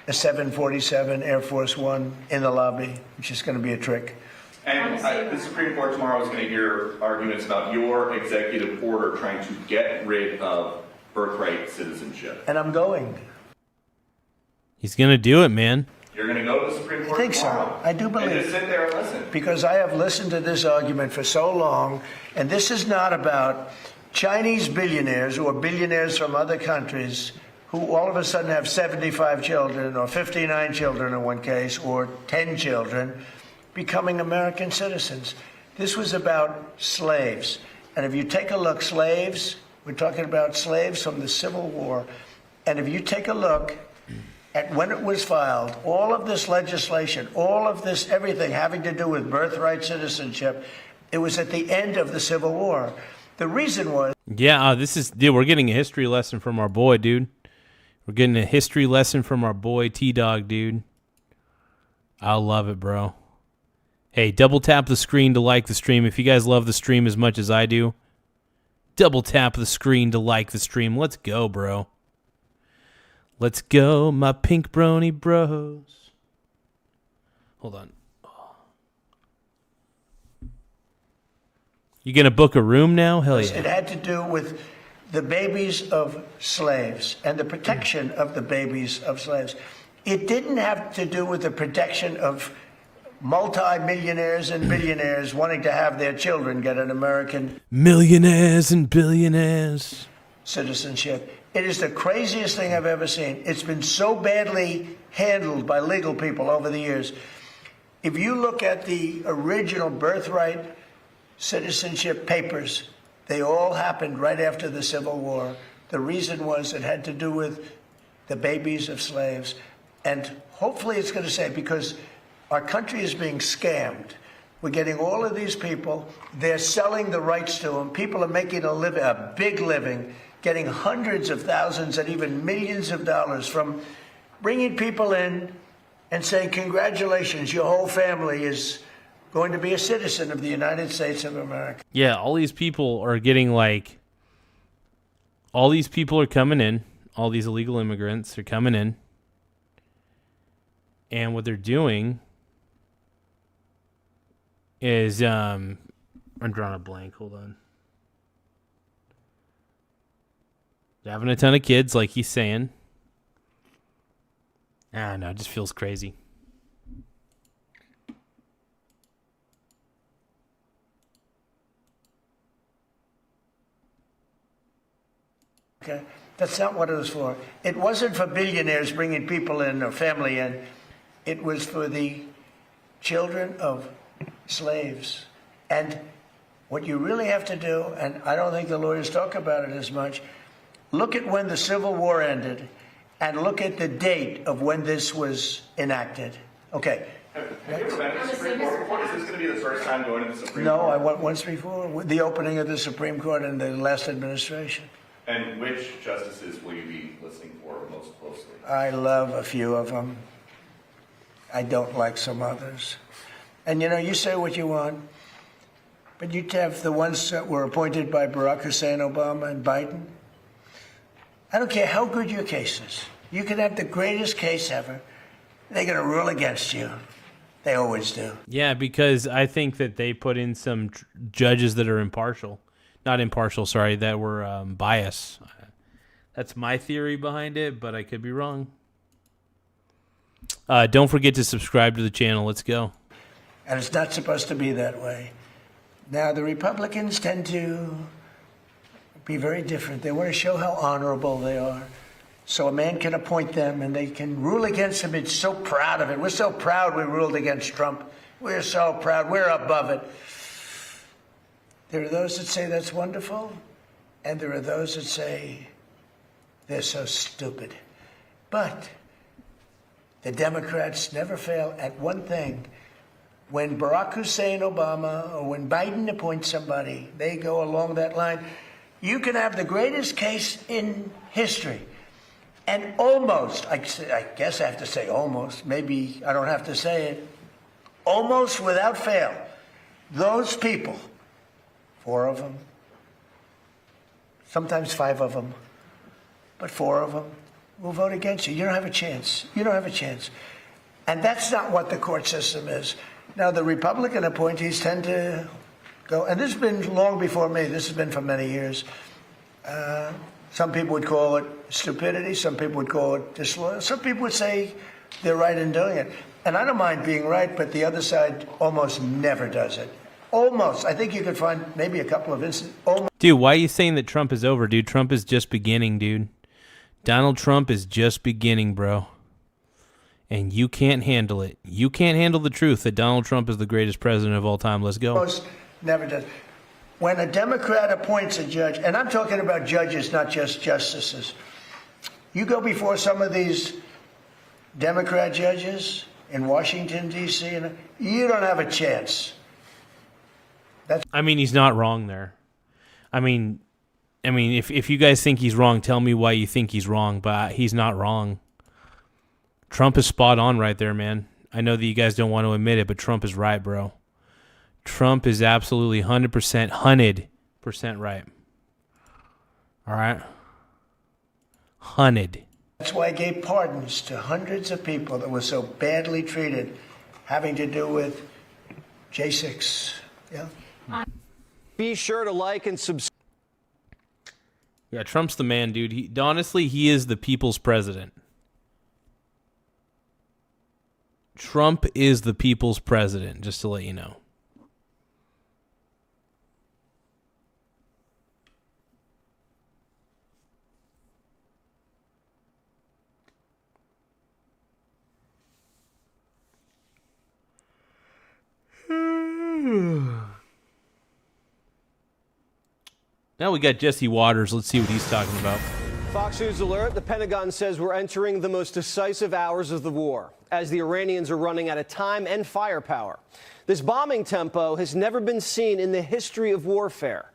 a 747 Air Force One in the lobby, which is going to be a trick. And the Supreme Court tomorrow is going to hear arguments about your executive order trying to get rid of birthright citizenship. And I'm going. He's going to do it, man. You're going to go to the Supreme Court I think tomorrow. so. I do believe. And just sit there and listen. Because I have listened to this argument for so long, and this is not about Chinese billionaires or billionaires from other countries who all of a sudden have 75 children or 59 children in one case or 10 children becoming American citizens. This was about slaves. And if you take a look, slaves, we're talking about slaves from the Civil War. And if you take a look at when it was filed, all of this legislation, all of this, everything having to do with birthright citizenship, it was at the end of the Civil War. The reason was... Yeah, dude, we're getting a history lesson from our boy, dude. We're getting a history lesson from our boy T-Dog, dude. I love it, bro. Hey, double tap the screen to like the stream. If you guys love the stream as much as I do, double tap the screen to like the stream. Let's go, bro. Let's go, my pink brony bros. Hold on. You gonna book a room now? Hell yeah. It had to do with the babies of slaves and the protection of the babies of slaves. It didn't have to do with the protection of multi-millionaires and billionaires wanting to have their children get an American millionaires and billionaires citizenship. It is the craziest thing I've ever seen. It's been so badly handled by legal people over the years. If you look at the original birthright citizenship papers, they all happened right after the Civil War. The reason was it had to do with the babies of slaves. And hopefully it's going to say, because our country is being scammed. We're getting all of these people. They're selling the rights to them. People are making a big living, getting hundreds of thousands and even millions of dollars from bringing people in and saying, congratulations, your whole family is going to be a citizen of the United States of America. Yeah, all these people are getting all these people are coming in. All these illegal immigrants are coming in. And what they're doing is, I'm drawing a blank, hold on. They're having a ton of kids, like he's saying. I don't know, it just feels crazy. Okay, that's not what it was for. It wasn't for billionaires bringing people in or family in. It was for the children of slaves. And what you really have to do, and I don't think the lawyers talk about it as much, look at when the Civil War ended and look at the date of when this was enacted. Okay. Have you ever been to the Supreme Court before? Is this going to be the first time going to the Supreme Court? No, I went once before, with the opening of the Supreme Court in the last administration. And which justices will you be listening for most closely? I love a few of them. I don't like some others. And you say what you want, but you have the ones that were appointed by Barack Hussein Obama and Biden. I don't care how good your case is. You can have the greatest case ever. They're going to rule against you. They always do. Yeah, because I think that they put in some judges that are that were biased. That's my theory behind it, but I could be wrong. Don't forget to subscribe to the channel. Let's go. And it's not supposed to be that way. Now, the Republicans tend to be very different. They want to show how honorable they are. So a man can appoint them and they can rule against him. It's so proud of it. We're so proud we ruled against Trump. We're so proud. We're above it. There are those that say that's wonderful. and there are those that say they're so stupid. But the Democrats never fail at one thing. When Barack Hussein Obama or when Biden appoints somebody, they go along that line. You can have the greatest case in history. And almost, I guess I have to say almost, maybe I don't have to say it, almost without fail, those people, 4 of them, sometimes 5 of them, but 4 of them will vote against you. You don't have a chance. You don't have a chance. And that's not what the court system is. Now, the Republican appointees tend to go, and this has been long before me. This has been for many years. Some people would call it stupidity. Some people would call it disloyal. Some people would say they're right in doing it. And I don't mind being right, but the other side almost never does it. Almost. I think you could find maybe a couple of instances. Dude, why are you saying that Trump is over, dude? Trump is just beginning, dude. Donald Trump is just beginning, bro. And you can't handle it. You can't handle the truth that Donald Trump is the greatest president of all time. Let's go. Almost never does. When a Democrat appoints a judge, and I'm talking about judges, not just justices, you go before some of these Democrat judges in Washington, D.C., and you don't have a chance. I mean, he's not wrong there. I mean, if you guys think he's wrong, tell me why you think he's wrong, but he's not wrong. Trump is spot on right there, man. I know that you guys don't want to admit it, but Trump is right, bro. Trump is absolutely 100% right. All right? 100. That's why I gave pardons to hundreds of people that were so badly treated, having to do with J6. Yeah. Be sure to like and subscribe. Yeah, Trump's the man, dude. Honestly, he is the people's president. Trump is the people's president, just to let you know. Now we got Jesse Waters. Let's see what he's talking about. Fox News alert. The Pentagon says we're entering the most decisive hours of the war as the Iranians are running out of time and firepower. This bombing tempo has never been seen in the history of warfare.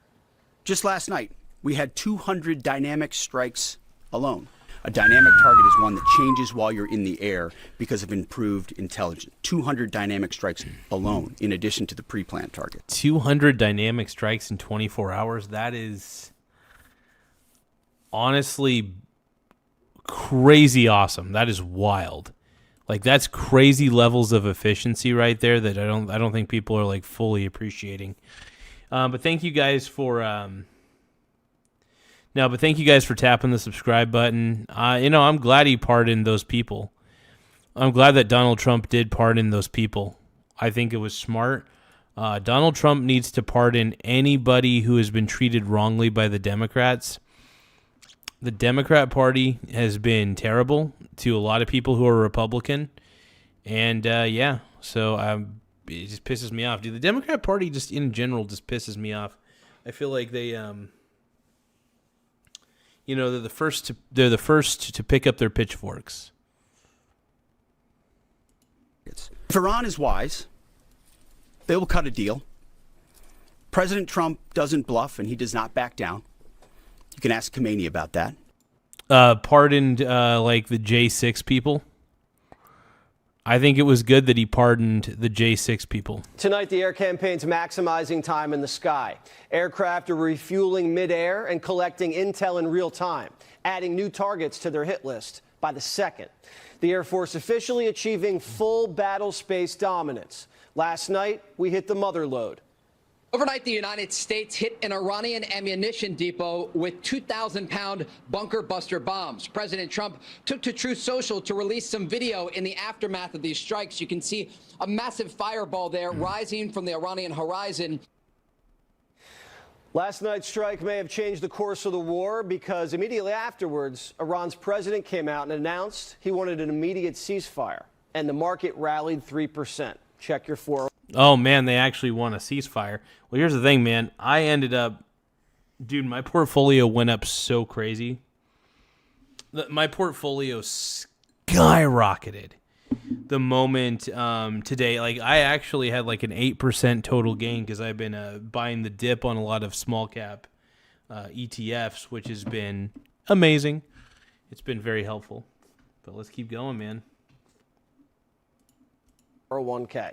Just last night, we had 200 dynamic strikes alone. A dynamic target is one that changes while you're in the air because of improved intelligence. 200 dynamic strikes alone, in addition to the pre-planned target. 200 dynamic strikes in 24 hours? That is honestly crazy awesome. That is wild. Like, that's crazy levels of efficiency right there that I don't think people are like fully appreciating. But thank you guys for thank you guys for tapping the subscribe button. I'm glad he pardoned those people. I'm glad that Donald Trump did pardon those people. I think it was smart. Donald Trump needs to pardon anybody who has been treated wrongly by the Democrats. The Democrat Party has been terrible to a lot of people who are Republican. And, so it just pisses me off. Dude, the Democrat Party just in general just pisses me off. I feel like they... they're the first to pick up their pitchforks. If Iran is wise, they will cut a deal. President Trump doesn't bluff and he does not back down. You can ask Khomeini about that. Pardoned like the J6 people. I think it was good that he pardoned the J6 people. Tonight, the air campaign's maximizing time in the sky. Aircraft are refueling midair and collecting intel in real time, adding new targets to their hit list by the second. The Air Force officially achieving full battle space dominance. Last night, we hit the mother lode. Overnight, the United States hit an Iranian ammunition depot with 2,000-pound bunker buster bombs. President Trump took to Truth Social to release some video in the aftermath of these strikes. You can see a massive fireball there rising from the Iranian horizon. Last night's strike may have changed the course of the war because immediately afterwards, Iran's president came out and announced he wanted an immediate ceasefire, and the market rallied 3%. Check your 4. Oh, man, they actually want a ceasefire. Well, here's the thing, man. I ended up Dude, my portfolio went up so crazy. My portfolio skyrocketed the moment today. Like, I actually had like an 8% total gain because I've been buying the dip on a lot of small cap ETFs, which has been amazing. It's been very helpful. But let's keep going, man. 1K.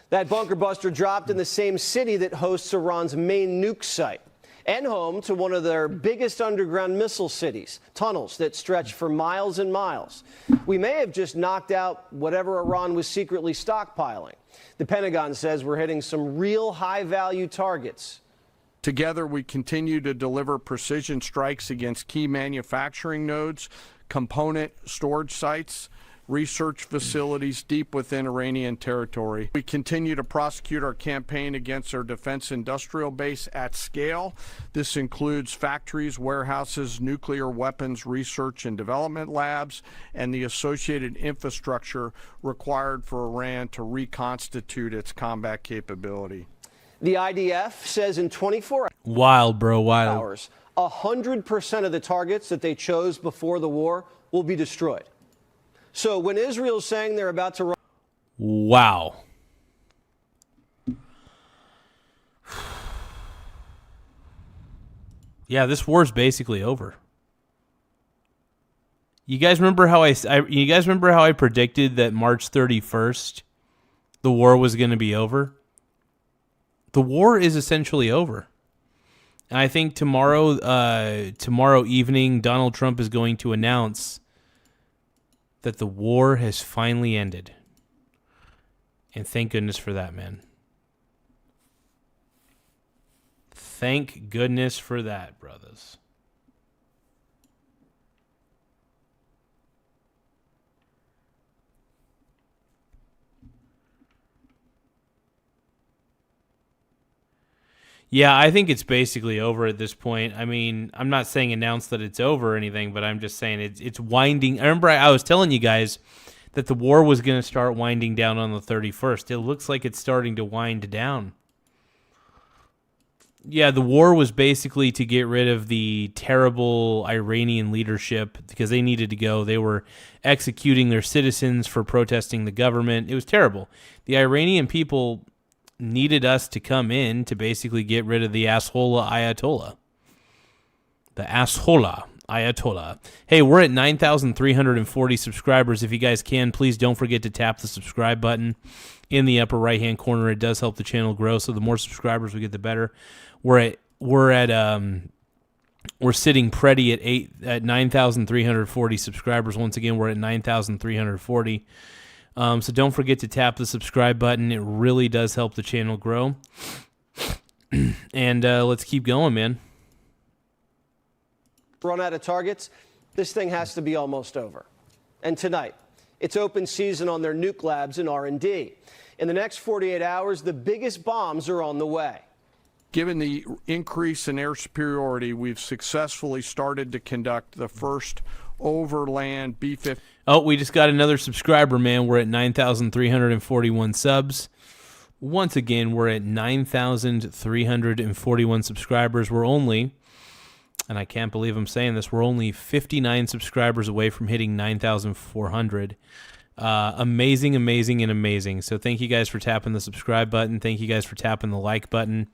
That bunker buster dropped in the same city that hosts Iran's main nuke site and home to one of their biggest underground missile cities, tunnels that stretch for miles and miles. We may have just knocked out whatever Iran was secretly stockpiling. The Pentagon says we're hitting some real high-value targets. Together, we continue to deliver precision strikes against key manufacturing nodes, component storage sites, research facilities deep within Iranian territory. We continue to prosecute our campaign against our defense industrial base at scale. This includes factories, warehouses, nuclear weapons research and development labs, and the associated infrastructure required for Iran to reconstitute its combat capability. The IDF says in 24 hours, wild, bro, wild. 100% of the targets that they chose before the war will be destroyed. So when Israel's saying they're about to run... Wow. Yeah, this war's basically over. You guys remember how I predicted that March 31st the war was going to be over? The war is essentially over. And I think tomorrow evening Donald Trump is going to announce that the war has finally ended. And thank goodness for that, man. Thank goodness for that, brothers. Yeah, I think it's basically over at this point. I mean, I'm not saying announce that it's over or anything, but I'm just saying it's winding. I remember I was telling you guys that the war was going to start winding down on the 31st. It looks like it's starting to wind down. Yeah, the war was basically to get rid of the terrible Iranian leadership because they needed to go. They were executing their citizens for protesting the government. It was terrible. The Iranian people needed us to come in to basically get rid of the asshole Ayatollah. The asshole Ayatollah. Hey, we're at 9,340 subscribers. If you guys can, please don't forget to tap the subscribe button in the upper right-hand corner. It does help the channel grow, so the more subscribers we get, the better. We're sitting pretty at 9,340 subscribers. Once again, we're at 9,340. So don't forget to tap the subscribe button. It really does help the channel grow. And let's keep going, man. Run out of targets, this thing has to be almost over. And tonight, it's open season on their nuke labs and R&D. In the next 48 hours, the biggest bombs are on the way. Given the increase in air superiority, we've successfully started to conduct the first overland B-50. Oh, we just got another subscriber, man. We're at 9,341 subs. Once again, we're at 9,341 subscribers. We're only, and I can't believe I'm saying this, we're only 59 subscribers away from hitting 9,400. Amazing, amazing, and amazing. So thank you guys for tapping the subscribe button. Thank you guys for tapping the like button.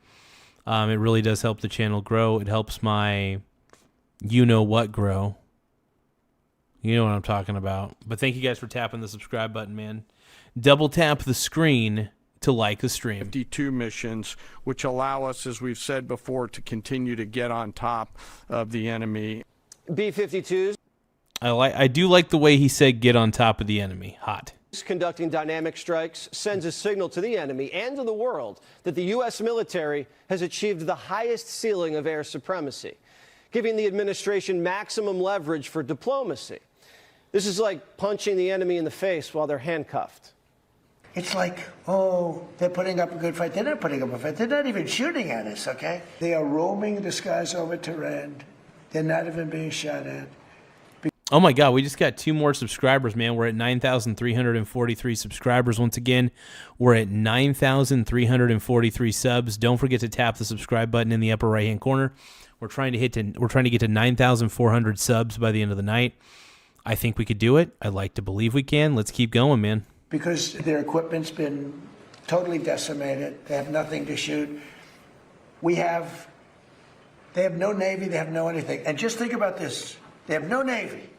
It really does help the channel grow. It helps my you-know-what grow. You know what I'm talking about. But thank you guys for tapping the subscribe button, man. Double tap the screen to like the stream. 52 missions, which allow us, as we've said before, to continue to get on top of the enemy. B-52s. I do like the way he said get on top of the enemy. Hot. Conducting dynamic strikes sends a signal to the enemy and to the world that the U.S. military has achieved the highest ceiling of air supremacy, giving the administration maximum leverage for diplomacy. This is like punching the enemy in the face while they're handcuffed. It's like, oh, they're putting up a good fight. They're not putting up a fight. They're not even shooting at us, okay? They are roaming the skies over Tehran. They're not even being shot at. Oh my God, we just got 2 more subscribers, man. We're at 9,343 subscribers. Once again, we're at 9,343 subs. Don't forget to tap the subscribe button in the upper right-hand corner. We're trying to get to 9,400 subs by the end of the night. I think we could do it. I'd like to believe we can. Let's keep going, man. Because their equipment's been totally decimated. They have nothing to shoot. They have no Navy. They have no anything. And just think about this. They have no Navy.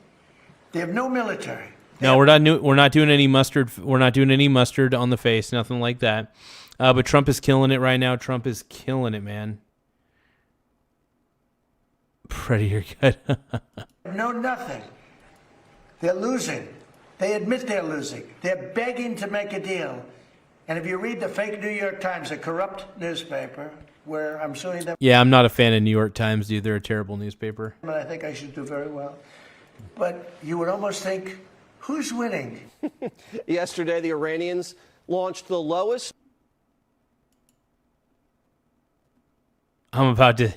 They have no military. No, we're not doing any mustard. We're not doing any mustard on the face. Nothing like that. But Trump is killing it right now. Trump is killing it, man. Freddie, you're good. No, nothing. They're losing. They admit they're losing. They're begging to make a deal. And if you read the fake New York Times, a corrupt newspaper, where I'm suing them. Yeah, I'm not a fan of New York Times, dude. They're a terrible newspaper. And I think I should do very well. But you would almost think, who's winning? Yesterday, the Iranians launched the lowest. I'm about to.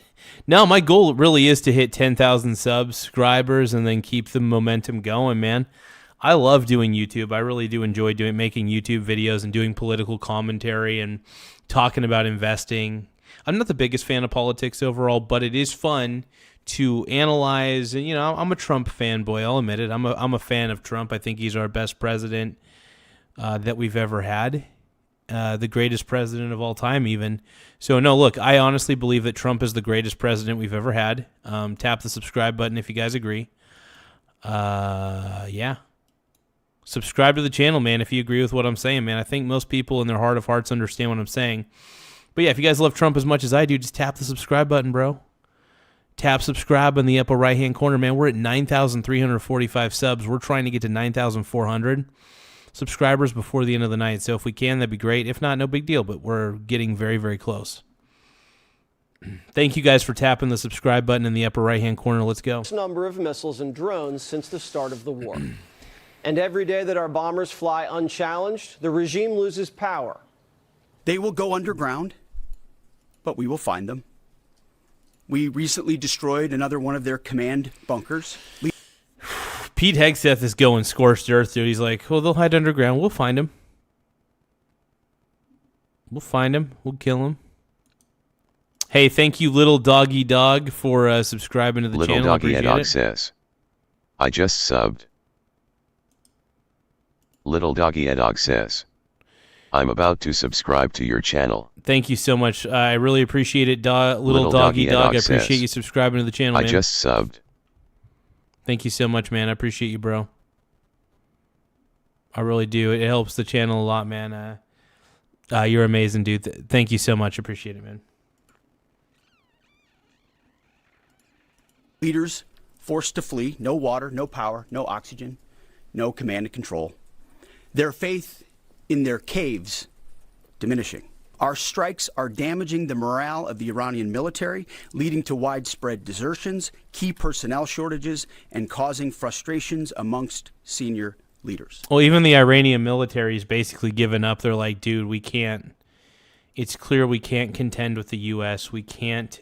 No, my goal really is to hit 10,000 subscribers and then keep the momentum going, man. I love doing YouTube. I really do enjoy making YouTube videos and doing political commentary and talking about investing. I'm not the biggest fan of politics overall, but it is fun to analyze. And, you know, I'm a Trump fanboy. I'll admit it. I'm a fan of Trump. I think he's our best president that we've ever had. The greatest president of all time, even. So, no, look, I honestly believe that Trump is the greatest president we've ever had. Tap the subscribe button if you guys agree. Yeah. Subscribe to the channel, man, if you agree with what I'm saying, man. I think most people in their heart of hearts understand what I'm saying. But, yeah, if you guys love Trump as much as I do, just tap the subscribe button, bro. Tap subscribe in the upper right-hand corner, man. We're at 9,345 subs. We're trying to get to 9,400 subscribers before the end of the night. So if we can, that'd be great. If not, no big deal, but we're getting very, very close. Thank you guys for tapping the subscribe button in the upper right-hand corner. Let's go. Number of missiles and drones since the start of the war. And every day that our bombers fly unchallenged, the regime loses power. They will go underground, but we will find them. We recently destroyed another one of their command bunkers. Pete Hegseth is going scorched earth, dude. He's like, well, they'll hide underground. We'll find him. We'll find him. We'll kill him. Hey, thank you, Little Doggy Dog, for subscribing to the channel. Little Doggy Dog says, I just subbed. Little Doggy Dog says, I'm about to subscribe to your channel. Thank you so much. I really appreciate it, Little Doggy Dog. I appreciate you subscribing to the channel, man. I just subbed. Thank you so much, man. I appreciate you, bro. I really do. It helps the channel a lot, man. You're amazing, dude. Thank you so much. Appreciate it, man. Leaders forced to flee. No water, no power, no oxygen, no command and control. Their faith in their caves diminishing. Our strikes are damaging the morale of the Iranian military, leading to widespread desertions, key personnel shortages, and causing frustrations amongst senior leaders. Well, even the Iranian military is basically given up. They're like, dude, we can't. It's clear we can't contend with the U.S. We can't.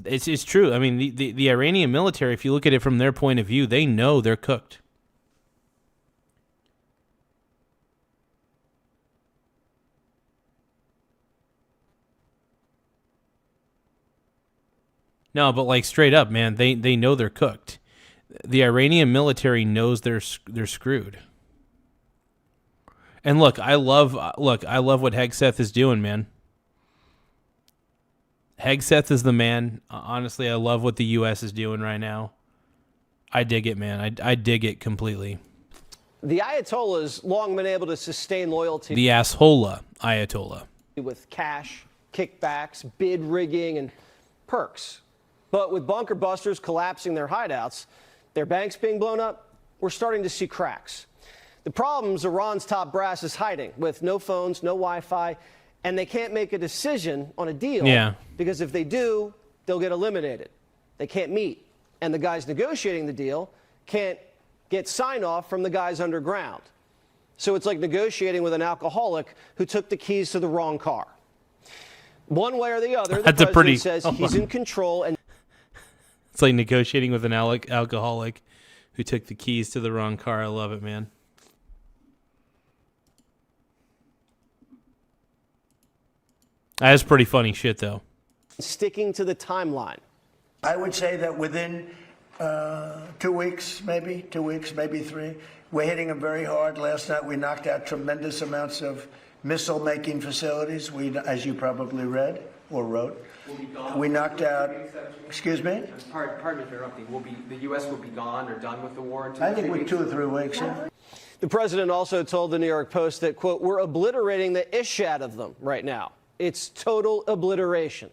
It's true. I mean, the Iranian military, if you look at it from their point of view, they know they're cooked. No, but like straight up, man, they know they're cooked. The Iranian military knows they're screwed. And look, I love what Hegseth is doing, man. Hegseth is the man. Honestly, I love what the U.S. is doing right now. I dig it, man. I dig it completely. The Ayatollah's long been able to sustain loyalty. The asshola Ayatollah. With cash, kickbacks, bid rigging, and perks. But with bunker busters collapsing their hideouts, their banks being blown up, we're starting to see cracks. The problem's Iran's top brass is hiding with no phones, no Wi-Fi, and they can't make a decision on a deal. Yeah. Because if they do, they'll get eliminated. They can't meet. And the guys negotiating the deal can't get sign-off from the guys underground. So it's like negotiating with an alcoholic who took the keys to the wrong car. One way or the other, the president says he's in control and It's like negotiating with an alcoholic who took the keys to the wrong car. I love it, man. That's pretty funny shit, though. Sticking to the timeline. I would say that within 2 weeks, maybe 3, we're hitting them very hard. Last night we knocked out tremendous amounts of missile-making facilities. We, as you probably read or wrote, we knocked out. Excuse me. Pardon me for interrupting. The U.S. will be gone or done with the war in I think with 2 or 3 weeks. Yeah. The president also told the New York Post that, quote, we're obliterating the ish out of them right now. It's total obliteration.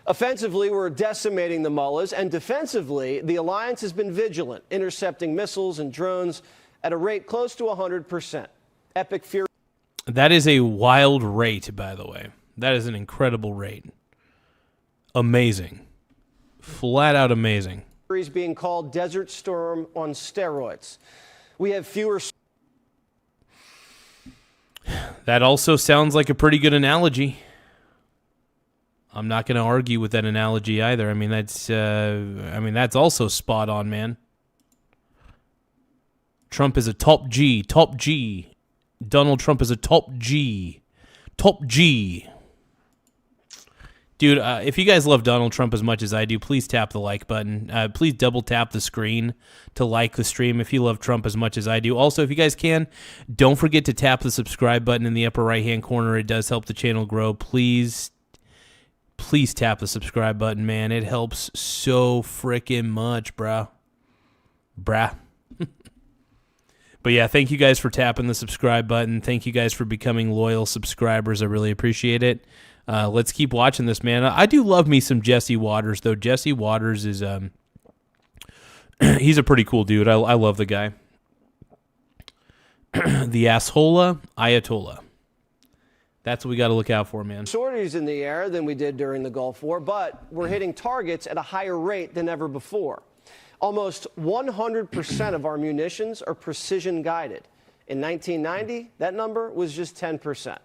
Offensively, we're decimating the mullahs, and defensively, the alliance has been vigilant, intercepting missiles and drones at a rate close to 100%. Epic fury. That is a wild rate, by the way. That is an incredible rate. Amazing. Flat out amazing. Is being called Desert Storm on steroids. We have fewer. That also sounds like a pretty good analogy. I'm not going to argue with that analogy either. I mean, that's also spot on, man. Trump is a top G. Donald Trump is a top G. Dude, if you guys love Donald Trump as much as I do, please tap the like button. Please double tap the screen to like the stream if you love Trump as much as I do. Also, if you guys can, don't forget to tap the subscribe button in the upper right-hand corner. It does help the channel grow. Please tap the subscribe button, man. It helps so freaking much, brah. But yeah, thank you guys for tapping the subscribe button. Thank you guys for becoming loyal subscribers. I really appreciate it. Let's keep watching this, man. I do love me some Jesse Waters, though. Jesse Waters is he's a pretty cool dude. I love the guy. The asshola Ayatollah. That's what we got to look out for, man. Sorties in the air than we did during the Gulf War, but we're hitting targets at a higher rate than ever before. Almost 100% of our munitions are precision guided. In 1990, that number was just 10%.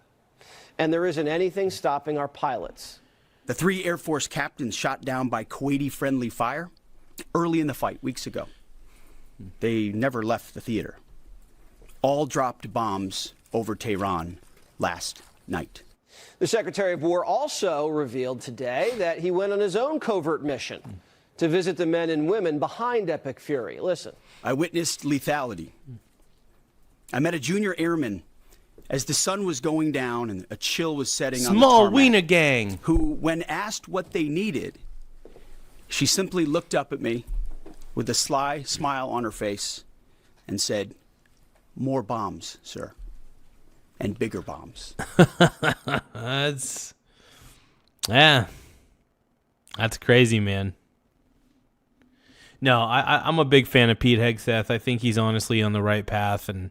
And there isn't anything stopping our pilots. The 3 Air Force captains shot down by Kuwaiti-friendly fire early in the fight, weeks ago. They never left the theater. All dropped bombs over Tehran last night. The Secretary of War also revealed today that he went on his own covert mission to visit the men and women behind Epic Fury. Listen. I witnessed lethality. I met a junior airman as the sun was going down and a chill was setting on the Small tarmac, wiener gang. who, when asked what they needed, she simply looked up at me with a sly smile on her face and said, "More bombs, sir, and bigger bombs." That's crazy, man. No, I'm a big fan of Pete Hegseth. I think he's honestly on the right path, and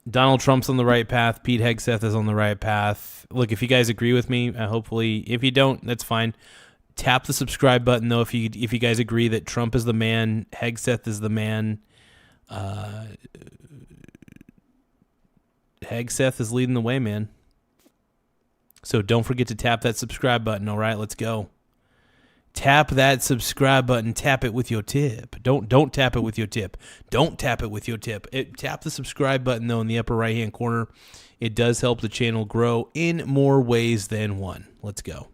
Donald Trump's on the right path. Pete Hegseth is on the right path. Look, if you guys agree with me, hopefully, if you don't, that's fine. Tap the subscribe button, though, if you guys agree that Trump is the man, Hegseth is the man, Hegseth is leading the way, man. So don't forget to tap that subscribe button, all right? Let's go. Tap that subscribe button. Tap it with your tip. Don't tap it with your tip. Don't tap it with your tip. Tap the subscribe button, though, in the upper right-hand corner. It does help the channel grow in more ways than one. Let's go.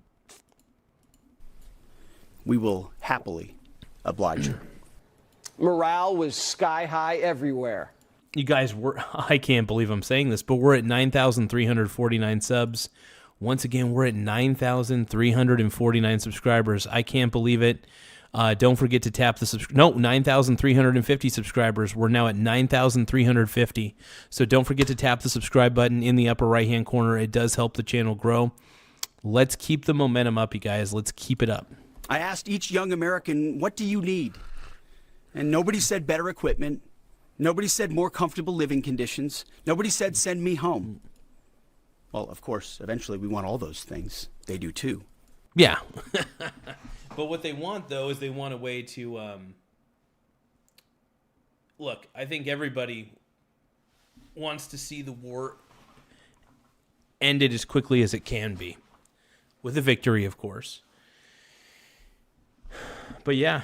We will happily oblige her. Morale was sky high everywhere. You guys, I can't believe I'm saying this, but we're at 9,349 subs. Once again, we're at 9,349 subscribers. I can't believe it. Don't forget to tap the 9,350 subscribers. We're now at 9,350. So don't forget to tap the subscribe button in the upper right-hand corner. It does help the channel grow. Let's keep the momentum up, you guys. Let's keep it up. I asked each young American, what do you need? And nobody said better equipment. Nobody said more comfortable living conditions. Nobody said send me home. Well, of course, eventually we want all those things. They do too. Yeah. But what they want, though, is they want a way to... Look, I think everybody wants to see the war ended as quickly as it can be. With a victory, of course. But yeah.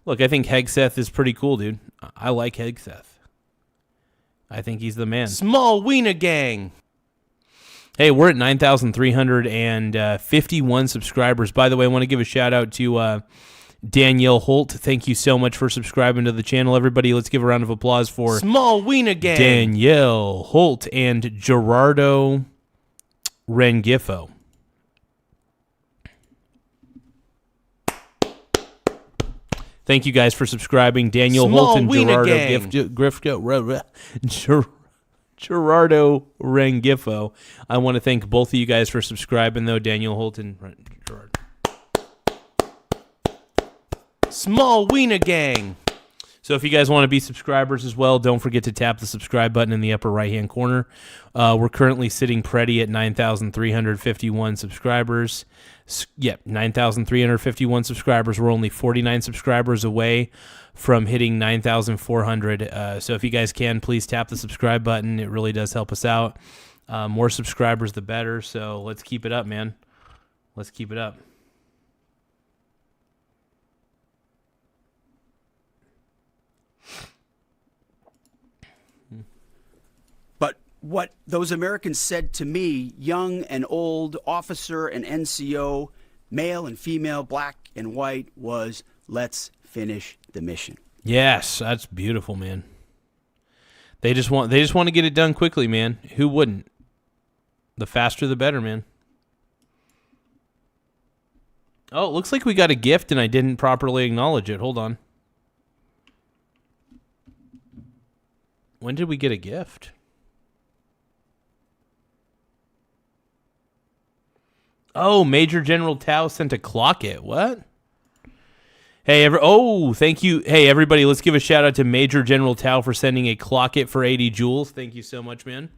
Look, I think Hegseth is pretty cool, dude. I like Hegseth. I think he's the man. Small Wiener Gang. Hey, we're at 9,351 subscribers. By the way, I want to give a shout out to Danielle Holt. Thank you so much for subscribing to the channel. Everybody, let's give a round of applause for Small Wiener Gang. Danielle Holt and Gerardo Rengifo. Thank you guys for subscribing. Daniel Holt and Gerardo Rengifo. I want to thank both of you guys for subscribing, though. Daniel Holt and Gerardo. Small Wiener Gang. So if you guys want to be subscribers as well, don't forget to tap the subscribe button in the upper right-hand corner. We're currently sitting pretty at 9,351 subscribers. Yep, 9,351 subscribers. We're only 49 subscribers away from hitting 9,400. So if you guys can, please tap the subscribe button. It really does help us out. More subscribers, the better. So let's keep it up, man. Let's keep it up. But what those Americans said to me, young and old, officer and NCO, male and female, black and white, was, let's finish the mission. Yes, that's beautiful, man. They just want to get it done quickly, man. Who wouldn't? The faster the better, man. Oh, it looks like we got a gift and I didn't properly acknowledge it. Hold on. When did we get a gift? Oh, Major General Tao sent a clocket. What? Hey, thank you. Hey, everybody, let's give a shout out to Major General Tao for sending a clocket for 80 joules. Thank you so much, man.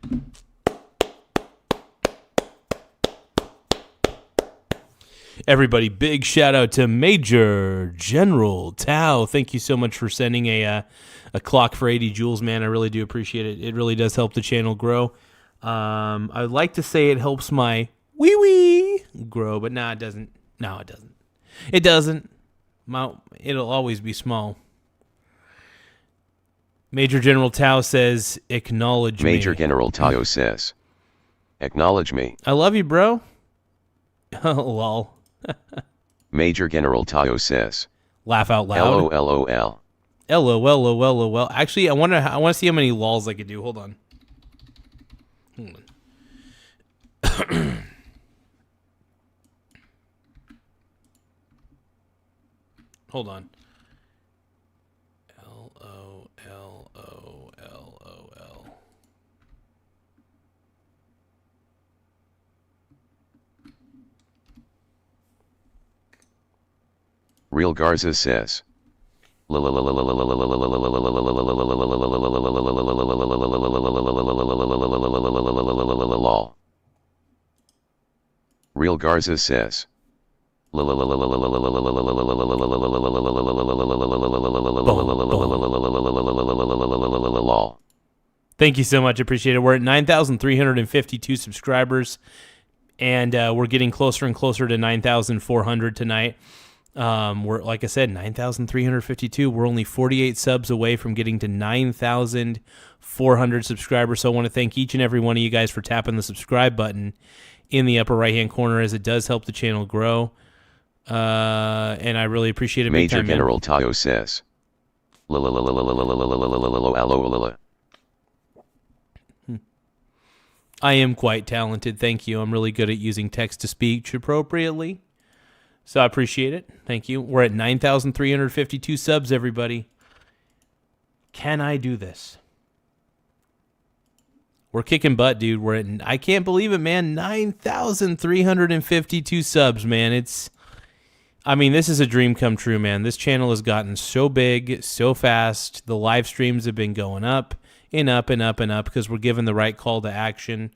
Everybody, big shout out to Major General Tao. Thank you so much for sending a clock for 80 joules, man. I really do appreciate it. It really does help the channel grow. I would like to say it helps my wee grow, but no, it doesn't. No, it doesn't. It doesn't. It'll always be small. Major General Tao says, acknowledge me. Major General Tao says, acknowledge me. I love you, bro. Oh, lol. Major General Tao says, laugh out loud. LOLOL. LOL. Actually, I want to see how many lols I could do. Hold on. Hold on. LOLOL. Real Garza says, Real Garza says, Thank you so much. Appreciate it. We're at 9,352 subscribers, and we're getting closer and closer to 9,400 tonight. We're, like I said, 9,352. We're only 48 subs away from getting to 9,400 subscribers. So I want to thank each and every one of you guys for tapping the subscribe button in the upper right-hand corner, as it does help the channel grow. And I really appreciate it. Major General Tao says, I am quite talented. Thank you. I'm really good at using text-to-speech appropriately. So I appreciate it. Thank you. We're at 9,352 subs, everybody. Can I do this? We're kicking butt, dude. We're at, I can't believe it, man. 9,352 subs, man. This is a dream come true, man. This channel has gotten so big, so fast. The live streams have been going up and up and up and up because we're given the right call to action.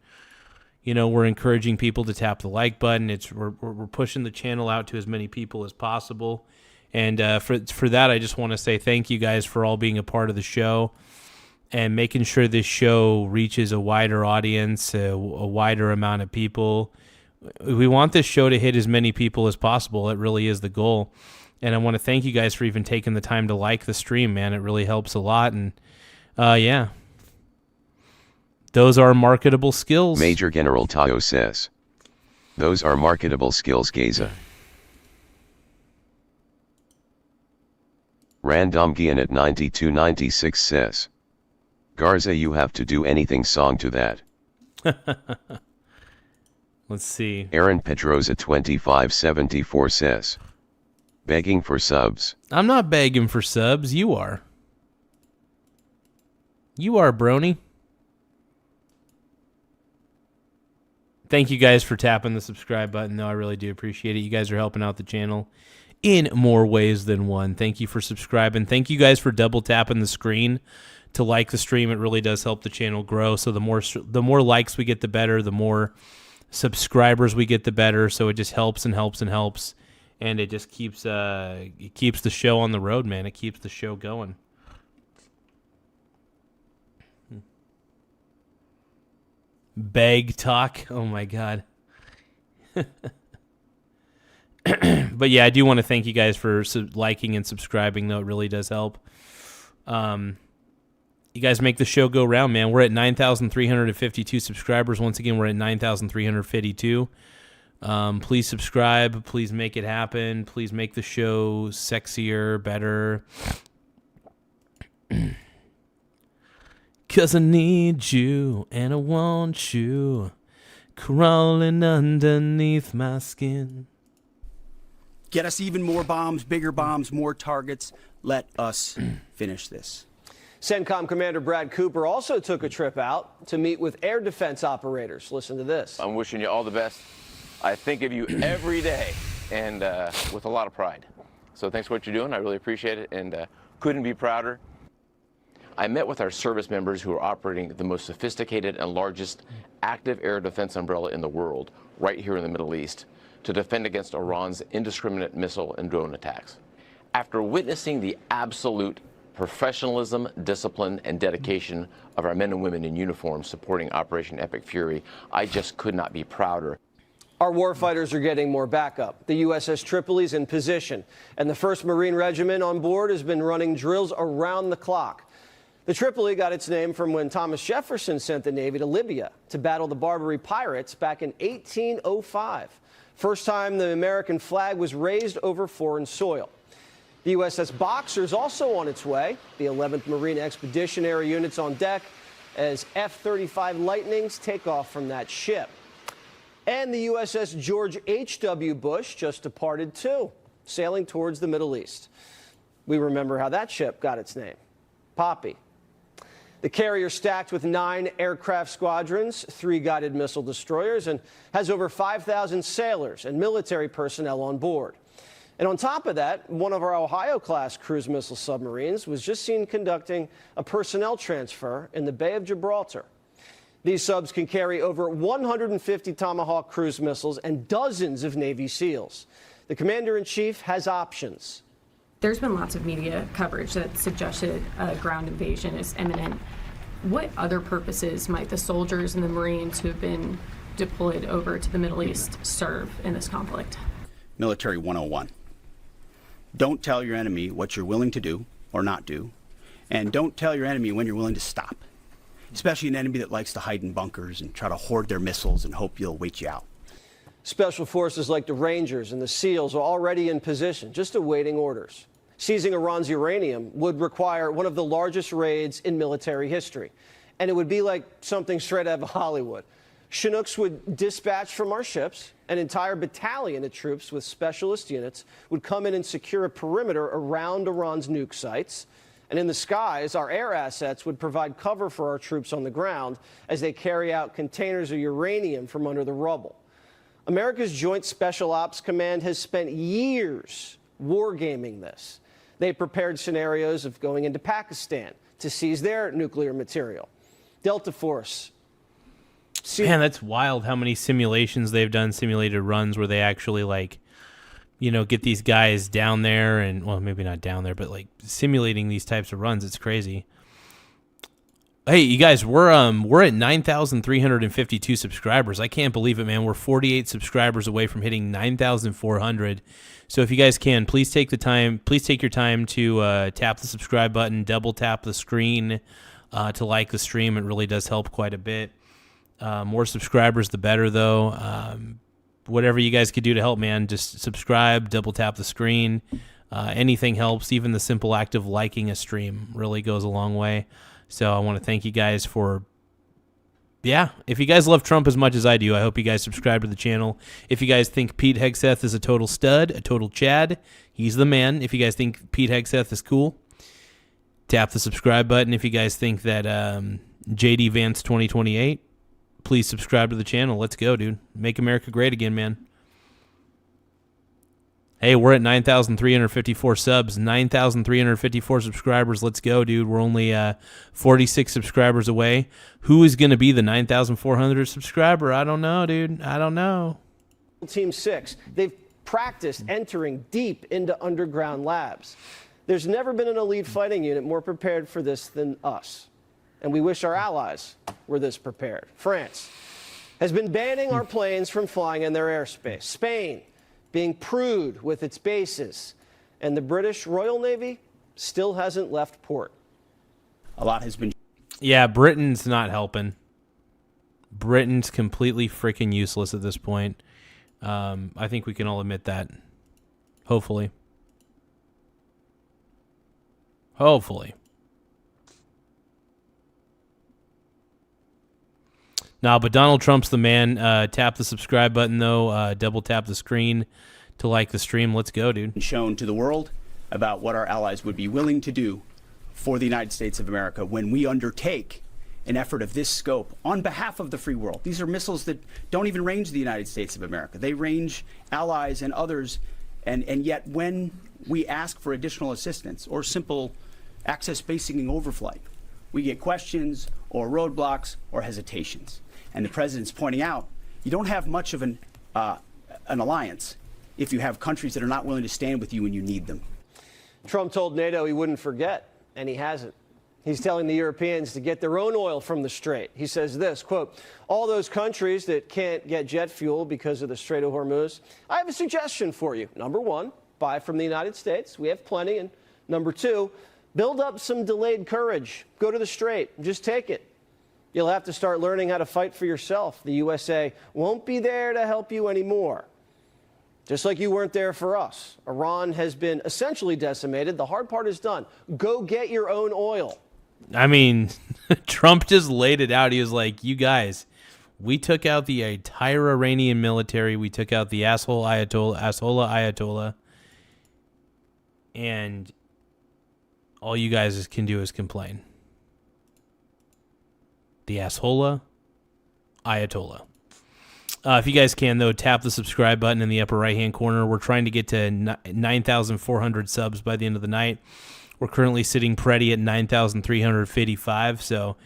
You know, we're encouraging people to tap the like button. We're pushing the channel out to as many people as possible. And for that, I just want to say thank you guys for all being a part of the show and making sure this show reaches a wider audience, a wider amount of people. We want this show to hit as many people as possible. It really is the goal. And I want to thank you guys for even taking the time to like the stream, man. It really helps a lot. And yeah, those are marketable skills. Major General Tayo says, those are marketable skills, Garza. Randomgian at 9296 says, Garza, you have to do anything song to that. Let's see. Aaron Pedroza 2574 says, begging for subs. I'm not begging for subs. You are. You are, brony. Thank you guys for tapping the subscribe button, though. I really do appreciate it. You guys are helping out the channel in more ways than one. Thank you for subscribing. Thank you guys for double tapping the screen to like the stream. It really does help the channel grow. So the more likes we get, the better. The more subscribers we get, the better. So it just helps and helps and helps, and it just keeps the show on the road, man. It keeps the show going. Beg talk. Oh my god. But yeah, I do want to thank you guys for liking and subscribing, though. It really does help. You guys make the show go round, man. We're at 9,352 subscribers. Once again, we're at 9,352. Please subscribe. Please make it happen. Please make the show sexier, better. 'Cause I need you and I want you crawling underneath my skin. Get us even more bombs, bigger bombs, more targets. Let us finish this. CENTCOM Commander Brad Cooper also took a trip out to meet with air defense operators. Listen to this. I'm wishing you all the best. I think of you every day and with a lot of pride. So thanks for what you're doing. I really appreciate it and couldn't be prouder. I met with our service members who are operating the most sophisticated and largest active air defense umbrella in the world right here in the Middle East to defend against Iran's indiscriminate missile and drone attacks. After witnessing the absolute professionalism, discipline, and dedication of our men and women in uniform supporting Operation Epic Fury, I just could not be prouder. Our warfighters are getting more backup. The USS Tripoli's in position, and the 1st Marine Regiment on board has been running drills around the clock. The Tripoli got its name from when Thomas Jefferson sent the Navy to Libya to battle the Barbary pirates back in 1805. First time the American flag was raised over foreign soil. The USS Boxer is also on its way. The 11th Marine Expeditionary Unit's on deck as F-35 Lightnings take off from that ship. And the USS George H.W. Bush just departed too, sailing towards the Middle East. We remember how that ship got its name, Poppy. The carrier stacked with 9 aircraft squadrons, 3 guided missile destroyers, and has over 5,000 sailors and military personnel on board. And on top of that, one of our Ohio-class cruise missile submarines was just seen conducting a personnel transfer in the Bay of Gibraltar. These subs can carry over 150 Tomahawk cruise missiles and dozens of Navy SEALs. The commander-in-chief has options. There's been lots of media coverage that suggested a ground invasion is imminent. What other purposes might the soldiers and the Marines who have been deployed over to the Middle East serve in this conflict? Military 101. Don't tell your enemy what you're willing to do or not do, and don't tell your enemy when you're willing to stop, especially an enemy that likes to hide in bunkers and try to hoard their missiles and hope you'll wait you out. Special forces like the Rangers and the SEALs are already in position, just awaiting orders. Seizing Iran's uranium would require one of the largest raids in military history, and it would be like something straight out of Hollywood. Chinooks would dispatch from our ships. An entire battalion of troops with specialist units would come in and secure a perimeter around Iran's nuke sites. And in the skies, our air assets would provide cover for our troops on the ground as they carry out containers of uranium from under the rubble. America's Joint Special Ops Command has spent years wargaming this. They prepared scenarios of going into Pakistan to seize their nuclear material. Delta Force. Man, that's wild how many simulations they've done, simulated runs where they actually, like, you know, get these guys down there and, well, maybe not down there, but, like, simulating these types of runs. It's crazy. Hey, you guys, we're at 9,352 subscribers. I can't believe it, man. We're 48 subscribers away from hitting 9,400. So if you guys can, please take your time to tap the subscribe button, double tap the screen to like the stream. It really does help quite a bit. More subscribers, the better, though. Whatever you guys could do to help, man, just subscribe, double tap the screen. Anything helps. Even the simple act of liking a stream really goes a long way. So I want to thank you guys for, if you guys love Trump as much as I do, I hope you guys subscribe to the channel. If you guys think Pete Hegseth is a total stud, a total Chad, he's the man. If you guys think Pete Hegseth is cool, tap the subscribe button. If you guys think that JD Vance 2028, please subscribe to the channel. Let's go, dude. Make America great again, man. Hey, we're at 9,354 subs, 9,354 subscribers. Let's go, dude. We're only 46 subscribers away. Who is going to be the 9,400 subscriber? I don't know, dude. I don't know. Team 6, they've practiced entering deep into underground labs. There's never been an elite fighting unit more prepared for this than us. And we wish our allies were this prepared. France has been banning our planes from flying in their airspace. Spain being prude with its bases, and the British Royal Navy still hasn't left port. A lot has been... Yeah, Britain's not helping. Britain's completely freaking useless at this point. I think we can all admit that. Hopefully. Hopefully. No, but Donald Trump's the man. Tap the subscribe button, though. Double tap the screen to like the stream. Let's go, dude. Shown to the world about what our allies would be willing to do for the United States of America when we undertake an effort of this scope on behalf of the free world. These are missiles that don't even range the United States of America. They range allies and others, and yet when we ask for additional assistance or simple access basing and overflight, we get questions or roadblocks or hesitations. And the president's pointing out, you don't have much of an alliance if you have countries that are not willing to stand with you when you need them. Trump told NATO he wouldn't forget, and he hasn't. He's telling the Europeans to get their own oil from the Strait. He says this, quote, all those countries that can't get jet fuel because of the Strait of Hormuz, I have a suggestion for you. Number one, buy from the United States. We have plenty. And number two, build up some delayed courage. Go to the Strait. Just take it. You'll have to start learning how to fight for yourself. The USA won't be there to help you anymore. Just like you weren't there for us. Iran has been essentially decimated. The hard part is done. Go get your own oil. I mean, Trump just laid it out. He was like, you guys, we took out the entire Iranian military. We took out the asshole Ayatollah. And all you guys can do is complain. The Ayatollah. If you guys can, though, tap the subscribe button in the upper right-hand corner. We're trying to get to 9,400 subs by the end of the night. We're currently sitting pretty at 9,355, so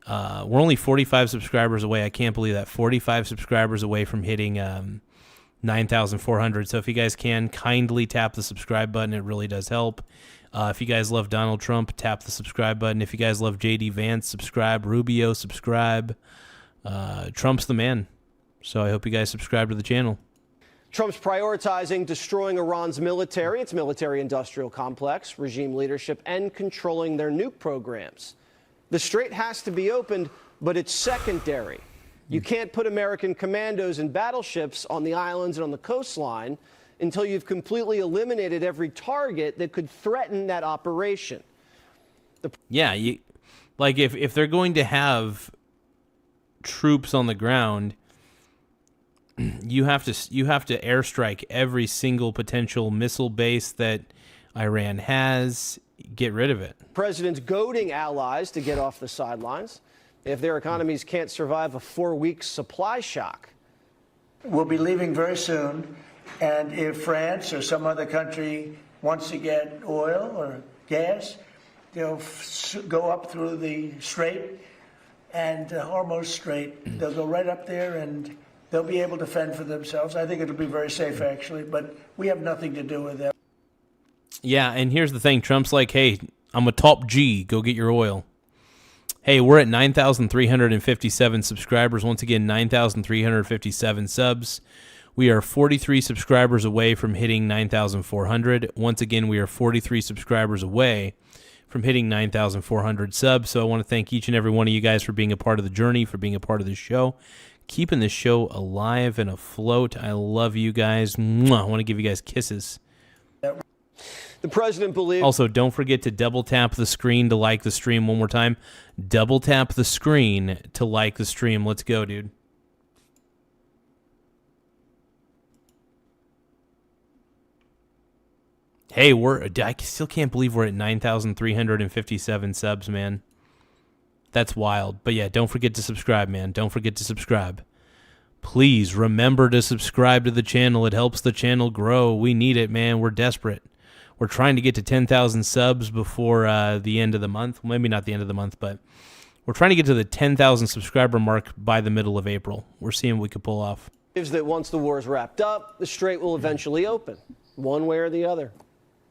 we're only 45 subscribers away. I can't believe that. 45 subscribers away from hitting 9,400. So if you guys can, kindly tap the subscribe button. It really does help. If you guys love Donald Trump, tap the subscribe button. If you guys love JD Vance, subscribe. Rubio, subscribe. Trump's the man. So I hope you guys subscribe to the channel. Trump's prioritizing destroying Iran's military, its military-industrial complex, regime leadership, and controlling their nuke programs. The Strait has to be opened, but it's secondary. You can't put American commandos and battleships on the islands and on the coastline until you've completely eliminated every target that could threaten that operation. If they're going to have troops on the ground, you have to airstrike every single potential missile base that Iran has. Get rid of it. President's goading allies to get off the sidelines if their economies can't survive a 4-week supply shock. We'll be leaving very soon, and if France or some other country wants to get oil or gas, they'll go up through the Strait and Hormuz Strait. They'll go right up there and they'll be able to fend for themselves. I think it'll be very safe, actually, but we have nothing to do with that. Yeah, and here's the thing. Trump's like, hey, I'm a top G. Go get your oil. Hey, we're at 9,357 subscribers. Once again, 9,357 subs. We are 43 subscribers away from hitting 9,400. Once again, we are 43 subscribers away from hitting 9,400 subs. So I want to thank each and every one of you guys for being a part of the journey, for being a part of this show, keeping this show alive and afloat. I love you guys. Mwah. I want to give you guys kisses. The president believes... Also, don't forget to double tap the screen to like the stream one more time. Double tap the screen to like the stream. Let's go, dude. Hey, I still can't believe we're at 9,357 subs, man. That's wild. But yeah, don't forget to subscribe, man. Don't forget to subscribe. Please remember to subscribe to the channel. It helps the channel grow. We need it, man. We're desperate. We're trying to get to 10,000 subs before the end of the month. Maybe not the end of the month, but we're trying to get to the 10,000 subscriber mark by the middle of April. We're seeing what we could pull off. ...is that once the war is wrapped up, the Strait will eventually open, one way or the other,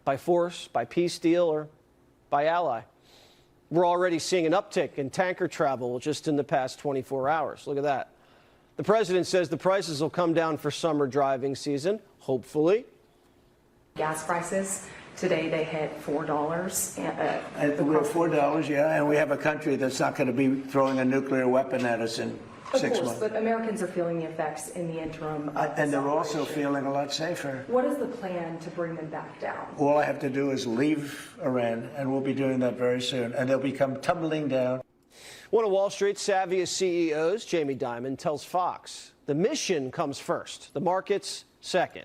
by force, by peace deal, or by ally. We're already seeing an uptick in tanker travel just in the past 24 hours. Look at that. The president says the prices will come down for summer driving season, hopefully. Gas prices, today they hit $4. We're at $4, yeah, and we have a country that's not going to be throwing a nuclear weapon at us in 6 months. But Americans are feeling the effects in the interim. And they're also feeling a lot safer. What is the plan to bring them back down? All I have to do is leave Iran, and we'll be doing that very soon, and they'll become tumbling down. One of Wall Street's savviest CEOs, Jamie Dimon, tells Fox the mission comes first, the markets second.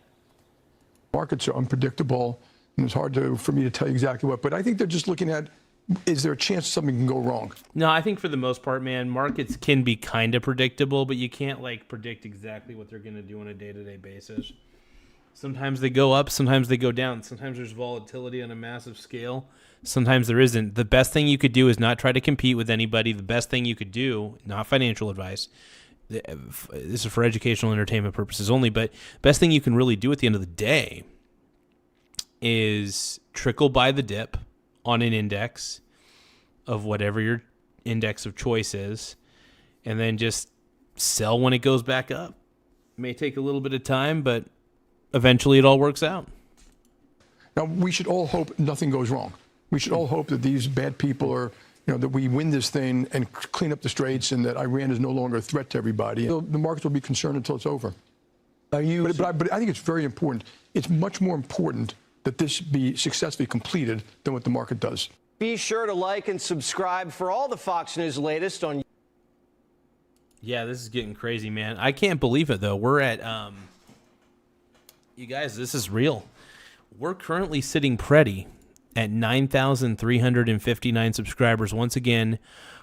Markets are unpredictable, and it's hard for me to tell you exactly what, but I think they're just looking at, is there a chance something can go wrong? No, I think for the most part, man, markets can be kind of predictable, but you can't predict exactly what they're going to do on a day-to-day basis. Sometimes they go up, sometimes they go down. Sometimes there's volatility on a massive scale. Sometimes there isn't. The best thing you could do is not try to compete with anybody. The best thing you could do, not financial advice, this is for educational entertainment purposes only, but best thing you can really do at the end of the day is trickle buy the dip on an index of whatever your index of choice is, and then just sell when it goes back up. It may take a little bit of time, but eventually it all works out. Now, we should all hope nothing goes wrong. We should all hope that these bad people are, that we win this thing and clean up the straits and that Iran is no longer a threat to everybody. The markets will be concerned until it's over. But I think it's very important. It's much more important that this be successfully completed than what the market does. Be sure to like and subscribe for all the Fox News latest on... Yeah, this is getting crazy, man. I can't believe it, though. We're at... You guys, this is real. We're currently sitting pretty at 9,359 subscribers. Once again,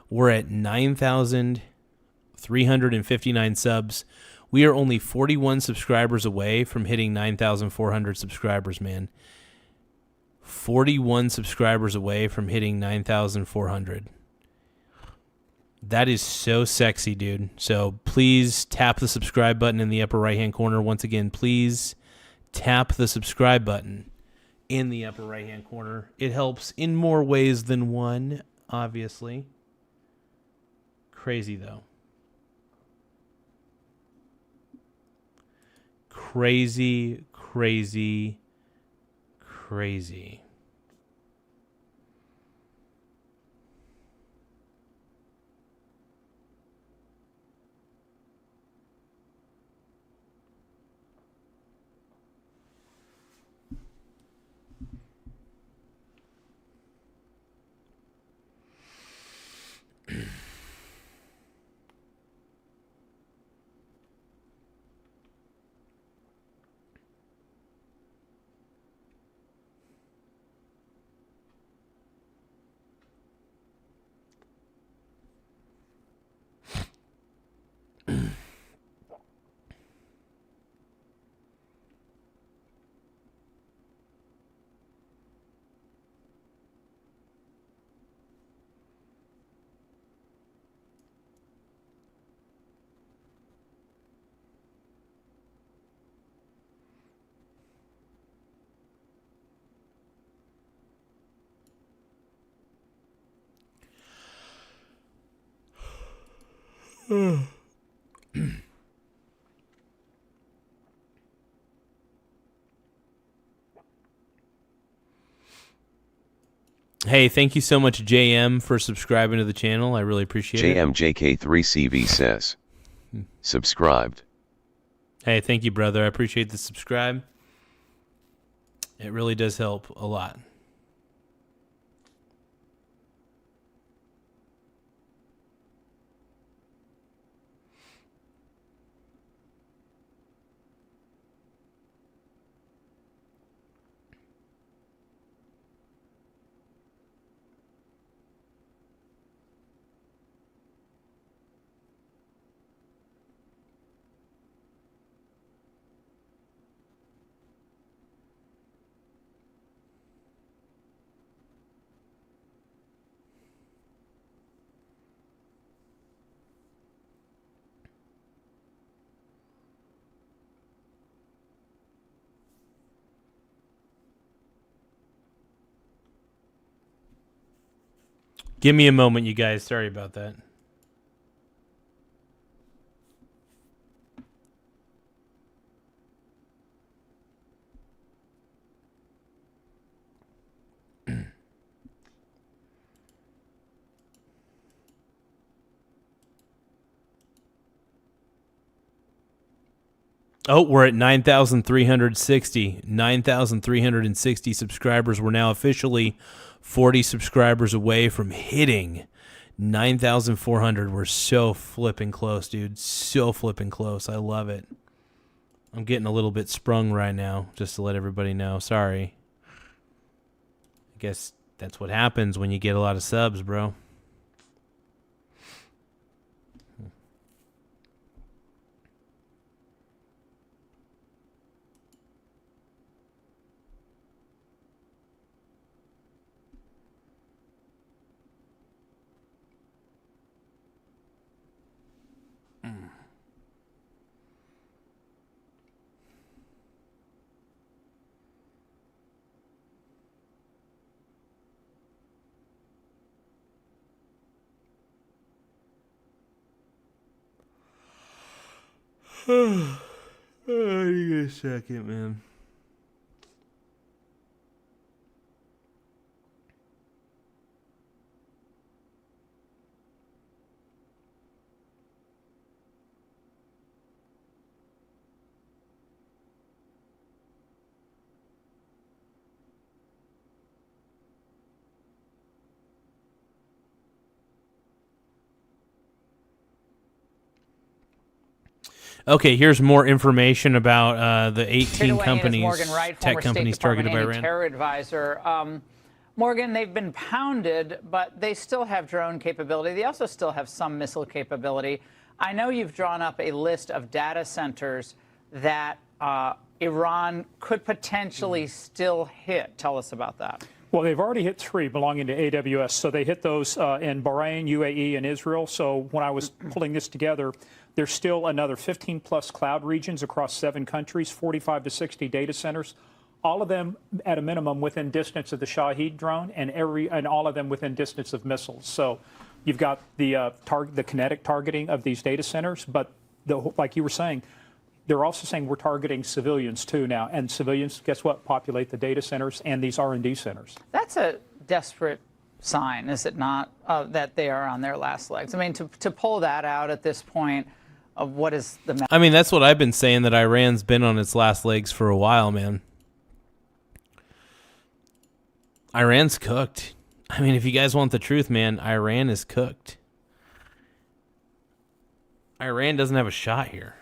we're at 9,359 subs. We are only 41 subscribers away from hitting 9,400 subscribers, man. 41 subscribers away from hitting 9,400. That is so sexy, dude. So please tap the subscribe button in the upper right-hand corner. Once again, please tap the subscribe button in the upper right-hand corner. It helps in more ways than one, obviously. Crazy, though. Crazy, crazy, crazy. Hey, thank you so much, JM, for subscribing to the channel. I really appreciate it. JMJK3CV says, subscribed. Hey, thank you, brother. I appreciate the subscribe. It really does help a lot. Give me a moment, you guys. Sorry about that. Oh, we're at 9,360. 9,360 subscribers. We're now officially 40 subscribers away from hitting 9,400. We're so flipping close, dude. So flipping close. I love it. I'm getting a little bit sprung right now, just to let everybody know. Sorry. I guess that's what happens when you get a lot of subs, bro. Oh, give me a second, man. Okay, here's more information about the 18 companies, Morgan Wright, tech companies targeted by Iran. Terror advisor. Morgan, they've been pounded, but they still have drone capability. They also still have some missile capability. I know you've drawn up a list of data centers that Iran could potentially still hit. Tell us about that. Well, they've already hit 3 belonging to AWS. So they hit those in Bahrain, UAE, and Israel. So when I was pulling this together, there's still another 15-plus cloud regions across 7 countries, 45 to 60 data centers, all of them at a minimum within distance of the Shahed drone, and all of them within distance of missiles. So you've got the kinetic targeting of these data centers, but like you were saying, they're also saying we're targeting civilians too now, and civilians, guess what, populate the data centers and these R&D centers. That's a desperate sign, is it not, that they are on their last legs? I mean, to pull that out at this point of what is the... I mean, that's what I've been saying, that Iran's been on its last legs for a while, man. Iran's cooked. I mean, if you guys want the truth, man, Iran is cooked. Iran doesn't have a shot here.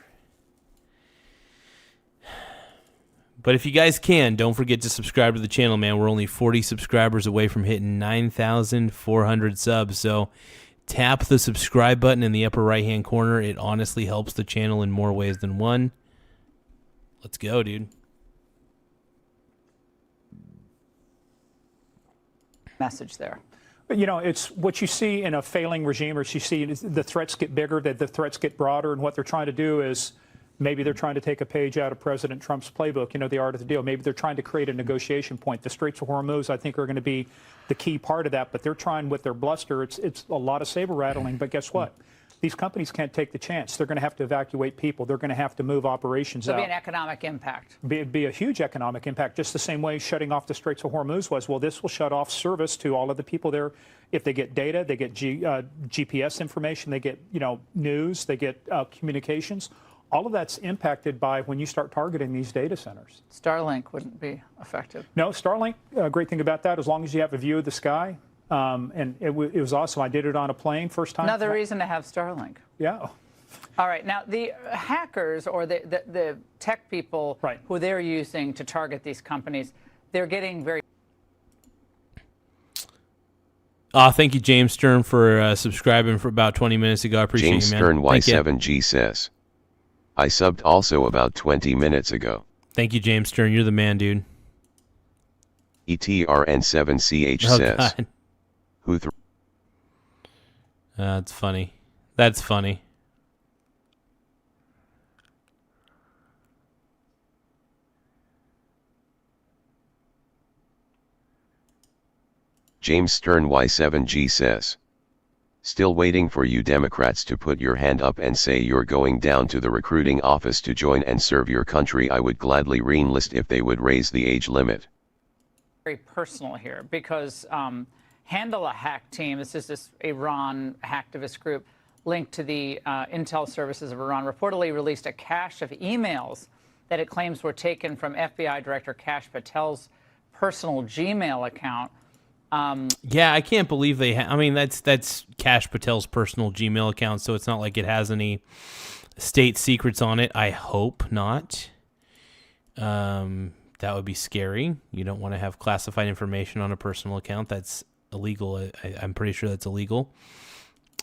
But if you guys can, don't forget to subscribe to the channel, man. We're only 40 subscribers away from hitting 9,400 subs. So tap the subscribe button in the upper right-hand corner. It honestly helps the channel in more ways than one. Let's go, dude. Message there. But, you know, it's what you see in a failing regime, or you see the threats get bigger, the threats get broader, and what they're trying to do is maybe they're trying to take a page out of President Trump's playbook, you know, the art of the deal. Maybe they're trying to create a negotiation point. The Straits of Hormuz, I think, are going to be the key part of that, but they're trying with their bluster. It's a lot of saber rattling, but guess what? These companies can't take the chance. They're going to have to evacuate people. They're going to have to move operations There'll out. be an economic impact. Be a huge economic impact, just the same way shutting off the Straits of Hormuz was. Well, this will shut off service to all of the people there. If they get data, they get GPS information, they get news, they get communications. All of that's impacted by when you start targeting these data centers. Starlink wouldn't be affected. No, Starlink, great thing about that, as long as you have a view of the sky, and it was awesome. I did it on a plane first time. Another reason to have Starlink. Yeah. All right. Now, the hackers or the tech people who they're using to target these companies, they're getting very... Thank you, James Stern, for subscribing for about 20 minutes ago. I appreciate James you, man. Stern Y7G says, I subbed also about 20 minutes ago. Thank you, James Stern. You're the man, dude. ETRN7CH says, God. Who That's funny. That's funny. James Stern Y7G says, still waiting for you Democrats to put your hand up and say you're going down to the recruiting office to join and serve your country. I would gladly re-enlist if they would raise the age limit. Very personal here because Handle a Hack team, this is this Iran hacktivist group linked to the intel services of Iran, reportedly released a cache of emails that it claims were taken from FBI Director Kash Patel's personal Gmail account. Yeah, I can't believe they I mean, that's Kash Patel's personal Gmail account, so it's not like it has any state secrets on it. I hope not. That would be scary. You don't want to have classified information on a personal account. That's illegal. I'm pretty sure that's illegal.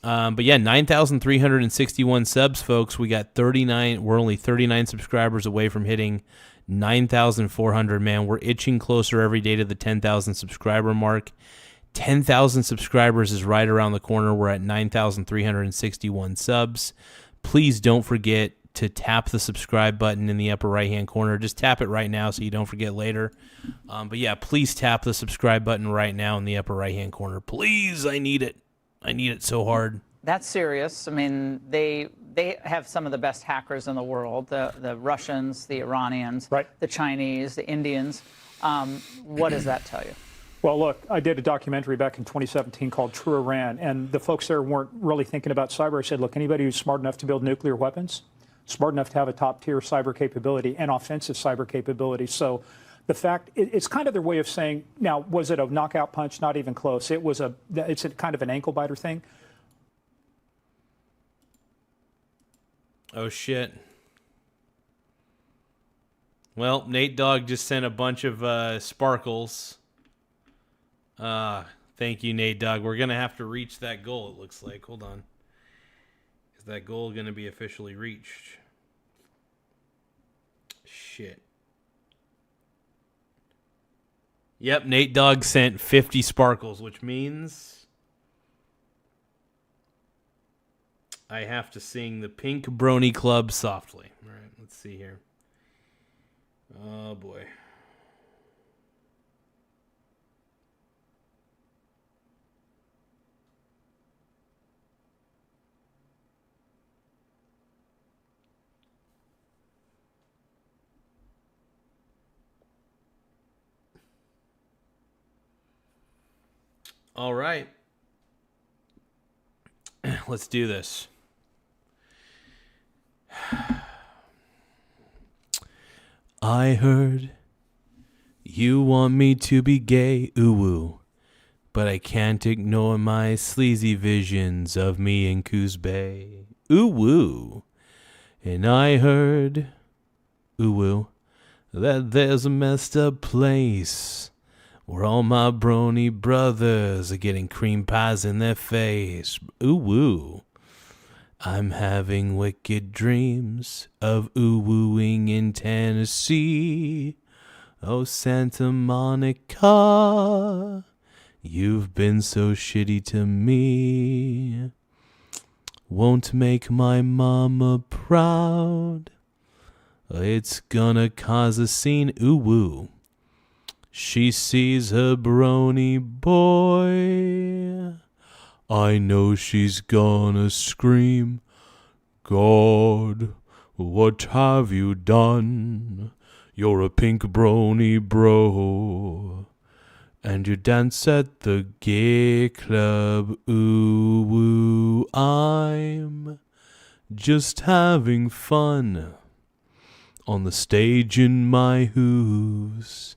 But yeah, 9,361 subs, folks. We got 39. We're only 39 subscribers away from hitting 9,400, man. We're itching closer every day to the 10,000 subscriber mark. 10,000 subscribers is right around the corner. We're at 9,361 subs. Please don't forget to tap the subscribe button in the upper right-hand corner. Just tap it right now so you don't forget later. But yeah, please tap the subscribe button right now in the upper right-hand corner. Please, I need it. I need it so hard. That's serious. I mean, they have some of the best hackers in the world, the Russians, the Iranians, the Chinese, the Indians. What does that tell you? Well, look, I did a documentary back in 2017 called True Iran, and the folks there weren't really thinking about cyber. I said, look, anybody who's smart enough to build nuclear weapons, smart enough to have a top-tier cyber capability and offensive cyber capability. So the fact, it's kind of their way of saying, now, was it a knockout punch? Not even close. It's a kind of an ankle biter thing. Oh, shit. Well, Nate Dogg just sent a bunch of sparkles. Thank you, Nate Dogg. We're going to have to reach that goal, it looks like. Hold on. Is that goal going to be officially reached? Shit. Yep, Nate Dogg sent 50 sparkles, which means I have to sing the Pink Brony Club softly. All right, let's see here. Oh, boy. All right. Let's do this. I heard you want me to be gay, ooh-woo, but I can't ignore my sleazy visions of me in Coos Bay, ooh-woo. And I heard, ooh-woo, that there's a messed up place where all my brony brothers are getting cream pies in their face. Ooh-woo. I'm having wicked dreams of ooh-wooing in Tennessee. Oh, Santa Monica, you've been so shitty to me. Won't make my mama proud. It's gonna cause a scene. Ooh-woo. She sees her brony boy I know she's gonna scream, God, what have you done? You're a pink brony bro, and you dance at the gay club. Ooh, woo, I'm just having fun on the stage in my hooves.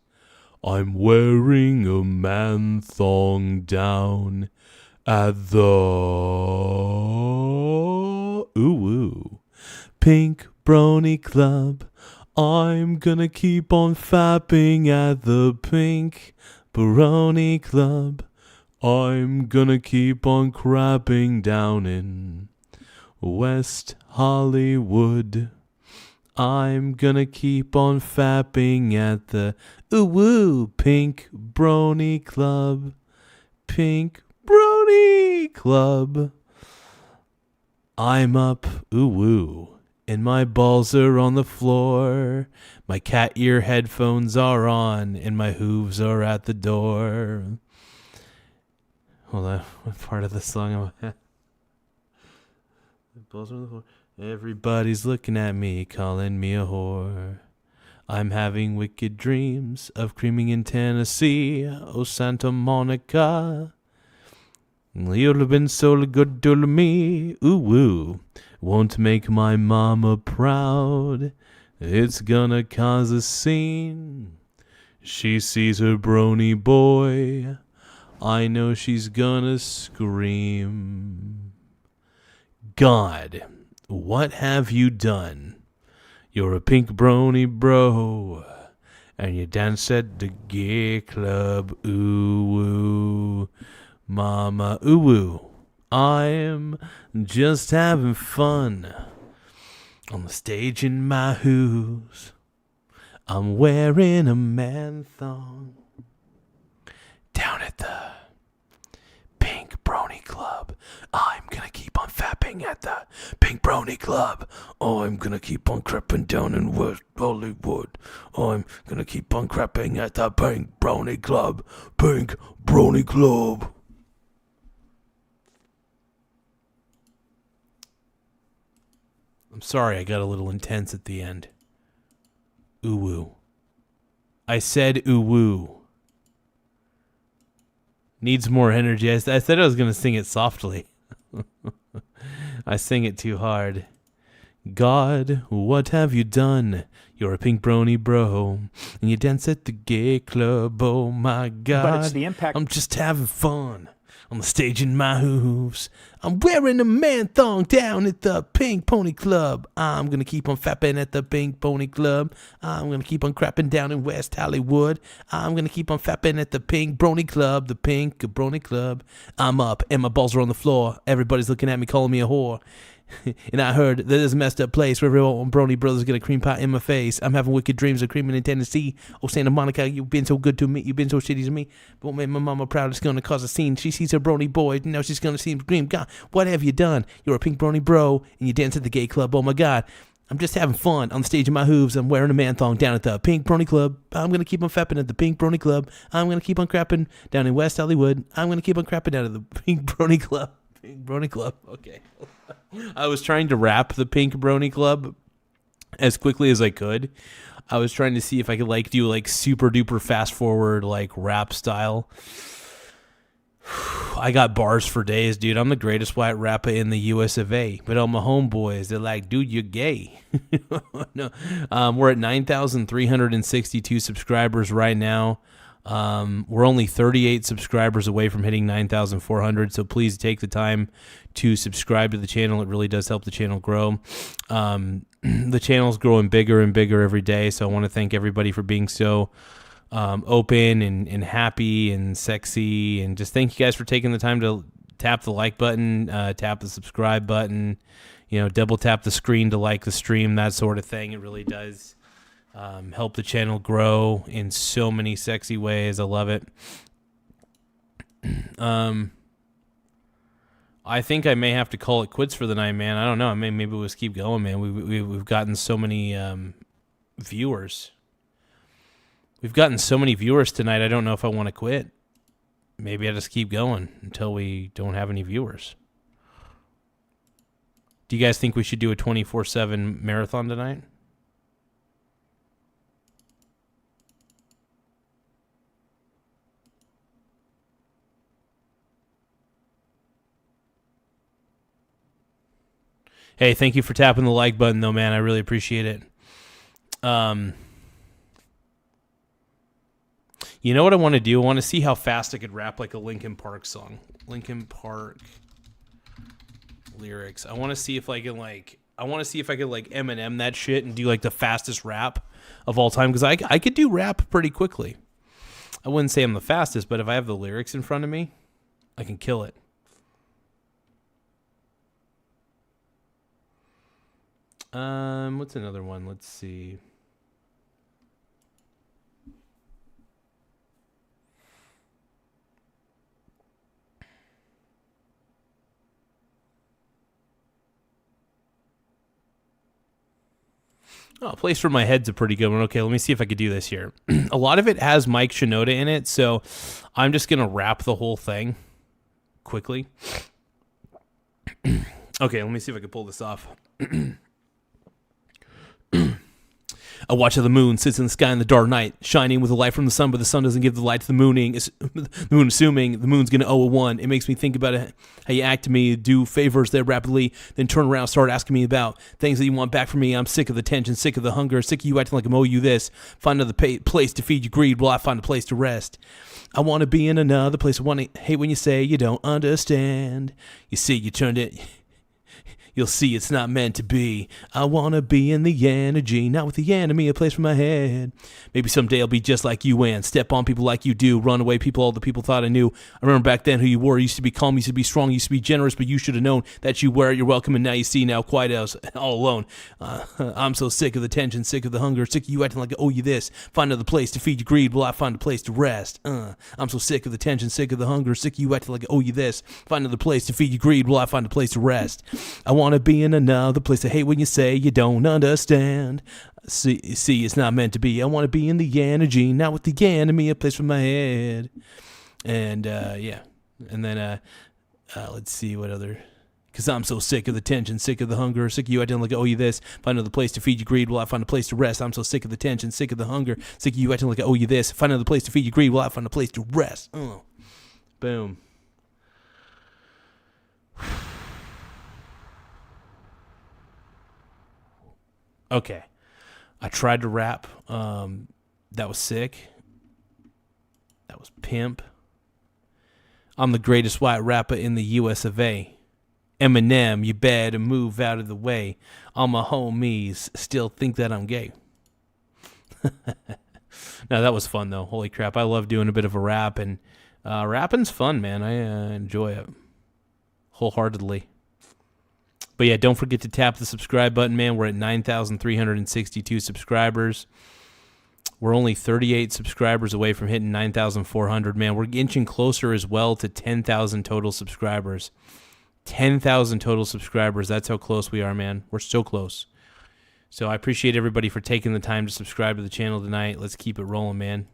I'm wearing a man thong down at the ooh pink brony club. I'm gonna keep on fapping at the pink brony club. I'm gonna keep on crapping down in West Hollywood. I'm gonna keep on fapping at the ooh pink brony club. Pink brony club. I'm up, ooh, and my balls are on the floor. My cat ear headphones are on, and my hooves are at the door. Hold on, what part of the song am I at? Balls are on the floor. Everybody's looking at me, calling me a whore. I'm having wicked dreams of creaming in Tennessee. Oh, Santa Monica, you'll have been so good to me. Ooh, woo, won't make my mama proud. It's gonna cause a scene. She sees her brony boy. I know she's gonna scream. God, what have you done? You're a pink brony bro, and you dance at the gay club. Ooh, woo, mama, ooh, woo. I'm just having fun on the stage in my hooves. I'm wearing a man thong down at the pink brony club. I'm gonna keep on fapping at the pink brony club. I'm gonna keep on creeping down in West Hollywood. I'm gonna keep on creeping at the pink brony club. Pink brony club. I'm sorry I got a little intense at the end. Ooh woo. I said ooh woo. Needs more energy. I said I was going to sing it softly. I sing it too hard. God, what have you done? You're a pink brony bro, and you dance at the gay club. Oh my God, But it's the impact. I'm just having fun on the stage in my hooves. I'm wearing a man thong down at the Pink Pony Club. I'm going to keep on fapping at the Pink Pony Club. I'm going to keep on crapping down in West Hollywood. I'm going to keep on fapping at the Pink Brony Club, the Pink Brony Club. I'm up and my balls are on the floor. Everybody's looking at me, calling me a whore. And I heard that there's a messed up place where everyone brony brothers get a cream pie in my face. I'm having wicked dreams of creaming in Tennessee. Oh, Santa Monica, you've been so good to me. You've been so shitty to me. But what made my mama proud is going to cause a scene. She sees her brony boy. Now she's going to see him scream. God, what have you done? You're a pink brony bro, and you dance at the gay club. Oh, my God. I'm just having fun on the stage of my hooves. I'm wearing a man thong down at the Pink Brony Club. I'm going to keep on fapping at the Pink Brony Club. I'm going to keep on crapping down in West Hollywood. I'm going to keep on crapping down at the Pink Brony Club. Pink Brony Club. Okay. I was trying to rap the Pink Brony Club as quickly as I could. I was trying to see if I could do super duper fast forward rap style. I got bars for days, dude. I'm the greatest white rapper in the US of A. But all my homeboys, they're like, dude, you're gay. No, we're at 9,362 subscribers right now. We're only 38 subscribers away from hitting 9,400. So please take the time to subscribe to the channel. It really does help the channel grow. The channel's growing bigger and bigger every day. So I want to thank everybody for being so open and happy and sexy, and just thank you guys for taking the time to tap the like button, tap the subscribe button, double tap the screen to like the stream, that sort of thing. It really does help the channel grow in so many sexy ways. I love it. I think I may have to call it quits for the night, man. I don't know. Maybe we'll just keep going, man. We've gotten so many viewers. We've gotten so many viewers tonight, I don't know if I want to quit. maybe I just keep going until we don't have any viewers. Do you guys think we should do a 24/7 marathon tonight? Hey, thank you for tapping the like button, though, man. I really appreciate it. You know what I want to do? I want to see how fast I could rap like a Linkin Park song. Linkin Park lyrics. I want to see if I can like Eminem that shit and do like the fastest rap of all time, because I could do rap pretty quickly. I wouldn't say I'm the fastest, but if I have the lyrics in front of me, I can kill it. What's another one? Let's see. Oh, Place for My Head's a pretty good one. Okay, let me see if I could do this here. A lot of it has Mike Shinoda in it, so I'm just going to rap the whole thing quickly. Okay, let me see if I can pull this off. I watch how the moon sits in the sky in the dark night, shining with the light from the sun, but the sun doesn't give the light to the moon, assuming the moon's going to owe a one. It makes me think about it, how you act to me, do favors there rapidly, then turn around and start asking me about things that you want back from me. I'm sick of the tension, sick of the hunger, sick of you acting like I'm owe you this. Find another place to feed your greed while I find a place to rest. I want to be in another place. I want to hate when you say you don't understand. You see, you turned it... You'll see it's not meant to be. I want to be in the energy, not with the enemy, a place for my head. Maybe someday I'll be just like you and step on people like you do, run away people all the people thought I knew. I remember back then who you were. You used to be calm, you used to be strong, you used to be generous, but you should have known that you were. You're welcome, and now you see, now quiet as all alone. I'm so sick of the tension, sick of the hunger, sick of you acting like I owe you this. Find another place to feed your greed while I find a place to rest. I'm so sick of the tension, sick of the hunger, sick of you acting like I owe you this. Find another place to feed your greed while I find a place to rest. I want to be in another place. I hate when you say you don't understand. See, it's not meant to be. I want to be in the energy, not with the enemy, a place for my head. And, yeah. And then, let's see what other... Because I'm so sick of the tension, sick of the hunger, sick of you acting like I owe you this. Find another place to feed your greed while I find a place to rest. I'm so sick of the tension, sick of the hunger, sick of you acting like I owe you this. Find another place to feed your greed while I find a place to rest. Boom. Okay, I tried to rap. That was sick. That was pimp. I'm the greatest white rapper in the US of A. Eminem, you better move out of the way. All my homies still think that I'm gay. No, that was fun though. Holy crap, I love doing a bit of a rap, and rapping's fun, man. I enjoy it wholeheartedly. But yeah, don't forget to tap the subscribe button, man. We're at 9,362 subscribers. We're only 38 subscribers away from hitting 9,400, man. We're inching closer as well to 10,000 total subscribers. 10,000 total subscribers. That's how close we are, man. We're so close. So I appreciate everybody for taking the time to subscribe to the channel tonight. Let's keep it rolling, man.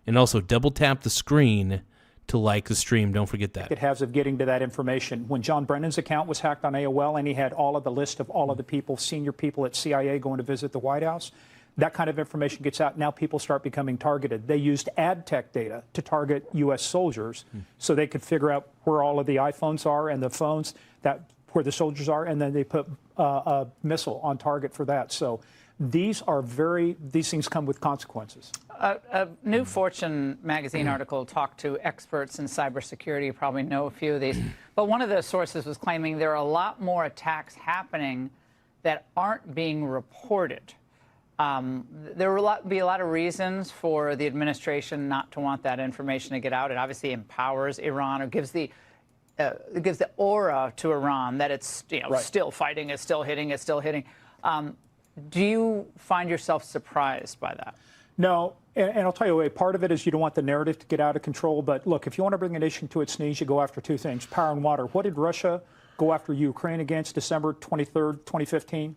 And also, double tap the screen to like the stream. Don't forget that. It has of getting to that information. When John Brennan's account was hacked on AOL and he had all of the list of all of the people, senior people at CIA going to visit the White House, that kind of information gets out. Now people start becoming targeted. They used ad tech data to target U.S. soldiers so they could figure out where all of the iPhones are and the phones, that where the soldiers are, and then they put a missile on target for that. So these things come with consequences. A new Fortune magazine article talked to experts in cybersecurity. You probably know a few of these. But one of the sources was claiming there are a lot more attacks happening that aren't being reported. There will be a lot of reasons for the administration not to want that information to get out. It obviously empowers Iran, or gives the aura to Iran that it's still fighting, it's still hitting, it's still hitting. Do you find yourself surprised by that? No, and I'll tell you, part of it is you don't want the narrative to get out of control. But look, if you want to bring a nation to its knees, you go after two things: power and water. What did Russia go after Ukraine against December 23rd, 2015?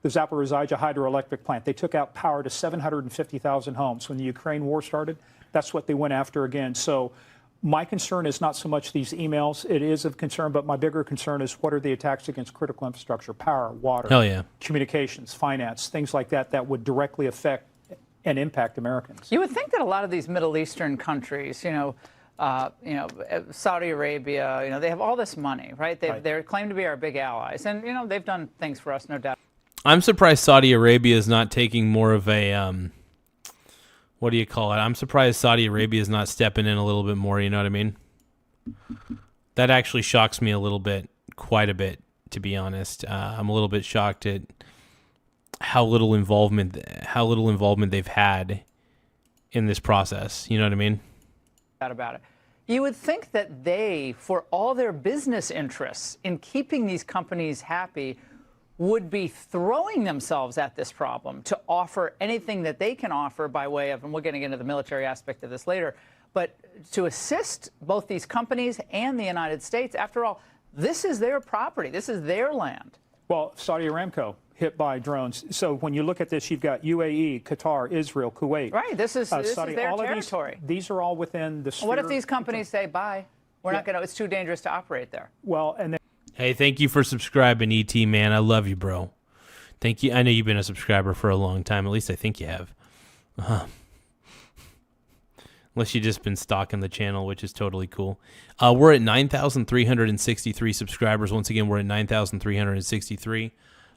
The Zaporizhzhia hydroelectric plant. They took out power to 750,000 homes. When the Ukraine war started, that's what they went after again. So My concern is not so much these emails. It is of concern, but my bigger concern is what are the attacks against critical infrastructure, power, water, Hell yeah. communications, finance, things like that that would directly affect and impact Americans. You would think that a lot of these Middle Eastern countries, Saudi Arabia, they have all this money, right? They claim to be our big allies, and they've done things for us, no doubt. I'm surprised Saudi Arabia is not taking more of a what do you call it? I'm surprised Saudi Arabia is not stepping in a little bit more. You know what I mean? That actually shocks me a little bit, quite a bit, to be honest. I'm a little bit shocked at how little involvement they've had in this process. You know what I mean? About it. You would think that they, for all their business interests in keeping these companies happy, would be throwing themselves at this problem to offer anything that they can offer by way of, and we're getting into the military aspect of this later, but to assist both these companies and the United States. After all, this is their property. This is their land. Well, Saudi Aramco hit by drones. So when you look at this, you've got UAE, Qatar, Israel, Kuwait. Right. This is Saudi, their all territory. Of these are all within the sphere. What if these companies say, bye, we're not going to, it's too dangerous to operate there? Well, and then. Hey, thank you for subscribing, ET, man. I love you, bro. Thank you. I know you've been a subscriber for a long time. At least I think you have. Unless you've just been stalking the channel, which is totally cool. We're at 9,363 subscribers. Once again, we're at 9,363.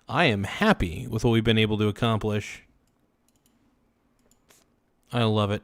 I am happy with what we've been able to accomplish. I love it.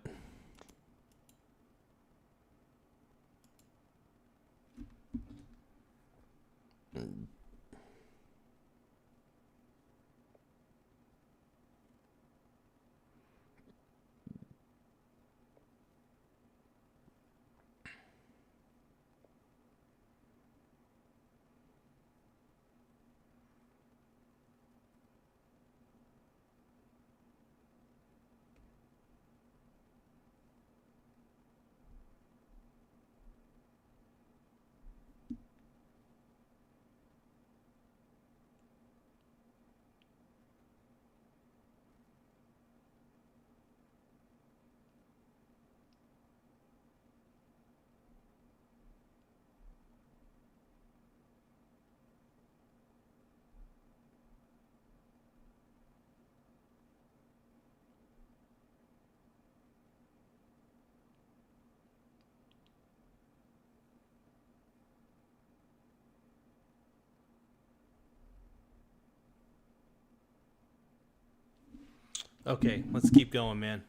Okay, let's keep going, man.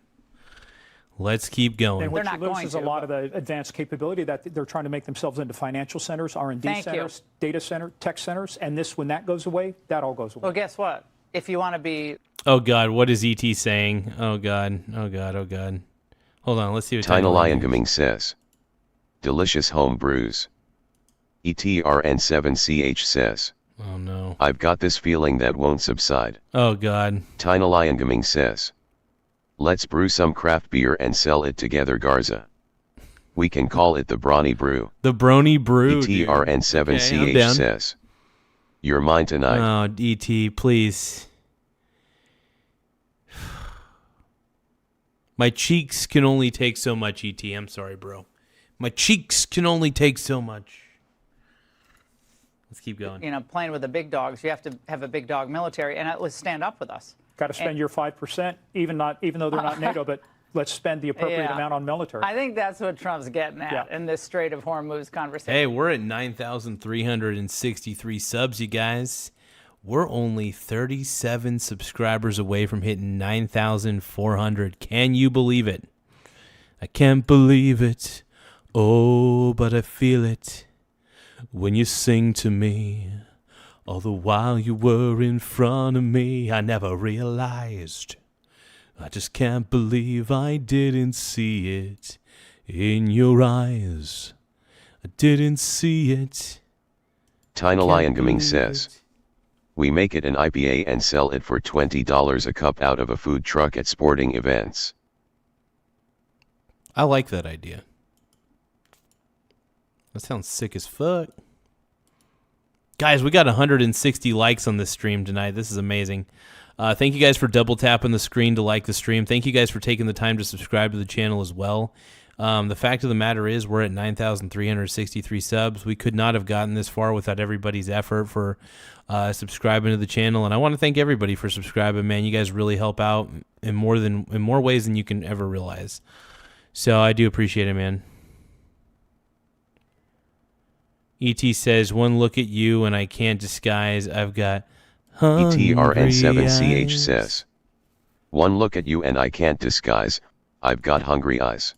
Let's keep going. And what you lose is a lot of the advanced capability that they're trying to make themselves into financial centers, R&D centers, data center, tech centers, and when that goes away, that all goes away. Well, guess what? If you want to be... Oh, God, what is ET saying? Oh, God, oh, God, oh, God. Hold on, let's see what Tina Lion Gaming says. Delicious home brews. ETRN7CH says. Oh, no. I've got this feeling that won't subside. Oh, God. Tina Lion Gaming says. Let's brew some craft beer and sell it together, Garza. We can call it the Brawny Brew. The Brony Brew. ETRN7CH says. You're mine tonight. Oh, ET, please. My cheeks can only take so much, ET. I'm sorry, bro. My cheeks can only take so much. Let's keep going. Playing with the big dogs, you have to have a big dog military, and let's stand up with us. Got to spend your 5%, even though they're not NATO, but let's spend the appropriate amount on military. I think that's what Trump's getting at in this Strait of Hormuz conversation. Hey, we're at 9,363 subs, you guys. We're only 37 subscribers away from hitting 9,400. Can you believe it? I can't believe it. Oh, but I feel it. When you sing to me, all the while you were in front of me, I never realized. I just can't believe I didn't see it in your eyes. I didn't see it. Tina Lion Gaming says. We make it an IPA and sell it for $20 a cup out of a food truck at sporting events. I like that idea. That sounds sick as fuck. Guys, we got 160 likes on this stream tonight. This is amazing. Thank you guys for double tapping the screen to like the stream. Thank you guys for taking the time to subscribe to the channel as well. The fact of the matter is we're at 9,363 subs. We could not have gotten this far without everybody's effort for subscribing to the channel. And I want to thank everybody for subscribing, man. You guys really help out in more ways than you can ever realize. So I do appreciate it, man. ET says, one look at you and I can't disguise. I've got ETRN7CH eyes. says, one look at you and I can't disguise, I've got hungry eyes.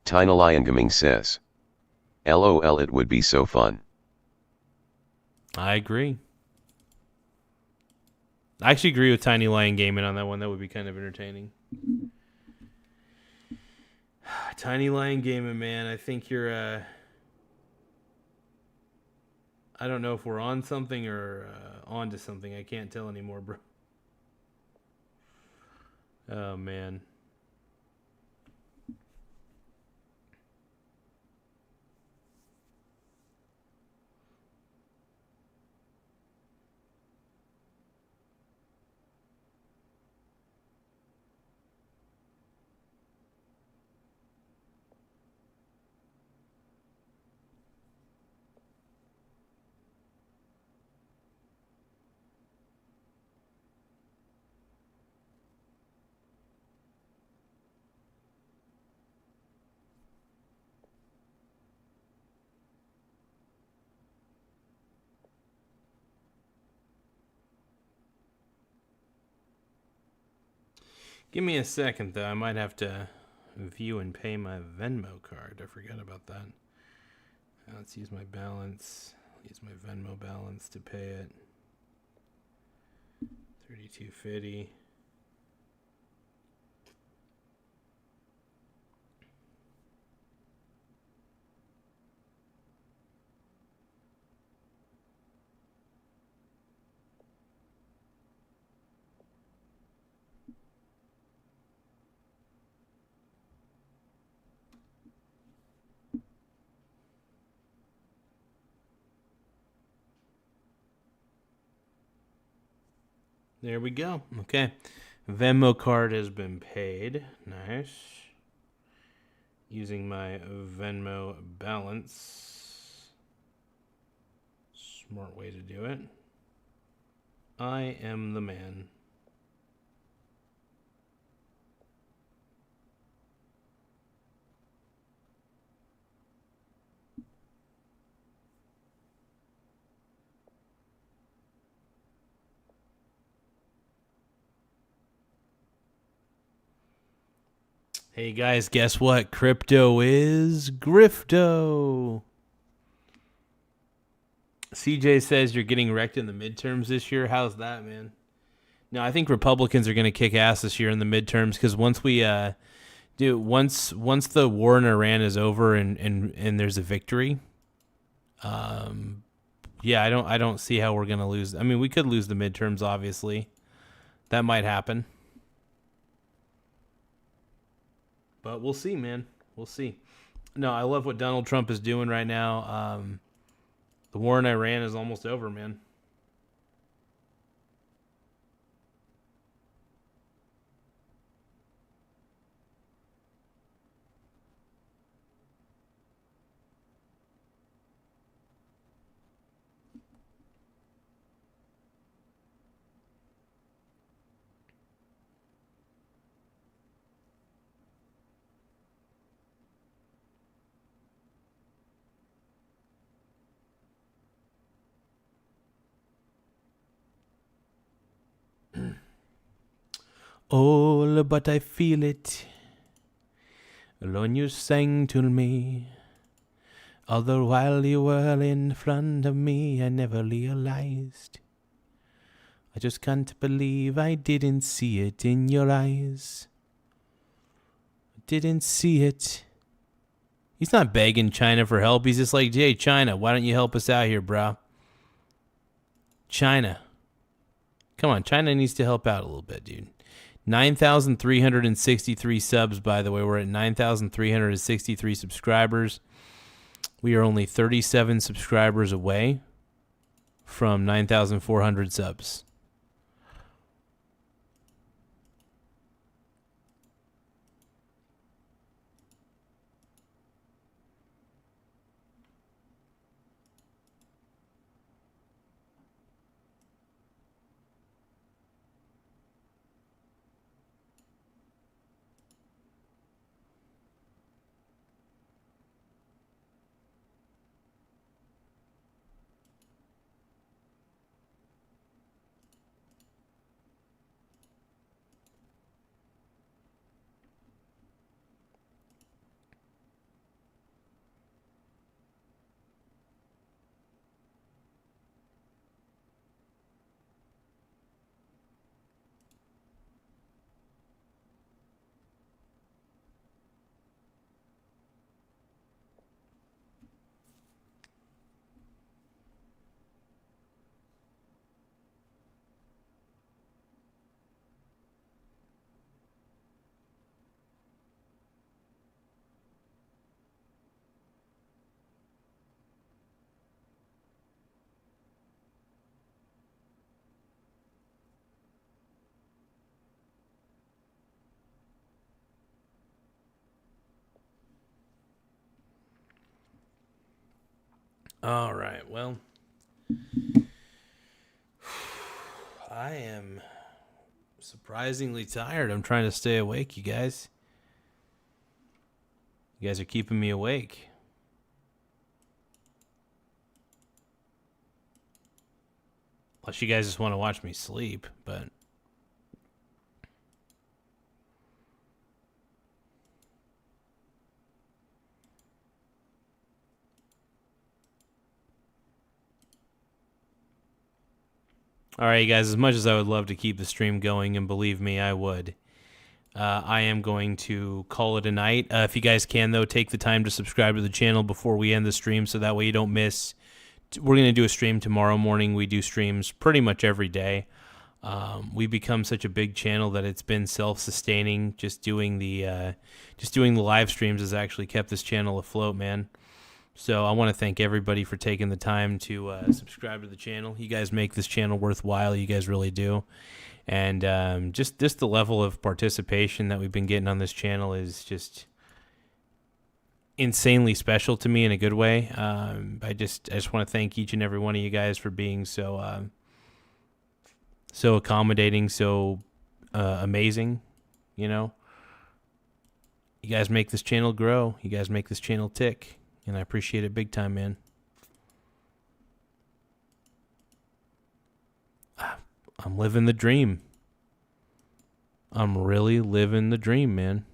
Tina Lion Gaming says, LOL, it would be so fun. I agree. I actually agree with Tiny Lion Gaming on that one. That would be kind of entertaining. Tiny Lion Gaming, man. I think you're, I don't know if we're on something or on to something. I can't tell anymore, bro. Oh, man. Give me a second, though. I might have to view and pay my Venmo card. I forgot about that. Let's use my balance. Use my Venmo balance to pay it. $32.50. There we go. Okay. Venmo card has been paid. Nice. Using my Venmo balance. Smart way to do it. I am the man. Hey guys, guess what? Crypto is grifto. CJ says you're getting wrecked in the midterms this year. How's that, man? No, I think Republicans are going to kick ass this year in the midterms because once we once the war in Iran is over and there's a victory, yeah, I don't see how we're going to lose. I mean, we could lose the midterms, obviously. That might happen. But we'll see, man. We'll see. No, I love what Donald Trump is doing right now. The war in Iran is almost over, man. Oh, but I feel it. Alone you sang to me. Although while you were in front of me, I never realized. I just can't believe I didn't see it in your eyes. Didn't see it. He's not begging China for help. He's just like, hey, China, why don't you help us out here, bro? China. Come on, China needs to help out a little bit, dude. 9,363 subs, by the way. We're at 9,363 subscribers. We are only 37 subscribers away from 9,400 subs. All right. Well, I am surprisingly tired. I'm trying to stay awake, you guys. You guys are keeping me awake. Unless you guys just want to watch me sleep, but... All right, you guys, as much as I would love to keep the stream going, and believe me, I would, I am going to call it a night. If you guys can, though, take the time to subscribe to the channel before we end the stream so that way you don't miss. We're going to do a stream tomorrow morning. We do streams pretty much every day. We've become such a big channel that it's been self-sustaining. Just doing the live streams has actually kept this channel afloat, man. So I want to thank everybody for taking the time to subscribe to the channel. You guys make this channel worthwhile. You guys really do. And just the level of participation that we've been getting on this channel is just insanely special to me in a good way. I just want to thank each and every one of you guys for being so accommodating, so amazing. You know, you guys make this channel grow. You guys make this channel tick. And I appreciate it big time, man. I'm living the dream. I'm really living the dream, man.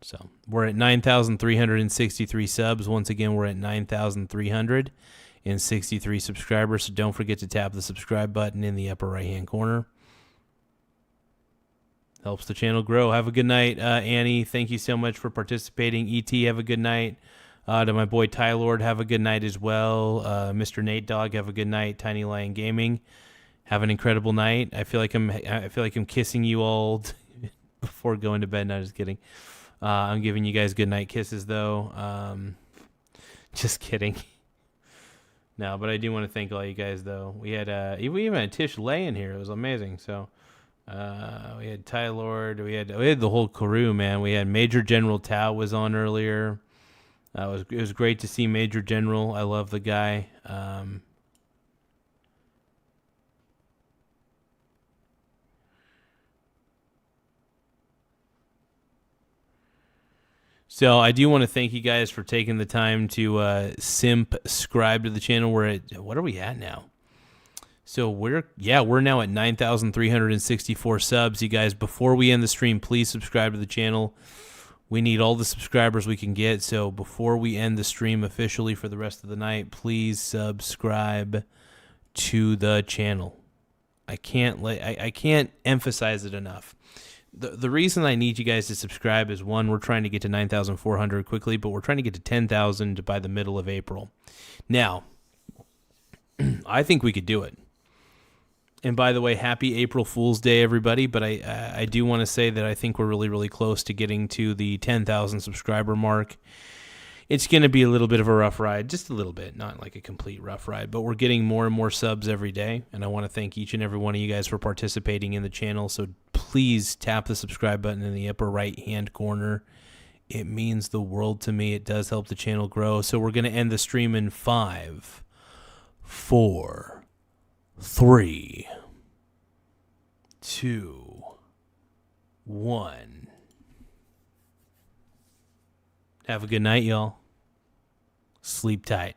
So, we're at 9,363 subs. Once again, we're at 9,363 subscribers. So don't forget to tap the subscribe button in the upper right-hand corner. Helps the channel grow. Have a good night, Annie. Thank you so much for participating. E.T., have a good night. To my boy Ty Lord, have a good night as well. Mr. Nate Dogg, have a good night. Tiny Lion Gaming, have an incredible night. I feel like I'm kissing you all before going to bed. No, just kidding. I'm giving you guys good night kisses though. Just kidding. No, but I do want to thank all you guys though. We even had Tish Lay in here. It was amazing. So. We had Ty Lord. We had the whole crew, man. We had Major General Tao was on earlier. It was great to see Major General. I love the guy. So I do want to thank you guys for taking the time to subscribe to the channel. We're at, what are we at now? So we're now at 9,364 subs. You guys, before we end the stream, please subscribe to the channel. We need all the subscribers we can get. So before we end the stream officially for the rest of the night, please subscribe to the channel. I can't emphasize it enough. The reason I need you guys to subscribe is, one, we're trying to get to 9,400 quickly, but we're trying to get to 10,000 by the middle of April. Now, I think we could do it. And by the way, happy April Fool's Day, everybody. But I do want to say that I think we're really, really close to getting to the 10,000 subscriber mark. It's going to be a little bit of a rough ride, just a little bit, not like a complete rough ride. But we're getting more and more subs every day. And I want to thank each and every one of you guys for participating in the channel. So please tap the subscribe button in the upper right-hand corner. It means the world to me. It does help the channel grow. So we're going to end the stream in 5, 4, 3, 2, 1. Have a good night, y'all. Sleep tight.